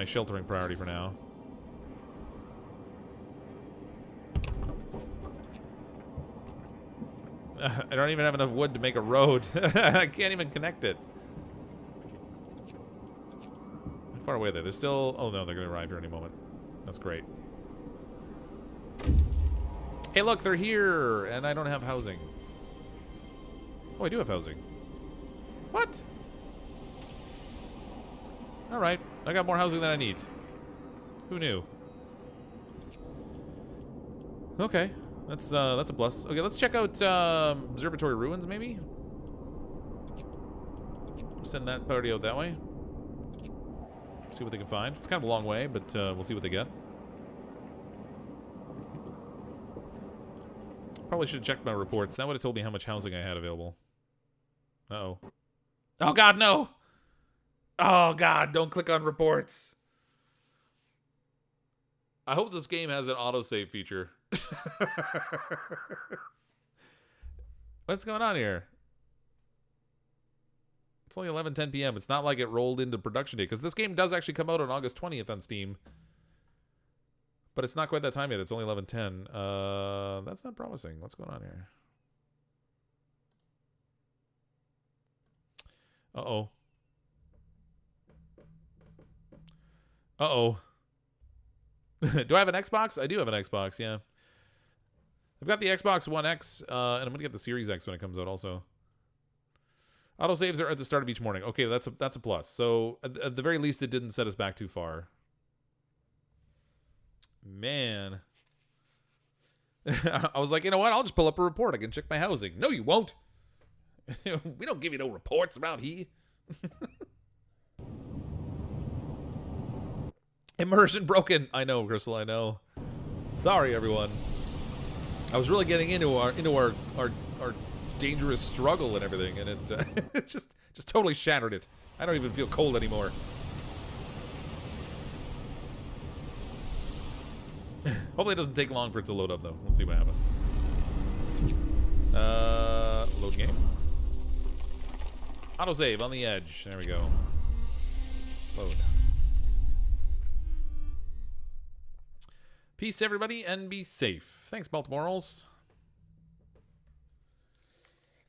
sheltering priority for now. I don't even have enough wood to make a road. I can't even connect it. How far away are they? They're still... Oh no, they're going to arrive here any moment. That's great. Hey look, they're here! And I don't have housing. Oh, I do have housing. What? Alright, I got more housing than I need. Who knew? Okay, that's a plus. Okay, let's check out Observatory Ruins, maybe? send that party out that way. See what they can find. It's kind of a long way, but we'll see what they get. Probably should have checked my reports. That would have told me how much housing I had available. Uh-oh. Oh, God, no! Oh, God, don't click on reports. I hope this game has an autosave feature. What's going on here? It's only 11:10 p.m. It's not like it rolled into production day, because this game does actually come out on August 20th on Steam. But it's not quite that time yet. It's only 11:10. That's not promising. What's going on here? Uh-oh. Uh-oh. Do I have an Xbox? I do have an Xbox, yeah. I've got the Xbox One X, and I'm going to get the Series X when it comes out also. Autosaves are at the start of each morning. Okay, that's a plus. So, at the very least, it didn't set us back too far. Man. I was like, you know what? I'll just pull up a report. I can check my housing. No, you won't. We don't give you no reports around here. Immersion broken. I know, Crystal, I know. Sorry, everyone. I was really getting into our dangerous struggle and everything, and it it just totally shattered it. I don't even feel cold anymore. Hopefully it doesn't take long for it to load up, though. We'll see what happens. Load game. Autosave on the edge. There we go. Load. Peace, everybody, and be safe. Thanks, Baltimoreals.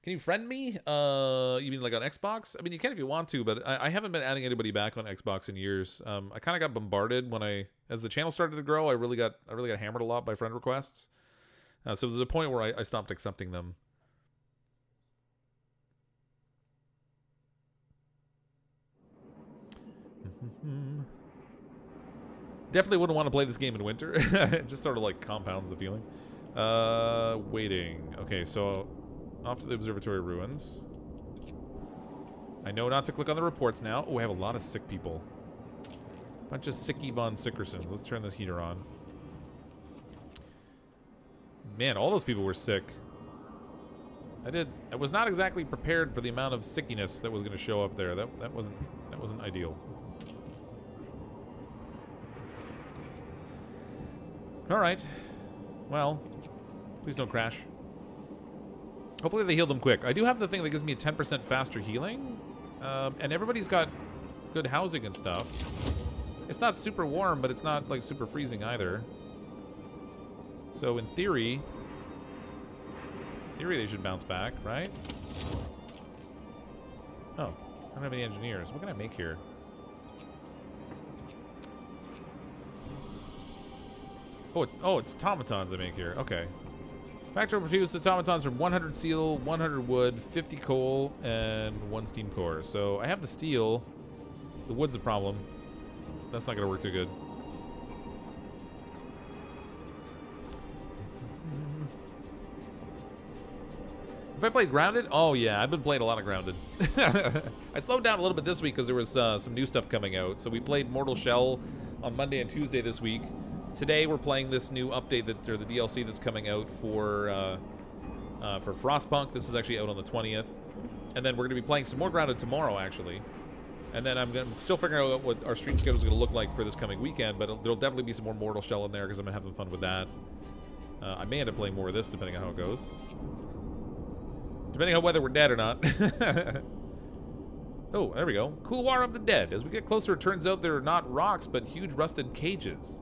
Can you friend me? You mean like on Xbox? I mean, you can if you want to, but I haven't been adding anybody back on Xbox in years. I kind of got bombarded when as the channel started to grow. I really got hammered a lot by friend requests. So there's a point where I stopped accepting them. Definitely wouldn't want to play this game in winter. It just sort of like compounds the feeling. Waiting. Okay, so off to the Observatory Ruins. I know not to click on the reports now. Oh, I have a lot of sick people. Bunch of sicky Von Sickersons. Let's turn this heater on. Man, all those people were sick. I was not exactly prepared for the amount of sickiness that was going to show up there. That wasn't ideal. All right. Well, please don't crash. Hopefully they heal them quick. I do have the thing that gives me a 10% faster healing. And everybody's got good housing and stuff. It's not super warm, but it's not like super freezing either. So in theory they should bounce back, right? Oh, I don't have any engineers. What can I make here? Oh, it's automatons I make here. Okay. Factory produce automatons from 100 steel, 100 wood, 50 coal, and 1 steam core. So I have the steel. The wood's a problem. That's not going to work too good. If I played Grounded? Oh, yeah. I've been playing a lot of Grounded. I slowed down a little bit this week because there was some new stuff coming out. So we played Mortal Shell on Monday and Tuesday this week. Today we're playing this new update or the DLC that's coming out for Frostpunk. This is actually out on the 20th, and then we're going to be playing some more Grounded tomorrow, actually. And then I'm still figuring out what our stream schedule is going to look like for this coming weekend. But there'll definitely be some more Mortal Shell in there because I'm going to have some fun with that. I may end up playing more of this depending on how it goes, depending on whether we're dead or not. Oh, there we go. Couloir of the Dead. As we get closer, it turns out they're not rocks, but huge rusted cages.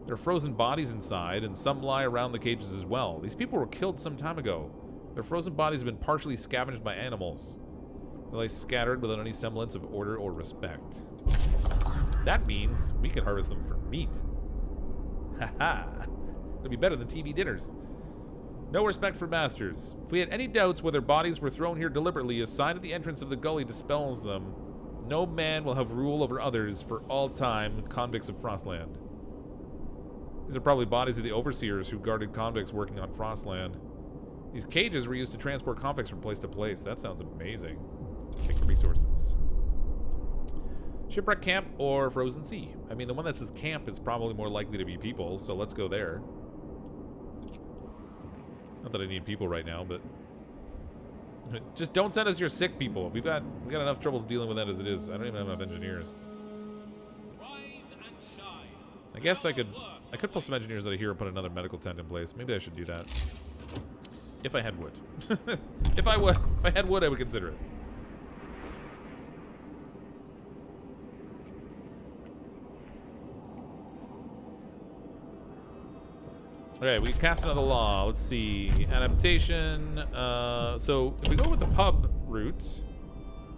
There are frozen bodies inside, and some lie around the cages as well. These people were killed some time ago. Their frozen bodies have been partially scavenged by animals. They lie scattered without any semblance of order or respect. That means we can harvest them for meat. Haha. It'll be better than TV dinners. No respect for masters. If we had any doubts whether bodies were thrown here deliberately, a sign at the entrance of the gully dispels them. No man will have rule over others for all time, convicts of Frostland. These are probably bodies of the overseers who guarded convicts working on Frostland. These cages were used to transport convicts from place to place. That sounds amazing. Check the resources. Shipwreck camp or frozen sea? I mean, the one that says camp is probably more likely to be people, so let's go there. Not that I need people right now, but just don't send us your sick people. We got enough troubles dealing with that as it is. I don't even have enough engineers. Rise and shine. I guess I could pull some engineers out of here and put another medical tent in place. Maybe I should do that. If I had wood. if I had wood, I would consider it. Okay, we cast another law. Let's see. Adaptation. So if we go with the pub route,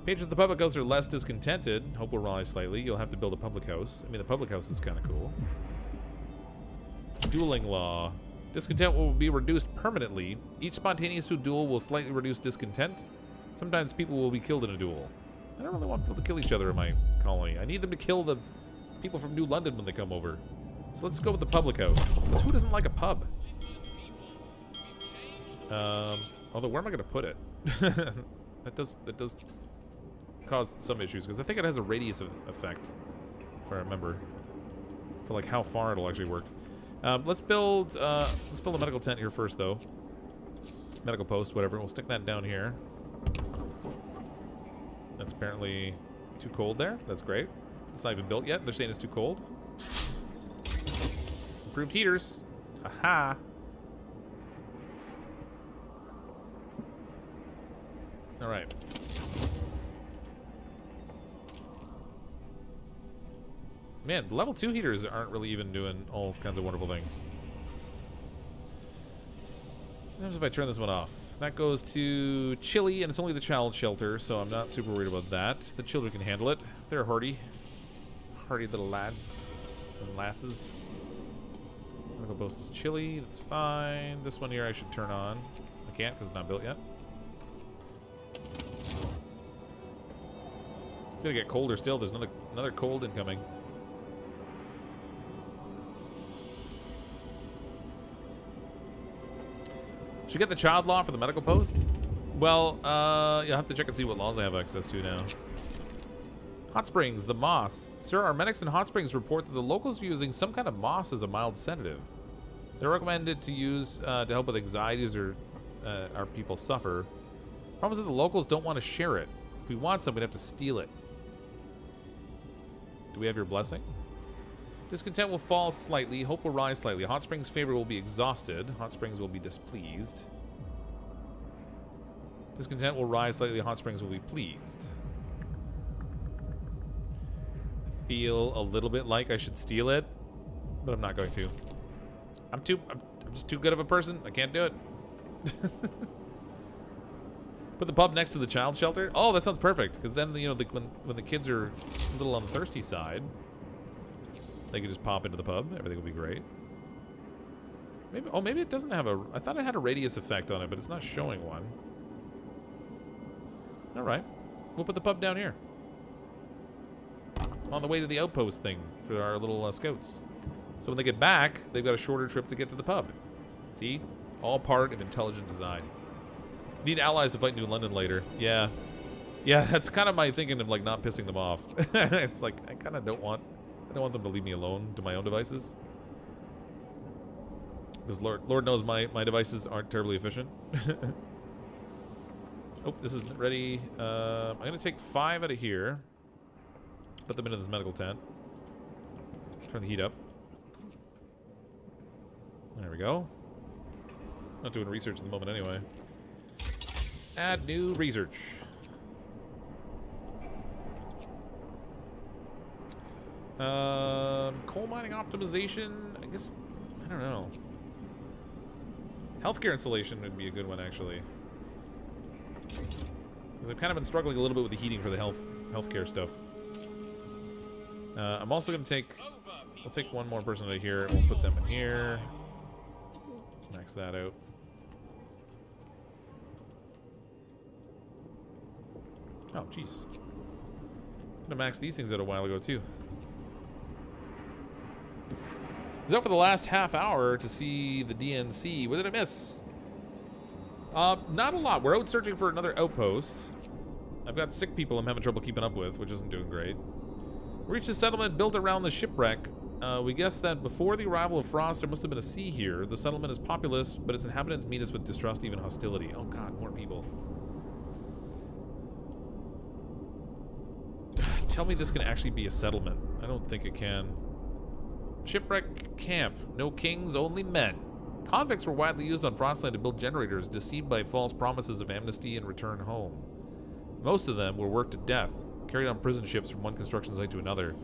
patrons of the public house are less discontented. Hope will rise slightly. You'll have to build a public house. I mean, the public house is kind of cool. Dueling law. Discontent will be reduced permanently. Each spontaneous duel will slightly reduce discontent. Sometimes people will be killed in a duel. I don't really want people to kill each other in my colony. I need them to kill the people from New London when they come over. So let's go with the public house. Because who doesn't like a pub? Although, where am I going to put it? that does cause some issues, because I think it has a radius effect, if I remember, for like how far it'll actually work. Let's build a medical tent here first, though. Medical post, whatever. We'll stick that down here. That's apparently too cold there. That's great. It's not even built yet. They're saying it's too cold. Improved heaters. Aha. All right. Man, the level 2 heaters aren't really even doing all kinds of wonderful things. What happens if I turn this one off? That goes to chilly, and it's only the child shelter, so I'm not super worried about that. The children can handle it. They're hardy. Hardy little lads and lasses. Medical post is chilly. That's fine. This one here I should turn on. I can't because it's not built yet. It's gonna get colder still. There's another cold incoming. Should we get the child law for the medical post? Well, you'll have to check and see what laws I have access to now. Hot Springs, the moss. Sir, our medics in Hot Springs report that the locals are using some kind of moss as a mild sedative. They're recommended to use to help with anxieties or our people suffer. Problem is that the locals don't want to share it. If we want some, we'd have to steal it. Do we have your blessing? Discontent will fall slightly. Hope will rise slightly. Hot Springs' favor will be exhausted. Hot Springs will be displeased. Discontent will rise slightly. Hot Springs will be pleased. I feel a little bit like I should steal it, but I'm not going to. I'm just too good of a person. I can't do it. Put the pub next to the child shelter. Oh, that sounds perfect. Because then, you know, when the kids are a little on the thirsty side, they could just pop into the pub. Everything will be great. Maybe it doesn't have a... I thought it had a radius effect on it, but it's not showing one. All right. We'll put the pub down here. On the way to the outpost thing for our little scouts. So when they get back, they've got a shorter trip to get to the pub. See? All part of intelligent design. Need allies to fight New London later. Yeah. Yeah, that's kind of my thinking of, like, not pissing them off. It's like, I kind of don't want... I don't want them to leave me alone to my own devices. Because Lord knows my devices aren't terribly efficient. Oh, this is ready. I'm going to take 5 out of here. Put them into this medical tent. Turn the heat up. There we go. Not doing research at the moment anyway. Add new research. Coal mining optimization, I guess, I don't know. Healthcare installation would be a good one, actually. Because I've kind of been struggling a little bit with the heating for the healthcare stuff. I'm also going to take, I'll take one more person out of here, and we'll put them in here. Max that out. Oh, jeez. Could have maxed these things out a while ago, too. I was out for the last half hour to see the DNC. What did I miss? Not a lot. We're out searching for another outpost. I've got sick people I'm having trouble keeping up with, which isn't doing great. We reached a settlement built around the shipwreck. We guess that before the arrival of Frost, there must have been a sea here. The settlement is populous, but its inhabitants meet us with distrust, even hostility. Oh god, more people. Tell me this can actually be a settlement. I don't think it can. Shipwreck camp. No kings, only men. Convicts were widely used on Frostland to build generators, deceived by false promises of amnesty and return home. Most of them were worked to death, carried on prison ships from one construction site to another.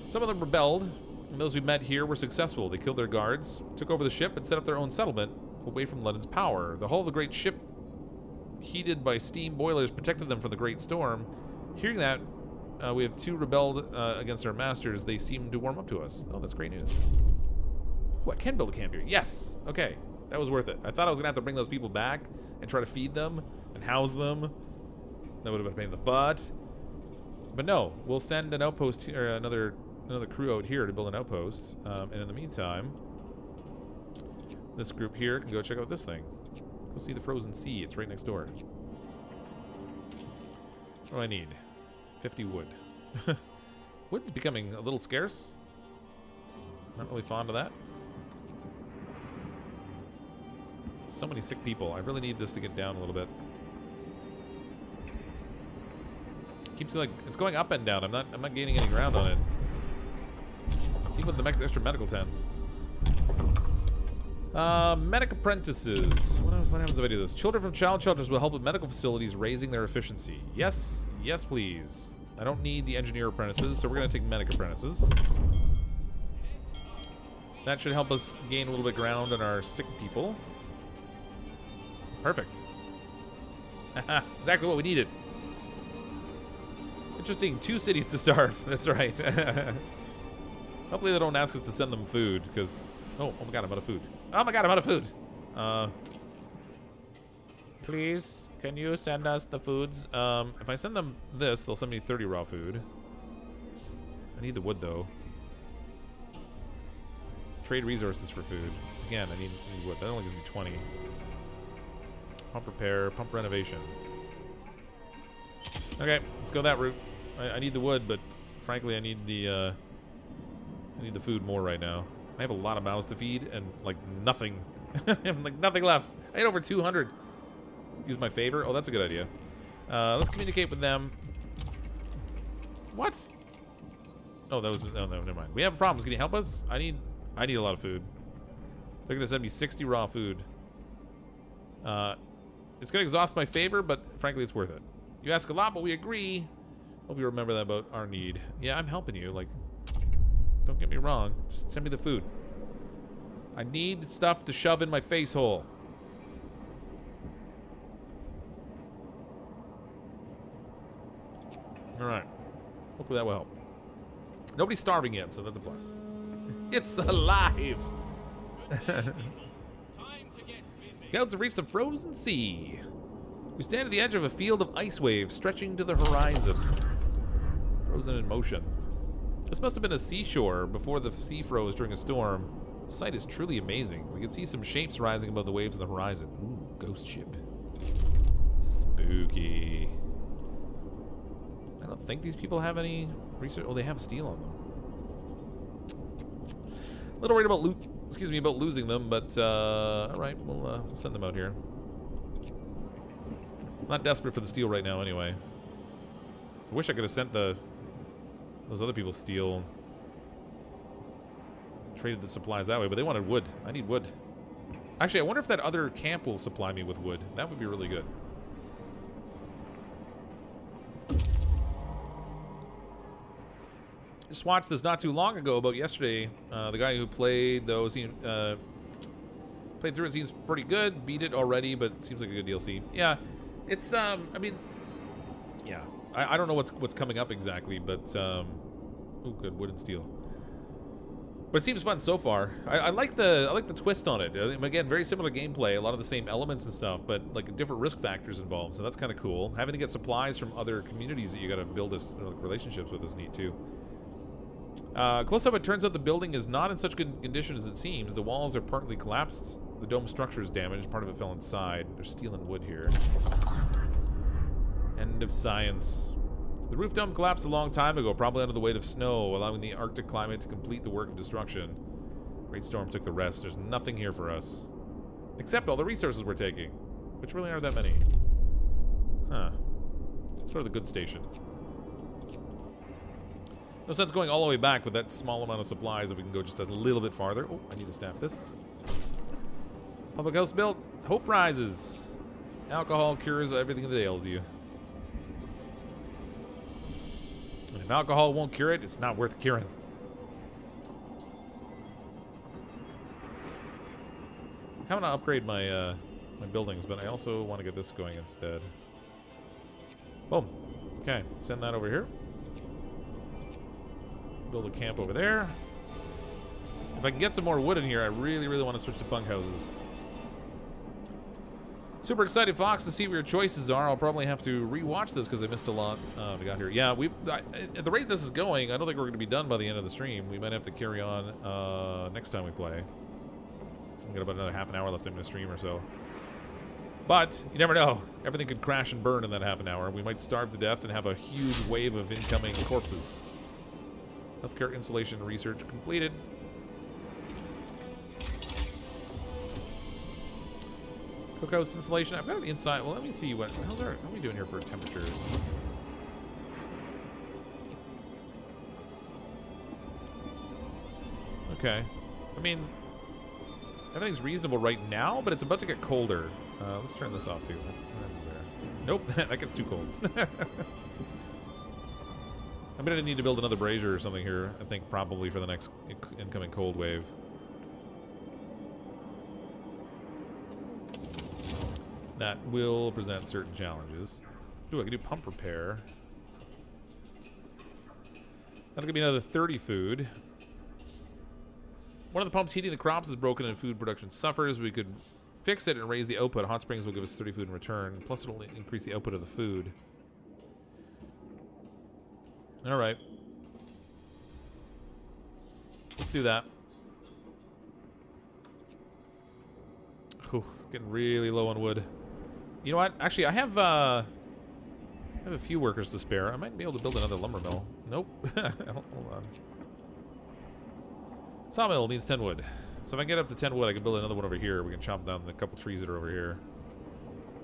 Some of them rebelled, and those we met here were successful. They killed their guards, took over the ship, and set up their own settlement away from London's power. The hull of the great ship, heated by steam boilers, protected them from the great storm. Hearing that, we have two rebelled against our masters. They seem to warm up to us. Oh, that's great news. Ooh, I can build a camp here. Yes. Okay. That was worth it. I thought I was going to have to bring those people back and try to feed them and house them. That would have been a pain in the butt. But no, we'll send an outpost here, another crew out here to build an outpost. And in the meantime, this group here can go check out this thing. Go see the frozen sea. It's right next door. What do I need? 50 wood. Wood's becoming a little scarce. Not really fond of that. So many sick people. I really need this to get down a little bit. Keeps like it's going up and down. I'm not gaining any ground on it. Even with the extra medical tents. Medic apprentices. What happens if I do this? Children from child shelters will help with medical facilities raising their efficiency. Yes, yes, please. I don't need the engineer apprentices, so we're gonna take medic apprentices. That should help us gain a little bit of ground on our sick people. Perfect. Exactly what we needed. Interesting, 2 cities to starve. That's right. Hopefully they don't ask us to send them food, because... Oh my god, I'm out of food. Oh my god, I'm out of food! Please, can you send us the foods? If I send them this, they'll send me 30 raw food. I need the wood, though. Trade resources for food. Again, I need wood. That only gives me 20. Pump repair, pump renovation. Okay, let's go that route. I need the wood, but frankly, I need the food more right now. I have a lot of mouths to feed and like nothing. I have like nothing left. I had over 200. Use my favor. Oh, that's a good idea. Let's communicate with them. What? Oh, that was no, never mind. We have problems. Can you help us? I need a lot of food. They're gonna send me 60 raw food. It's gonna exhaust my favor, but frankly, it's worth it. You ask a lot, but we agree. Hope you remember that about our need. Yeah, I'm helping you. Like, don't get me wrong. Just send me the food. I need stuff to shove in my face hole. All right. Hopefully that will help. Nobody's starving yet, so that's a plus. It's alive. Scouts have reached the frozen sea. We stand at the edge of a field of ice waves stretching to the horizon. Frozen in motion. This must have been a seashore before the sea froze during a storm. The sight is truly amazing. We can see some shapes rising above the waves on the horizon. Ooh, ghost ship. Spooky. I don't think these people have any research. Oh, they have steel on them. A little worried about about losing them, but all right, we'll send them out here. Not desperate for the steel right now, anyway. I wish I could have sent those other people steel. Traded the supplies that way, but they wanted wood. I need wood. Actually, I wonder if that other camp will supply me with wood. That would be really good. Just watched this not too long ago, about yesterday. The guy who played those, played through it, seems pretty good. Beat it already, but it seems like a good DLC. Yeah, it's I mean, yeah, I don't know what's coming up exactly, but oh, good, wood and steel. But it seems fun so far. I like the twist on it. Again, very similar gameplay, a lot of the same elements and stuff, but like different risk factors involved. So that's kind of cool. Having to get supplies from other communities that you got to build relationships with is neat too. Close up, it turns out the building is not in such good condition as it seems. The walls are partly collapsed. The dome structure is damaged. Part of it fell inside. There's steel and wood here. End of science. The roof dome collapsed a long time ago, probably under the weight of snow, allowing the Arctic climate to complete the work of destruction. Great storm took the rest. There's nothing here for us. Except all the resources we're taking, which really aren't that many. Huh. Let's go to the good station. No sense going all the way back with that small amount of supplies if we can go just a little bit farther. Oh, I need to staff this. Public house built. Hope rises. Alcohol cures everything that ails you. And if alcohol won't cure it, it's not worth curing. I want to upgrade my my buildings, but I also want to get this going instead. Boom. Okay, send that over here. Build a camp over there. If I can get some more wood in here, I really, really want to switch to bunkhouses. Super excited, Fox, to see what your choices are. I'll probably have to re-watch this because I missed a lot we got here. Yeah, at the rate this is going, I don't think we're going to be done by the end of the stream. We might have to carry on next time we play. I've got about another half an hour left in the stream or so. But you never know. Everything could crash and burn in that half an hour. We might starve to death and have a huge wave of incoming corpses. Healthcare installation research completed. Cookhouse installation. I've got an inside. Well, let me see what are we doing here for temperatures. Okay. I mean, everything's reasonable right now, but it's about to get colder. Let's turn this off too. What happens there? Nope, that gets too cold. I'm gonna need to build another brazier or something here, I think, probably for the next incoming cold wave. That will present certain challenges. Ooh, I can do pump repair. That'll give me another 30 food. One of the pumps heating the crops is broken and food production suffers. We could fix it and raise the output. Hot springs will give us 30 food in return. Plus it'll increase the output of the food. Alright. Let's do that. Ooh, getting really low on wood. You know what? Actually, I have a few workers to spare. I might be able to build another lumber mill. Nope. Hold on. Sawmill needs 10 wood. So if I get up to 10 wood, I can build another one over here. We can chop down the couple trees that are over here.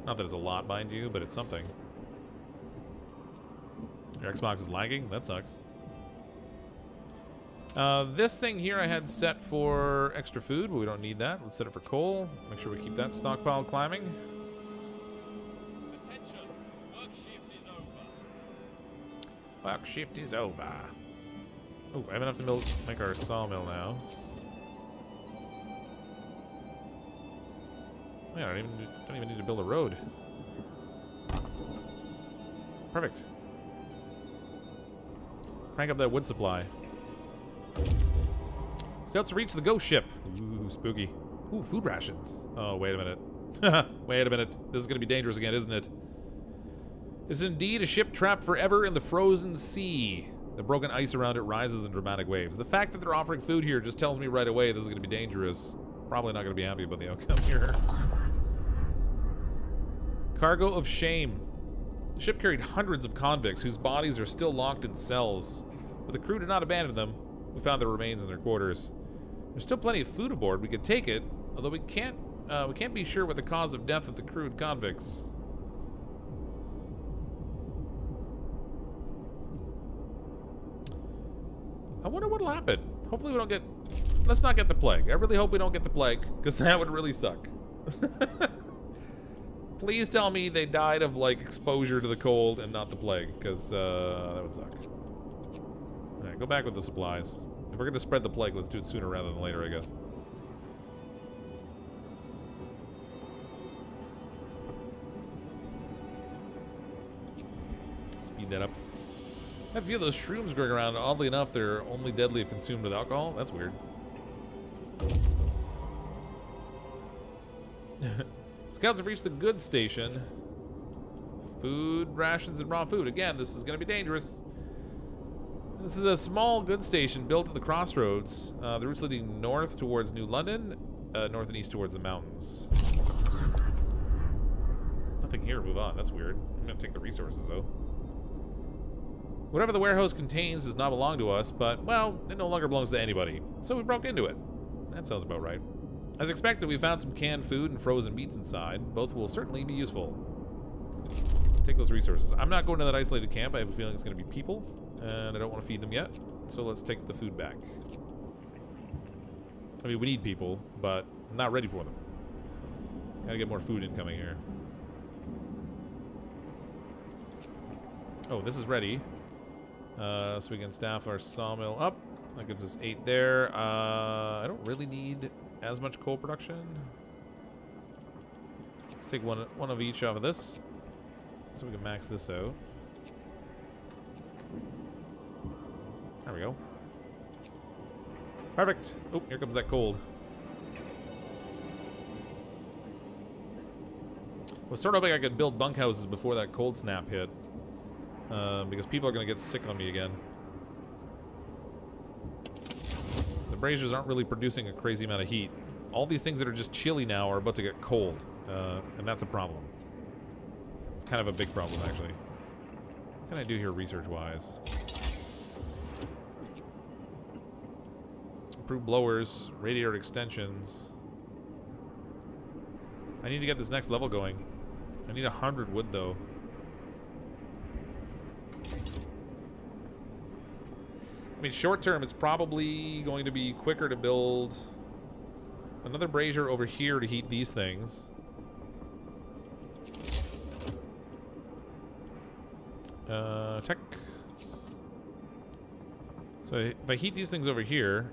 Not that it's a lot, mind you, but it's something. Your Xbox is lagging? That sucks. This thing here I had set for extra food, but we don't need that. Let's set it for coal. Make sure we keep that stockpile climbing. Attention, work shift is over. Work shift is over. Oh, I have enough to make our sawmill now. Yeah, I don't even need to build a road. Perfect. Crank up that wood supply. Scouts reach the ghost ship. Ooh, spooky. Ooh, food rations. Oh, wait a minute. Wait a minute. This is going to be dangerous again, isn't it? This is indeed a ship trapped forever in the frozen sea. The broken ice around it rises in dramatic waves. The fact that they're offering food here just tells me right away this is going to be dangerous. Probably not going to be happy about the outcome here. Cargo of shame. The ship carried hundreds of convicts whose bodies are still locked in cells. But the crew did not abandon them. We found their remains in their quarters. There's still plenty of food aboard. We could take it, although we can't be sure what the cause of death of the crew and convicts. I wonder what'll happen. Hopefully we don't get... Let's not get the plague. I really hope we don't get the plague, because that would really suck. Please tell me they died of, like, exposure to the cold and not the plague, because that would suck. Alright, go back with the supplies. If we're going to spread the plague, let's do it sooner rather than later, I guess. Speed that up. I have a few of those shrooms going around. Oddly enough, they're only deadly if consumed with alcohol. That's weird. Scouts have reached the goods station. Food, rations, and raw food. Again, this is going to be dangerous. This is a small goods station built at the crossroads. The route's leading north towards New London, north and east towards the mountains. Nothing here. Move on. That's weird. I'm gonna take the resources though. Whatever the warehouse contains does not belong to us, but, well, it no longer belongs to anybody. So we broke into it. That sounds about right. As expected, we found some canned food and frozen meats inside. Both will certainly be useful. Take those resources. I'm not going to that isolated camp. I have a feeling it's going to be people, and I don't want to feed them yet. So let's take the food back. I mean, we need people, but I'm not ready for them. Gotta get more food incoming here. Oh, this is ready. So we can staff our sawmill up. That gives us 8 there. I don't really need as much coal production. Let's take one of each off of this, so we can max this out. There we go. Perfect. Oh, here comes that cold. I was sort of hoping I could build bunkhouses before that cold snap hit. Because people are going to get sick on me again. The braziers aren't really producing a crazy amount of heat. All these things that are just chilly now are about to get cold. And that's a problem. It's kind of a big problem, actually. What can I do here research-wise? Improve blowers, radiator extensions. I need to get this next level going. I need 100 wood, though. I mean, short term, it's probably going to be quicker to build another brazier over here to heat these things. Tech. So if I heat these things over here,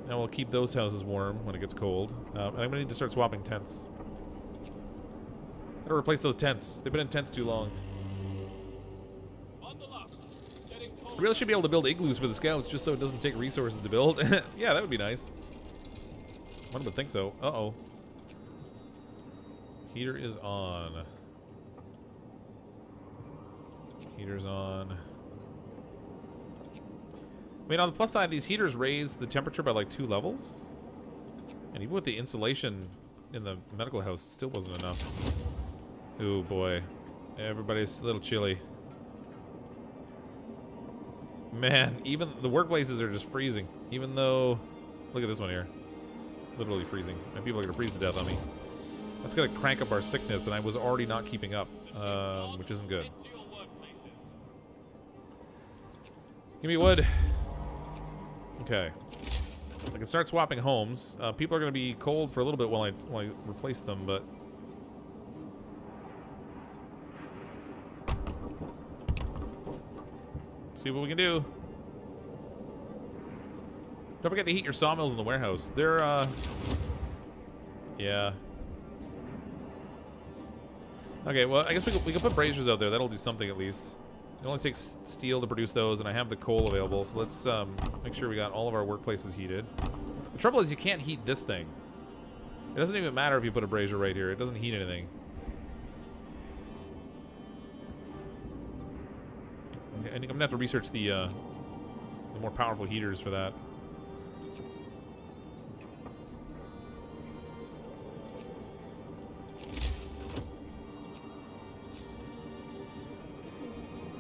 now we'll keep those houses warm when it gets cold. And I'm gonna need to start swapping tents. Gotta replace those tents. They've been in tents too long. I really should be able to build igloos for the scouts just so it doesn't take resources to build. Yeah, that would be nice. One would think so. Uh-oh. Heater is on. Heater's on. I mean, on the plus side, these heaters raise the temperature by like 2 levels. And even with the insulation in the medical house, it still wasn't enough. Ooh, boy. Everybody's a little chilly. Man, even the workplaces are just freezing. Even though, look at this one here, literally freezing, and people are gonna freeze to death on me. That's gonna crank up our sickness, and I was already not keeping up, which isn't good. Give me wood. Okay, I can start swapping homes. People are gonna be cold for a little bit while I replace them, but. See what we can do. Don't forget to heat your sawmills in the warehouse. They're, yeah. Okay, well, I guess we can put braziers out there. That'll do something at least. It only takes steel to produce those, and I have the coal available. So let's make sure we got all of our workplaces heated. The trouble is you can't heat this thing. It doesn't even matter if you put a brazier right here. It doesn't heat anything. Okay, I'm gonna have to research the more powerful heaters for that.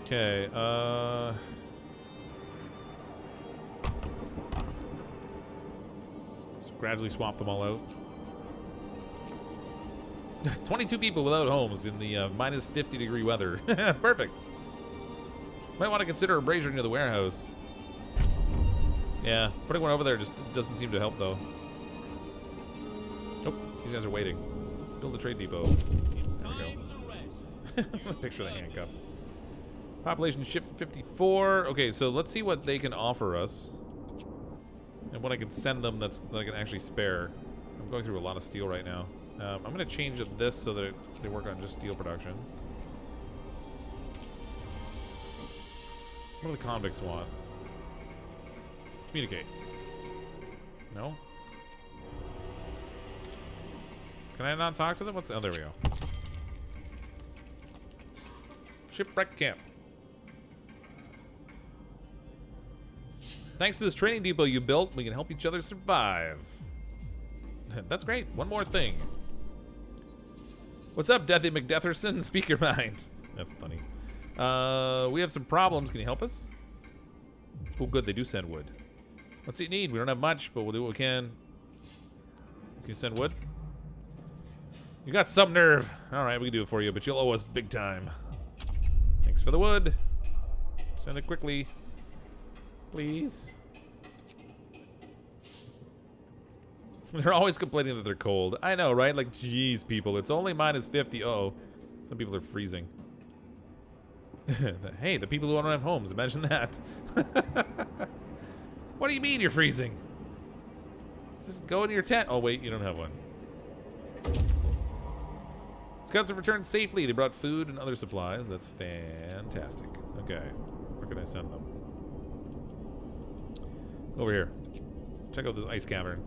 Okay, just gradually swap them all out. 22 people without homes in the minus 50-degree weather. Perfect. Might want to consider a brazier near the warehouse. Yeah, putting one over there just doesn't seem to help, though. Nope, these guys are waiting. Build a trade depot. There we go. Picture the handcuffs. Population shift 54. Okay, so let's see what they can offer us. And what I can send them that I can actually spare. I'm going through a lot of steel right now. I'm going to change this so that they work on just steel production. What do the convicts want? Communicate. No? Can I not talk to them? What's... Oh, there we go. Shipwreck camp. Thanks to this training depot you built, we can help each other survive. That's great. One more thing. What's up, Deathy McDetherson? Speak your mind. That's funny. We have some problems. Can you help us? Oh, good. They do send wood. What's it need? We don't have much, but we'll do what we can. Can you send wood? You got some nerve. All right, we can do it for you, but you'll owe us big time. Thanks for the wood. Send it quickly. Please. They're always complaining that they're cold. I know, right? Like, geez, people. It's only minus 50. Uh-oh. Some people are freezing. Hey, the people who don't have homes. Imagine that. What do you mean you're freezing? Just go into your tent. Oh, wait. You don't have one. Scouts have returned safely. They brought food and other supplies. That's fantastic. Okay. Where can I send them? Over here. Check out this ice cavern.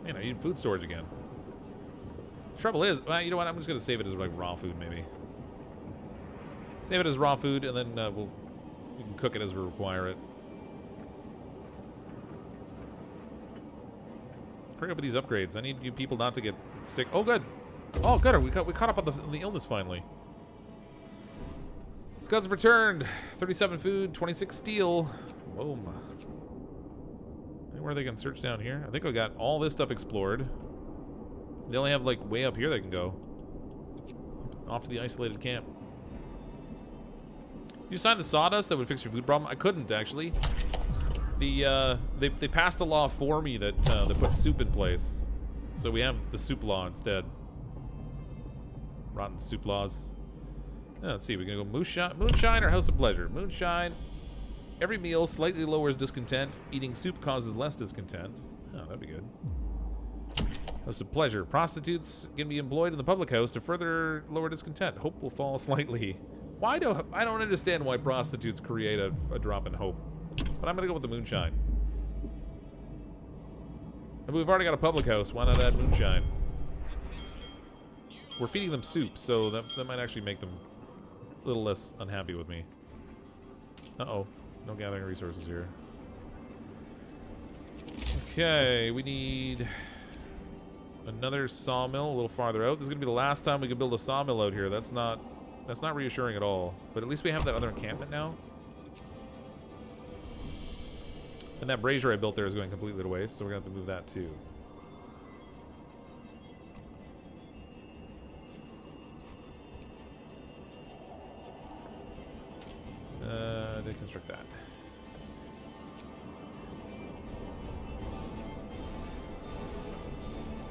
Man, I need food storage again. Trouble is, well, you know what? I'm just gonna save it as like raw food, maybe. Save it as raw food, and then we can cook it as we require it. Hurry up with these upgrades. I need you people not to get sick. Oh, good. Oh, good. We caught up on the illness finally. Scouts have returned. 37 food, 26 steel. Boom. Where they can search down here? I think I got all this stuff explored. They only have like way up here they can go. Off to the isolated camp. You signed the sawdust that would fix your food problem? I couldn't actually. They passed a law for me that put soup in place. So we have the soup law instead. Rotten soup laws. Let's see, we're gonna go moonshine or house of pleasure. Moonshine. Every meal slightly lowers discontent. Eating soup causes less discontent. Oh, that'd be good. House of pleasure. Prostitutes can be employed in the public house to further lower discontent. Hope will fall slightly. I don't understand why prostitutes create a drop in hope. But I'm gonna go with the moonshine. And we've already got a public house. Why not add moonshine? We're feeding them soup, so that might actually make them a little less unhappy with me. Uh-oh. No gathering resources here. Okay, we need another sawmill a little farther out. This is gonna be the last time we can build a sawmill out here. That's not reassuring at all. But at least we have that other encampment now. And that brazier I built there is going completely to waste, so we're gonna have to move that too. Deconstruct that.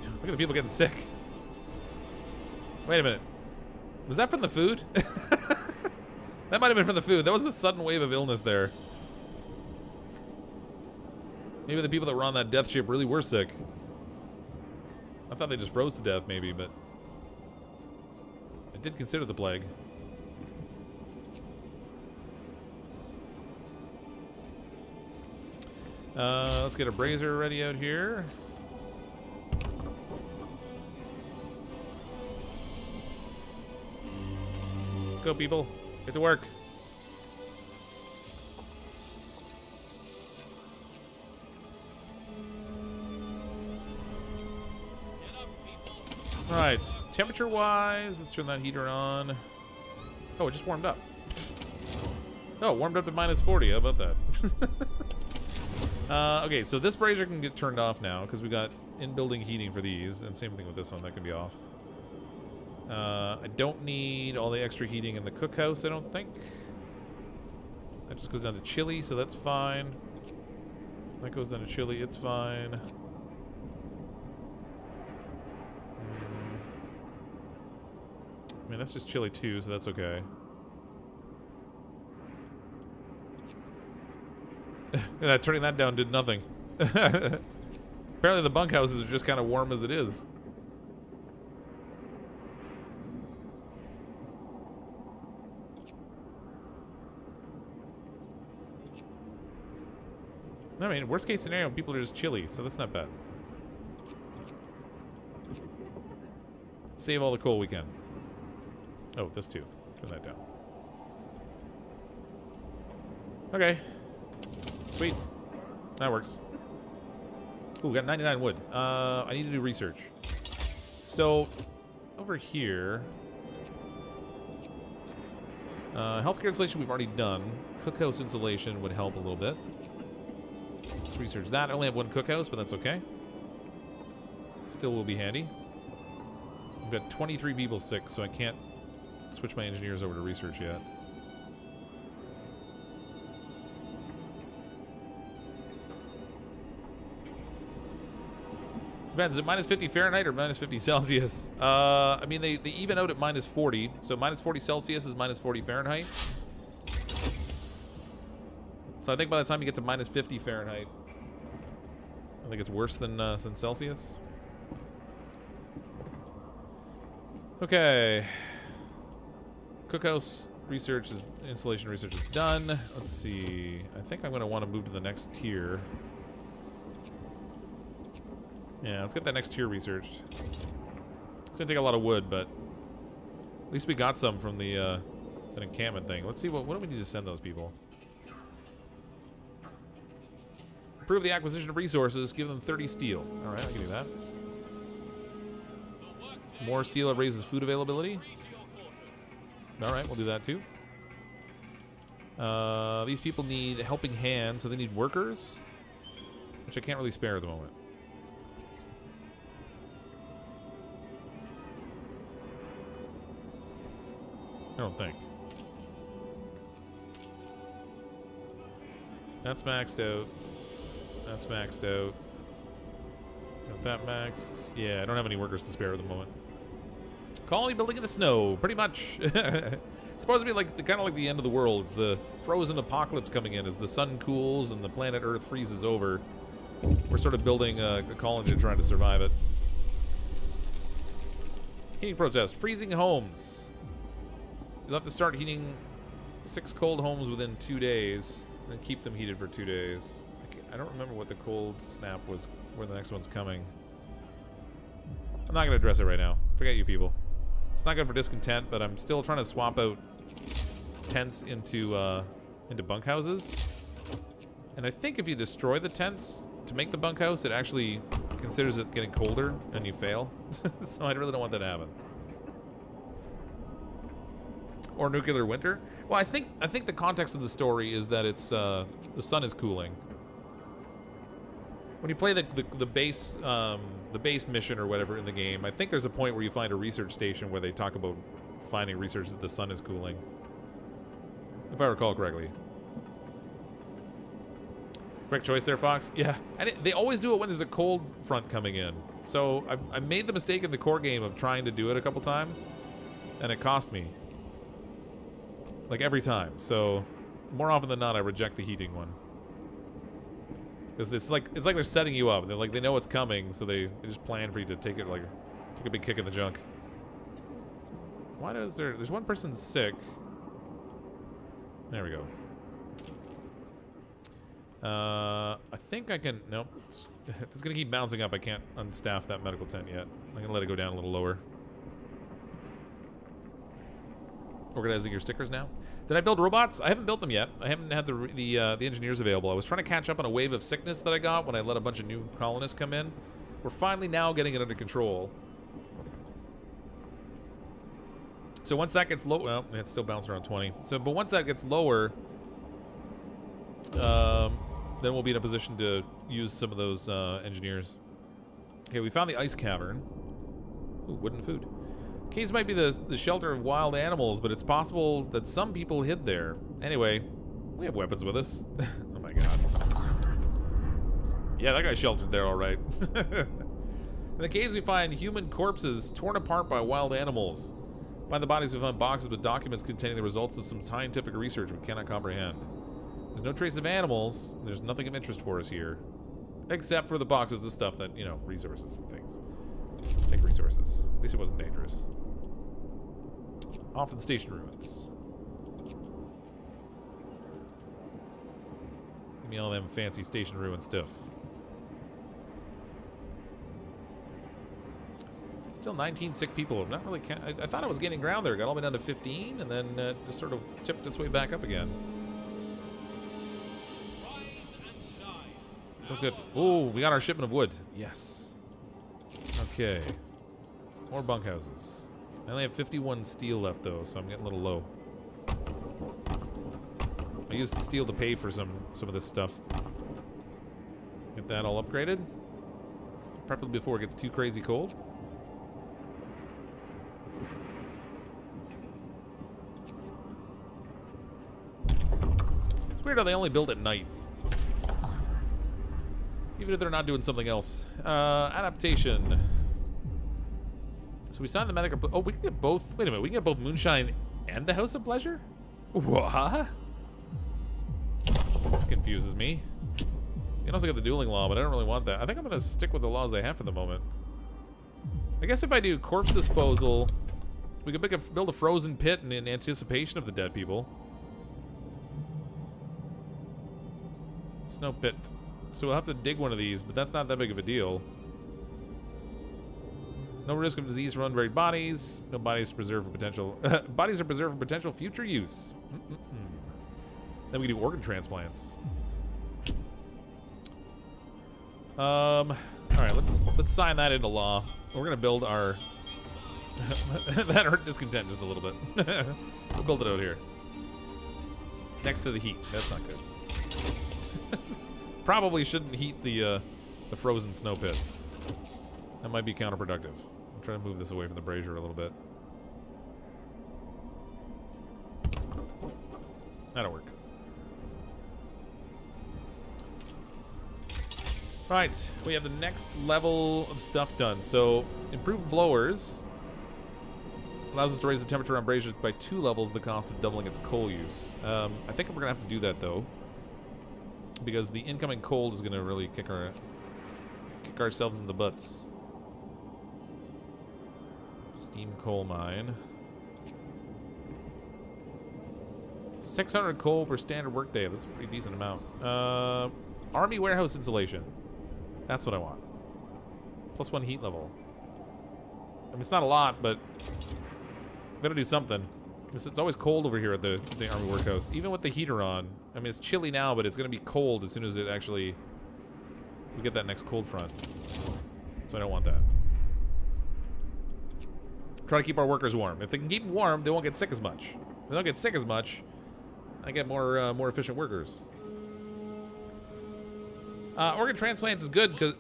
Look at the people getting sick. Wait a minute. Was that from the food? That might have been from the food. That was a sudden wave of illness there. Maybe the people that were on that death ship really were sick. I thought they just froze to death, maybe, but I did consider the plague. Let's get a brazier ready out here. Let's go, people. Get to work. Alright, temperature-wise, let's turn that heater on. Oh, it just warmed up. Oh, warmed up to minus 40. How about that? Okay, so this brazier can get turned off now because we got in-building heating for these, and same thing with this one, that can be off. I don't need all the extra heating in the cookhouse, I don't think. That just goes down to chili, so that's fine. That goes down to chili, it's fine. I mean, that's just chili too, so that's okay. Yeah, turning that down did nothing. Apparently the bunkhouses are just kind of warm as it is. I mean, worst case scenario, people are just chilly, so that's not bad. Save all the coal we can. Oh, this too. Turn that down. Okay. Sweet. That works. Ooh, we got 99 wood. I need to do research. So, over here... healthcare insulation we've already done. Cookhouse insulation would help a little bit. Let's research that. I only have one cookhouse, but that's okay. Still will be handy. I've got 23 people sick, so I can't switch my engineers over to research yet. Depends, is it minus 50 Fahrenheit or minus 50 Celsius? I mean, they even out at minus 40. So minus 40 Celsius is minus 40 Fahrenheit. So I think by the time you get to minus 50 Fahrenheit, I think it's worse than Celsius. Okay. Cookhouse research is, installation research is done. Let's see. I think I'm going to want to move to the next tier. Yeah, let's get that next tier researched. It's going to take a lot of wood, but at least we got some from the that encampment thing. Let's see, what do we need to send those people? Improve the acquisition of resources. Give them 30 steel. All right, I can do that. More steel raises food availability. All right, we'll do that too. These people need helping hands, so they need workers, which I can't really spare at the moment. I don't think. That's maxed out. That's maxed out. Got that maxed. Yeah, I don't have any workers to spare at the moment. Colony building in the snow, pretty much. It's supposed to be like kind of like the end of the world. It's the frozen apocalypse coming in as the sun cools and the planet Earth freezes over. We're sort of building a colony to try to survive it. Heating protest. Freezing homes. You'll have to start heating 6 cold homes within 2 days and keep them heated for 2 days. I don't remember what the cold snap was, where the next one's coming. I'm not going to address it right now. Forget you people. It's not good for discontent, but I'm still trying to swap out tents into bunkhouses. And I think if you destroy the tents to make the bunkhouse, it actually considers it getting colder and you fail. So I really don't want that to happen. Or nuclear winter. Well, I think the context of the story is that it's the sun is cooling. When you play the base mission or whatever in the game, I think there's a point where you find a research station where they talk about finding research that the sun is cooling, if I recall correctly. Correct choice there, Fox. Yeah, and they always do it when there's a cold front coming in. So I made the mistake in the core game of trying to do it a couple times, and it cost me. Like every time. So more often than not, I reject the heating one. Because it's like they're setting you up. They know it's coming, so they just plan for you to take a big kick in the junk. Why does there's one person sick. There we go. I think I can, nope. If it's gonna keep bouncing up, I can't unstaff that medical tent yet. I'm gonna let it go down a little lower. Organizing your stickers now. Did I build robots? I haven't built them yet. I haven't had the engineers available. I was trying to catch up on a wave of sickness that I got when I let a bunch of new colonists come in. We're finally now getting it under control. So once that gets low, well, it's still bouncing around 20. So, but once that gets lower, then we'll be in a position to use some of those engineers. Okay, we found the ice cavern. Ooh, wooden food. Caves might be the shelter of wild animals, but it's possible that some people hid there. Anyway, we have weapons with us. Oh my god. Yeah, that guy's sheltered there all right. In the caves we find human corpses torn apart by wild animals. By the bodies we find boxes with documents containing the results of some scientific research we cannot comprehend. There's no trace of animals, and there's nothing of interest for us here. Except for the boxes of stuff that, you know, resources and things. Take resources. At least it wasn't dangerous. Off to the station ruins. Give me all them fancy station ruin stuff. Still 19 sick people. I'm not really. I thought I was gaining ground there. Got all the way down to 15, and then just sort of tipped its way back up again. Rise and Oh, good. Oh, we got our shipment of wood. Yes. Okay. More bunkhouses. I only have 51 steel left, though, so I'm getting a little low. I used the steel to pay for some of this stuff. Get that all upgraded. Preferably before it gets too crazy cold. It's weird how they only build at night. Even if they're not doing something else. Adaptation. So we signed the medic. Oh, we can get both. Wait a minute. We can get both Moonshine and the House of Pleasure? What? This confuses me. You can also get the dueling law, but I don't really want that. I think I'm going to stick with the laws I have for the moment. I guess if I do corpse disposal, we could build a frozen pit in anticipation of the dead people. Snow pit. So we'll have to dig one of these, but that's not that big of a deal. No risk of disease from unburied bodies. No bodies preserved for potential. Bodies are preserved for potential future use. Then we can do organ transplants. All right, let's sign that into law. We're gonna build our. That hurt discontent just a little bit. We'll build it out here, next to the heat. That's not good. Probably shouldn't heat the frozen snow pit. That might be counterproductive. I'm trying to move this away from the brazier a little bit. That'll work. Right, we have the next level of stuff done. So, improved blowers allows us to raise the temperature on braziers by 2 levels, the cost of doubling its coal use. I think we're gonna have to do that though, because the incoming cold is gonna really kick ourselves in the butts. Steam coal mine. 600 coal per standard workday. That's a pretty decent amount. Army warehouse insulation. That's what I want. +1 heat level. I mean, it's not a lot, but I'm gonna do something. It's always cold over here at the army workhouse, even with the heater on. I mean, it's chilly now, but it's gonna be cold as soon as we get that next cold front. So I don't want that. Try to keep our workers warm. If they can keep them warm, they won't get sick as much. If they don't get sick as much, I get more efficient workers. Organ transplants is good because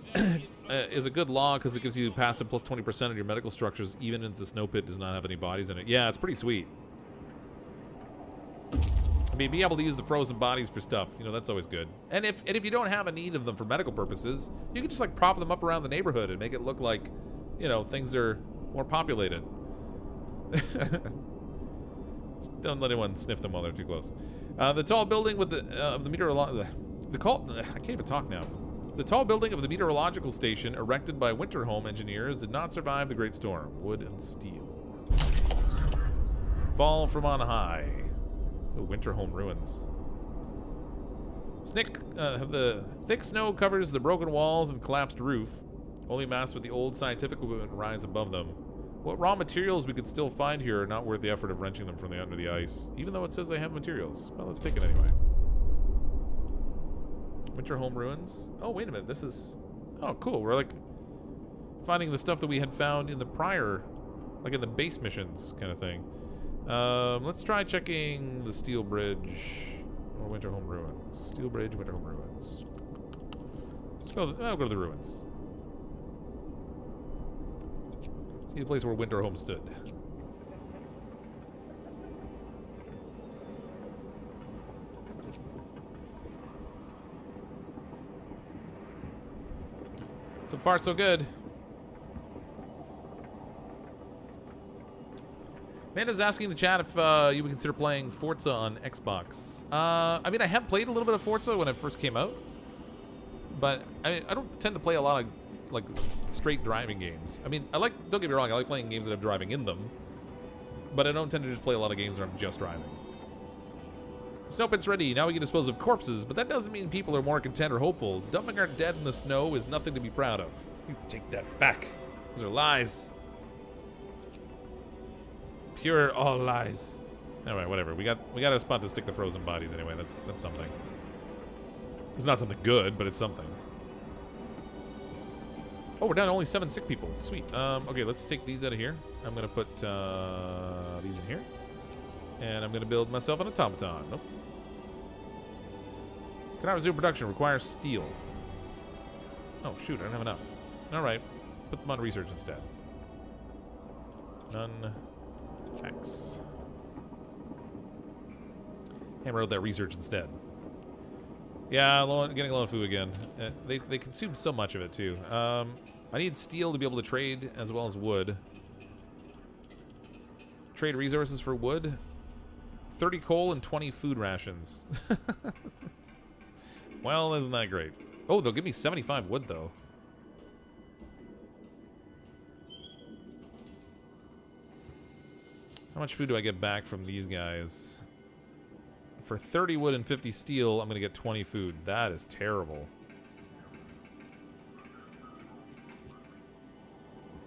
is a good law because it gives you passive plus 20% of your medical structures, even if the snow pit does not have any bodies in it. Yeah, it's pretty sweet. I mean, be able to use the frozen bodies for stuff, you know, that's always good. And if you don't have a need of them for medical purposes, you can just like prop them up around the neighborhood and make it look like, you know, things are more populated. Don't let anyone sniff them while they're too close. The tall building with the meteorological. I can't even talk now. The tall building of the meteorological station, erected by Winterhome engineers, did not survive the Great Storm. Wood and steel. Fall from on high. Oh, Winterhome Ruins. The thick snow covers the broken walls and collapsed roof. Only masts with the old scientific equipment rise above them. What raw materials we could still find here are not worth the effort of wrenching them from under the ice, even though it says they have materials. Well, let's take it anyway. Winterhome Ruins. Oh, wait a minute. This is... Oh, cool. We're, like, finding the stuff that we had found in the prior... Like, in the base missions kind of thing. Let's try checking the Steel Bridge or Winterhome Ruins. Steel Bridge, Winterhome Ruins. I'll go to the ruins. See the place where Winterhome stood. So far, so good. Amanda's asking in the chat if you would consider playing Forza on Xbox. I mean, I have played a little bit of Forza when it first came out, but I don't tend to play a lot of like straight driving games. I mean, don't get me wrong, I like playing games that have driving in them, but I don't tend to just play a lot of games where I'm just driving. Snow pit's ready. Now we can dispose of corpses, but that doesn't mean people are more content or hopeful. Dumping our dead in the snow is nothing to be proud of. You take that back. Those are lies. Pure all lies. Anyway, whatever. We got a spot to stick the frozen bodies anyway. That's something. It's not something good, but it's something. Oh, we're down to only 7 sick people. Sweet. Okay, let's take these out of here. I'm gonna put these in here. And I'm gonna build myself an automaton. Nope. Cannot resume production. Requires steel. Oh, shoot. I don't have enough. Alright. Put them on research instead. None. X. Hammer out that research instead. Yeah, getting low on food again. They consume so much of it, too. I need steel to be able to trade as well as wood. Trade resources for wood. 30 coal and 20 food rations. Well, isn't that great? Oh, they'll give me 75 wood, though. How much food do I get back from these guys? For 30 wood and 50 steel, I'm going to get 20 food. That is terrible.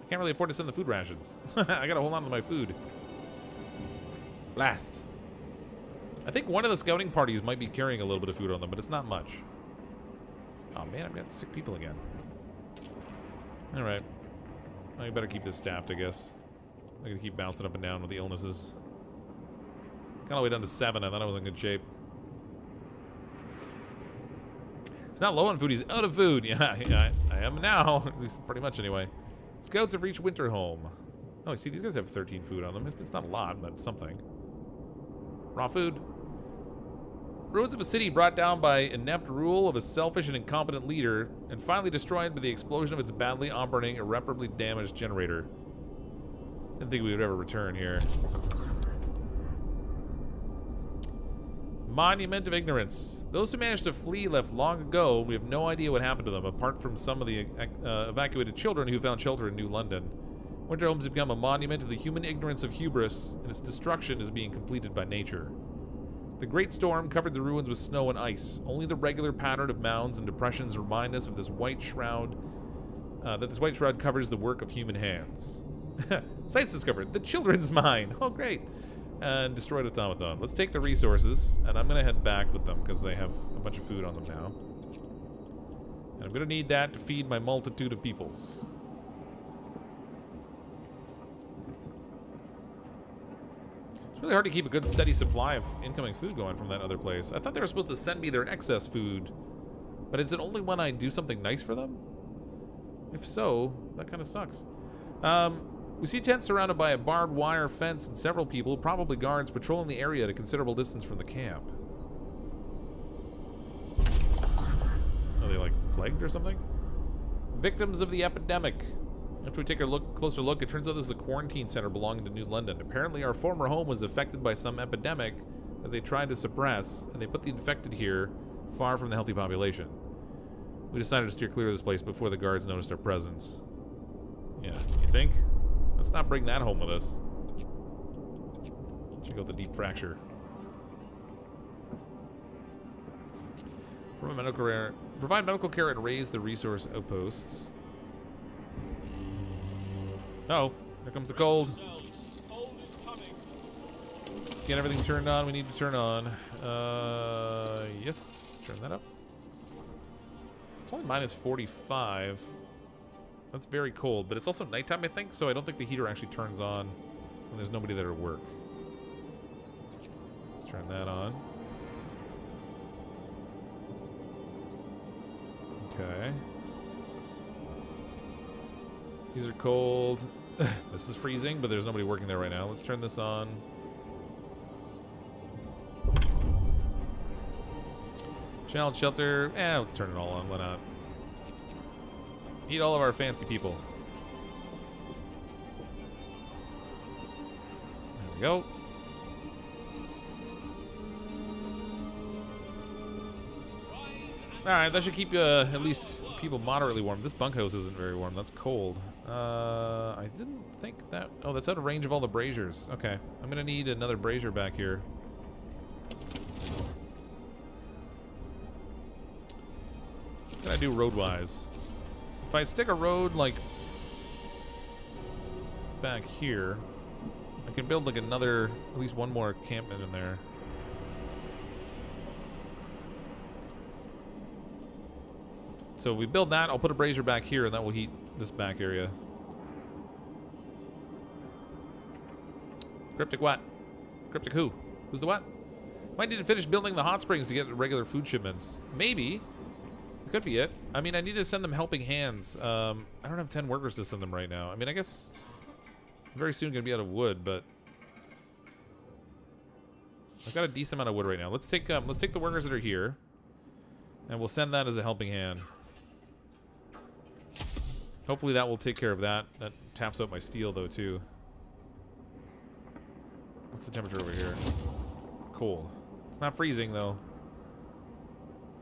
I can't really afford to send the food rations. I got to hold on to my food. Blast. I think one of the scouting parties might be carrying a little bit of food on them, but it's not much. Oh man, I've got sick people again. Alright. I better keep this staffed, I guess. I'm gonna keep bouncing up and down with the illnesses. Got all the way down to 7. I thought I was in good shape. He's not low on food, he's out of food. Yeah, I am now. At least pretty much anyway. Scouts have reached Winterholm. Oh, you see, these guys have 13 food on them. It's not a lot, but it's something. Raw food. Ruins of a city brought down by inept rule of a selfish and incompetent leader, and finally destroyed by the explosion of its badly operating, irreparably damaged generator. Didn't think we would ever return here. Monument of Ignorance. Those who managed to flee left long ago. We have no idea what happened to them, apart from some of the evacuated children who found shelter in New London. Winterholm's become a monument to the human ignorance of hubris, and its destruction is being completed by nature. The great storm covered the ruins with snow and ice. Only the regular pattern of mounds and depressions remind us of this white shroud, that this white shroud covers the work of human hands. Sites discovered. The children's mine. Oh, great. And destroyed automaton. Let's take the resources, and I'm going to head back with them because they have a bunch of food on them now. And I'm going to need that to feed my multitude of peoples. It's really hard to keep a good steady supply of incoming food going from that other place. I thought they were supposed to send me their excess food, but is it only when I do something nice for them? If so, that kind of sucks. We see tents surrounded by a barbed wire fence and several people, probably guards, patrolling the area at a considerable distance from the camp. Are they, like, plagued or something? Victims of the epidemic. After we take a closer look, it turns out this is a quarantine center belonging to New London. Apparently, our former home was affected by some epidemic that they tried to suppress, and they put the infected here, far from the healthy population. We decided to steer clear of this place before the guards noticed our presence. Yeah, you think? Let's not bring that home with us. Check out the deep fracture. Provide medical care and raise the resource outposts. Oh, here comes the cold. Let's get everything turned on. We need to turn on. Yes, turn that up. It's only minus 45. That's very cold, but it's also nighttime, I think, so I don't think the heater actually turns on when there's nobody there at work. Let's turn that on. Okay. These are cold. This is freezing, but there's nobody working there right now. Let's turn this on. Challenge shelter. Let's turn it all on. Why not? Eat all of our fancy people. There we go. Alright, that should keep at least people moderately warm. This bunkhouse isn't very warm. That's cold. I didn't think that... Oh, that's out of range of all the braziers. Okay. I'm going to need another brazier back here. What can I do road-wise? If I stick a road, like, back here, I can build, like, another, at least one more encampment in there. So if we build that, I'll put a brazier back here, and that will heat this back area. Cryptic what? Cryptic who? Who's the what? Might need to finish building the hot springs to get regular food shipments. Maybe. It could be it. I mean, I need to send them helping hands. I don't have 10 workers to send them right now. I mean, I guess I'm very soon going to be out of wood, but I've got a decent amount of wood right now. Let's take the workers that are here, and we'll send that as a helping hand. Hopefully that will take care of that. That taps out my steel, though, too. What's the temperature over here? Cold. It's not freezing, though.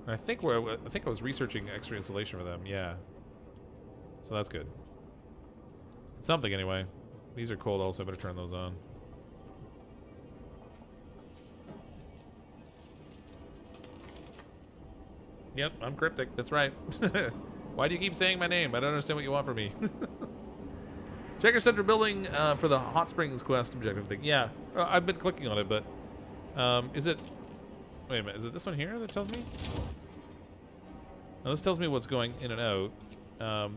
And I think I was researching extra insulation for them. Yeah. So that's good. It's something, anyway. These are cold, also. I better turn those on. Yep, I'm cryptic. That's right. Why do you keep saying my name? I don't understand what you want from me. Check your center building for the Hot Springs quest objective thing. Yeah, I've been clicking on it, but is it... Wait a minute, is it this one here that tells me? No, this tells me what's going in and out.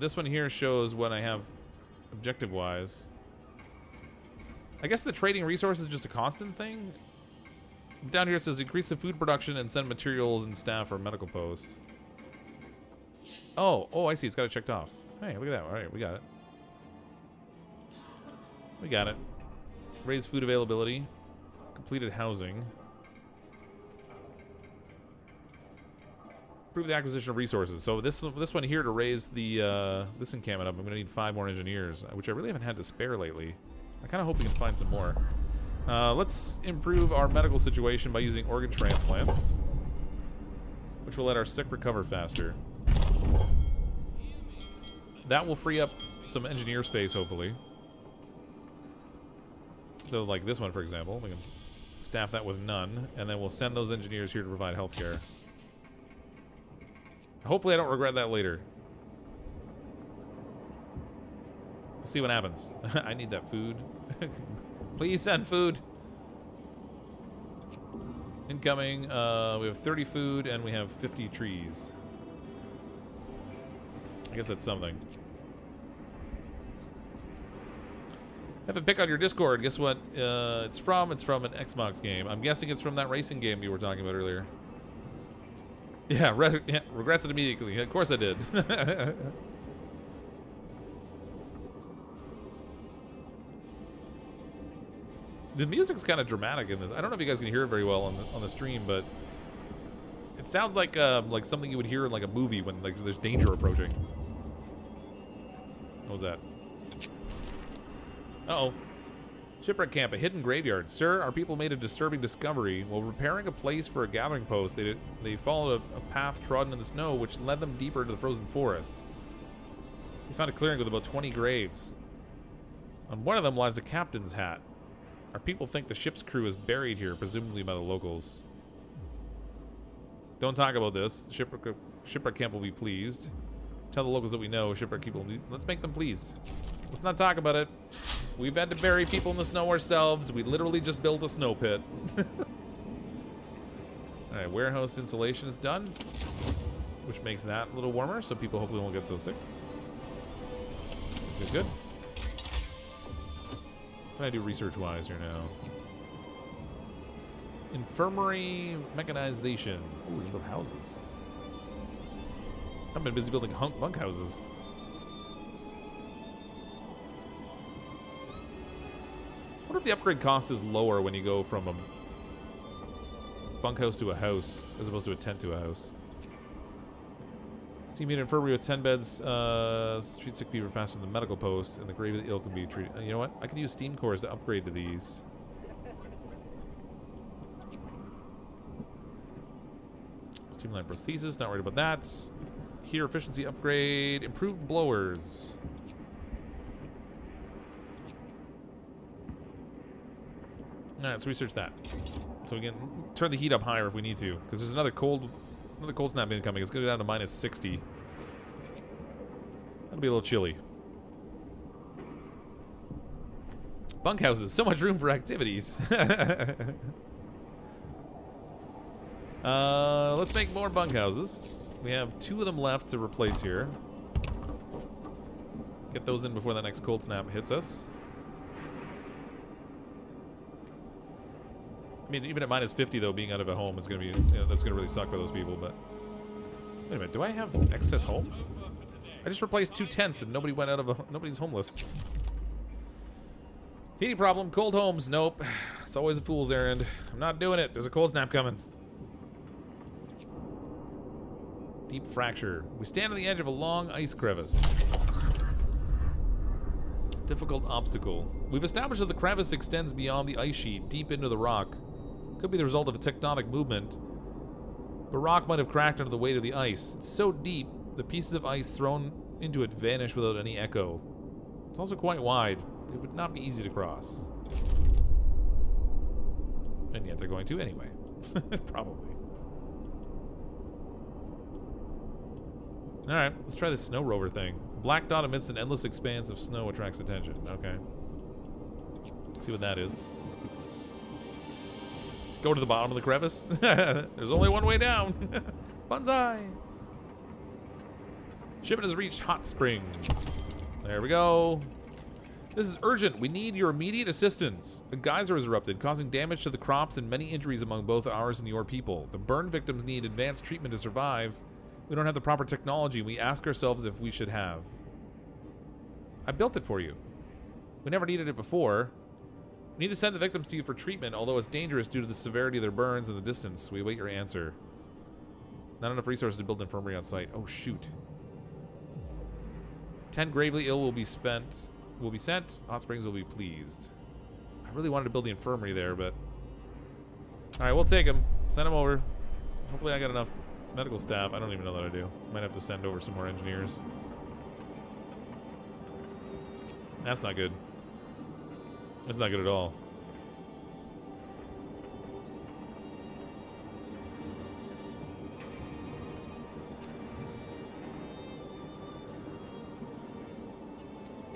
This one here shows what I have objective-wise. I guess the trading resources is just a constant thing? Down here it says increase the food production and send materials and staff for a medical post. Oh, I see. It's got it checked off. Hey, look at that. All right, we got it. We got it. Raise food availability. Completed housing. Improve the acquisition of resources. So this one here to raise the this encampment up, I'm gonna need 5 more engineers, which I really haven't had to spare lately. I kind of hope we can find some more. Let's improve our medical situation by using organ transplants, which will let our sick recover faster. That will free up some engineer space, hopefully. So, like this one, for example, we can staff that with none, and then we'll send those engineers here to provide healthcare. Hopefully, I don't regret that later. We'll see what happens. I need that food. Please send food. Incoming. We have 30 food, and we have 50 trees. I guess that's something. I have a pick on your Discord. Guess what? It's from an Xbox game. I'm guessing it's from that racing game you were talking about earlier. Yeah, regrets it immediately. Of course I did. The music's kind of dramatic in this. I don't know if you guys can hear it very well on the stream, but it sounds like something you would hear in like a movie when like there's danger approaching. What was that? Uh-oh. Shipwreck camp, a hidden graveyard. Sir, our people made a disturbing discovery. While repairing a place for a gathering post, they followed a path trodden in the snow, which led them deeper into the frozen forest. They found a clearing with about 20 graves. On one of them lies a captain's hat. Our people think the ship's crew is buried here, presumably by the locals. Don't talk about this. The shipwreck camp will be pleased. Tell the locals that we know. Shipwreck people will be... Let's make them pleased. Let's not talk about it. We've had to bury people in the snow ourselves. We literally just built a snow pit. Alright, warehouse insulation is done. Which makes that a little warmer, so people hopefully won't get so sick. Good, good. What can I do research-wise here now? Infirmary mechanization. Ooh, we can build houses. I've been busy building bunkhouses. I wonder if the upgrade cost is lower when you go from a bunkhouse to a house, as opposed to a tent to a house. Steam heated infirmary with 10 beds. Treat sick people faster than the medical post, and the grave of the ill can be treated. You know what? I can use steam cores to upgrade to these. Streamline prosthesis, not worried about that. Heater efficiency upgrade. Improved blowers. Alright, let's research that. So we can turn the heat up higher if we need to, because there's another cold snap incoming. It's going to go down to minus 60. That'll be a little chilly. Bunkhouses, so much room for activities. Let's make more bunkhouses. We have 2 of them left to replace here. Get those in before that next cold snap hits us. I mean, even at minus 50, though, being out of a home is going to be, you know, that's going to really suck for those people, but... Wait a minute, do I have excess homes? I just replaced 2 tents and nobody went out of a... Nobody's homeless. Heating problem, cold homes, nope. It's always a fool's errand. I'm not doing it. There's a cold snap coming. Deep fracture. We stand on the edge of a long ice crevice. Difficult obstacle. We've established that the crevice extends beyond the ice sheet, deep into the rock. Could be the result of a tectonic movement. The rock might have cracked under the weight of the ice. It's so deep, the pieces of ice thrown into it vanish without any echo. It's also quite wide. It would not be easy to cross. And yet they're going to anyway. Probably. Alright, let's try this snow rover thing. Black dot amidst an endless expanse of snow attracts attention. Okay. See what that is. Go to the bottom of the crevice. There's only one way down. Banzai. Shipment has reached hot springs. There we go. This is urgent. We need your immediate assistance. A geyser has erupted, causing damage to the crops and many injuries among both ours and your people. The burn victims need advanced treatment to survive. We don't have the proper technology. We ask ourselves if we should have. I built it for you. We never needed it before. We need to send the victims to you for treatment, although it's dangerous due to the severity of their burns and the distance. We await your answer. Not enough resources to build an infirmary on site. Oh, shoot. 10 gravely ill will be sent. Hot Springs will be pleased. I really wanted to build the infirmary there, but... Alright, we'll take him. Send him over. Hopefully I got enough medical staff. I don't even know that I do. Might have to send over some more engineers. That's not good. That's not good at all.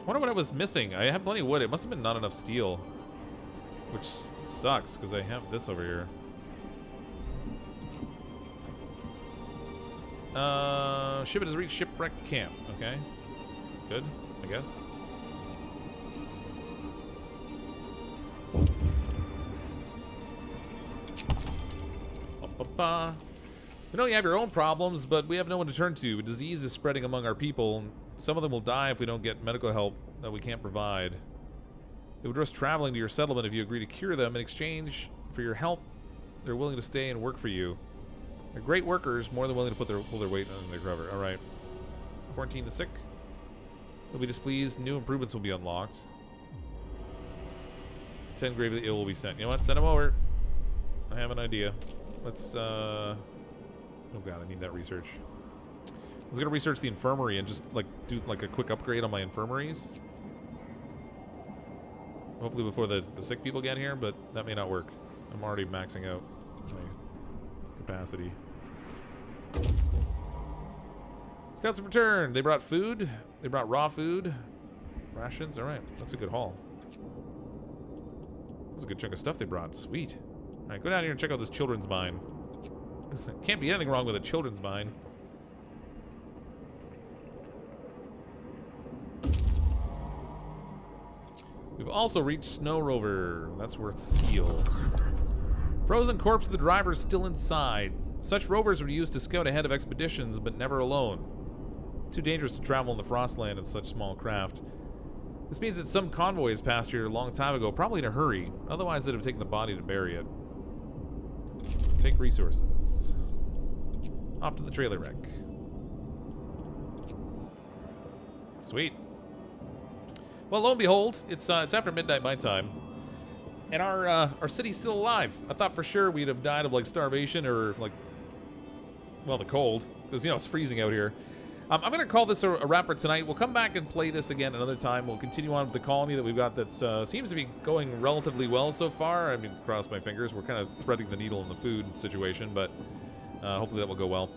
I wonder what I was missing. I have plenty of wood. It must have been not enough steel. Which sucks, because I have this over here. Shipment has reached shipwreck camp. Okay. Good, I guess. We know you have your own problems, but we have no one to turn to. A disease is spreading among our people. Some of them will die if we don't get medical help that we can't provide. They would risk traveling to your settlement if you agree to cure them. In exchange for your help, they're willing to stay and work for you. They're great workers, more than willing to pull their weight on their cover. All right. Quarantine the sick. They'll be displeased. New improvements will be unlocked. 10 gravely ill will be sent. You know what? Send them over. I have an idea. Let's, oh god, I need that research. I was gonna research the infirmary and just, like, do, like, a quick upgrade on my infirmaries. Hopefully before the sick people get here, but that may not work. I'm already maxing out my capacity. Scouts have returned. They brought food. They brought raw food. Rations. Alright, that's a good haul. That's a good chunk of stuff they brought. Sweet. Alright, go down here and check out this children's mine. Can't be anything wrong with a children's mine. We've also reached Snow Rover. That's worth steel. Frozen corpse of the driver is still inside. Such rovers were used to scout ahead of expeditions, but never alone. Too dangerous to travel in the Frostland in such small craft. This means that some convoy has passed here a long time ago, probably in a hurry. Otherwise, they'd have taken the body to bury it. Take resources. Off to the trailer wreck. Sweet. Well, lo and behold, it's after midnight my time, and our city's still alive. I thought for sure we'd have died of like starvation or like, well, the cold, because you know it's freezing out here. I'm gonna call this a wrap for tonight. We'll come back and play this again another time. We'll continue on with the colony that we've got that seems to be going relatively well so far. I mean, cross my fingers. We're kind of threading the needle in the food situation, but hopefully that will go well.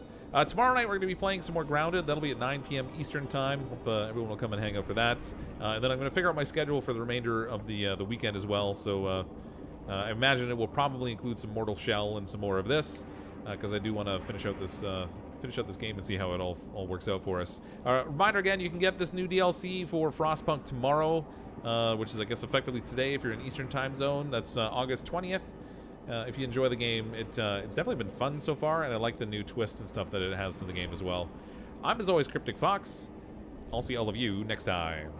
Tomorrow night we're going to be playing some more Grounded. That'll be at 9 p.m. Eastern time. Hope everyone will come and hang out for that. And then I'm going to figure out my schedule for the remainder of the weekend as well. So I imagine it will probably include some Mortal Shell and some more of this, because I do want to finish out this finish out this game and see how it all works out for us. Reminder again, you can get this new DLC for Frostpunk tomorrow, which is, I guess, effectively today if you're in Eastern Time Zone. That's August 20th. If you enjoy the game, it's definitely been fun so far, and I like the new twist and stuff that it has to the game as well. I'm, as always, CrypticFox. I'll see all of you next time.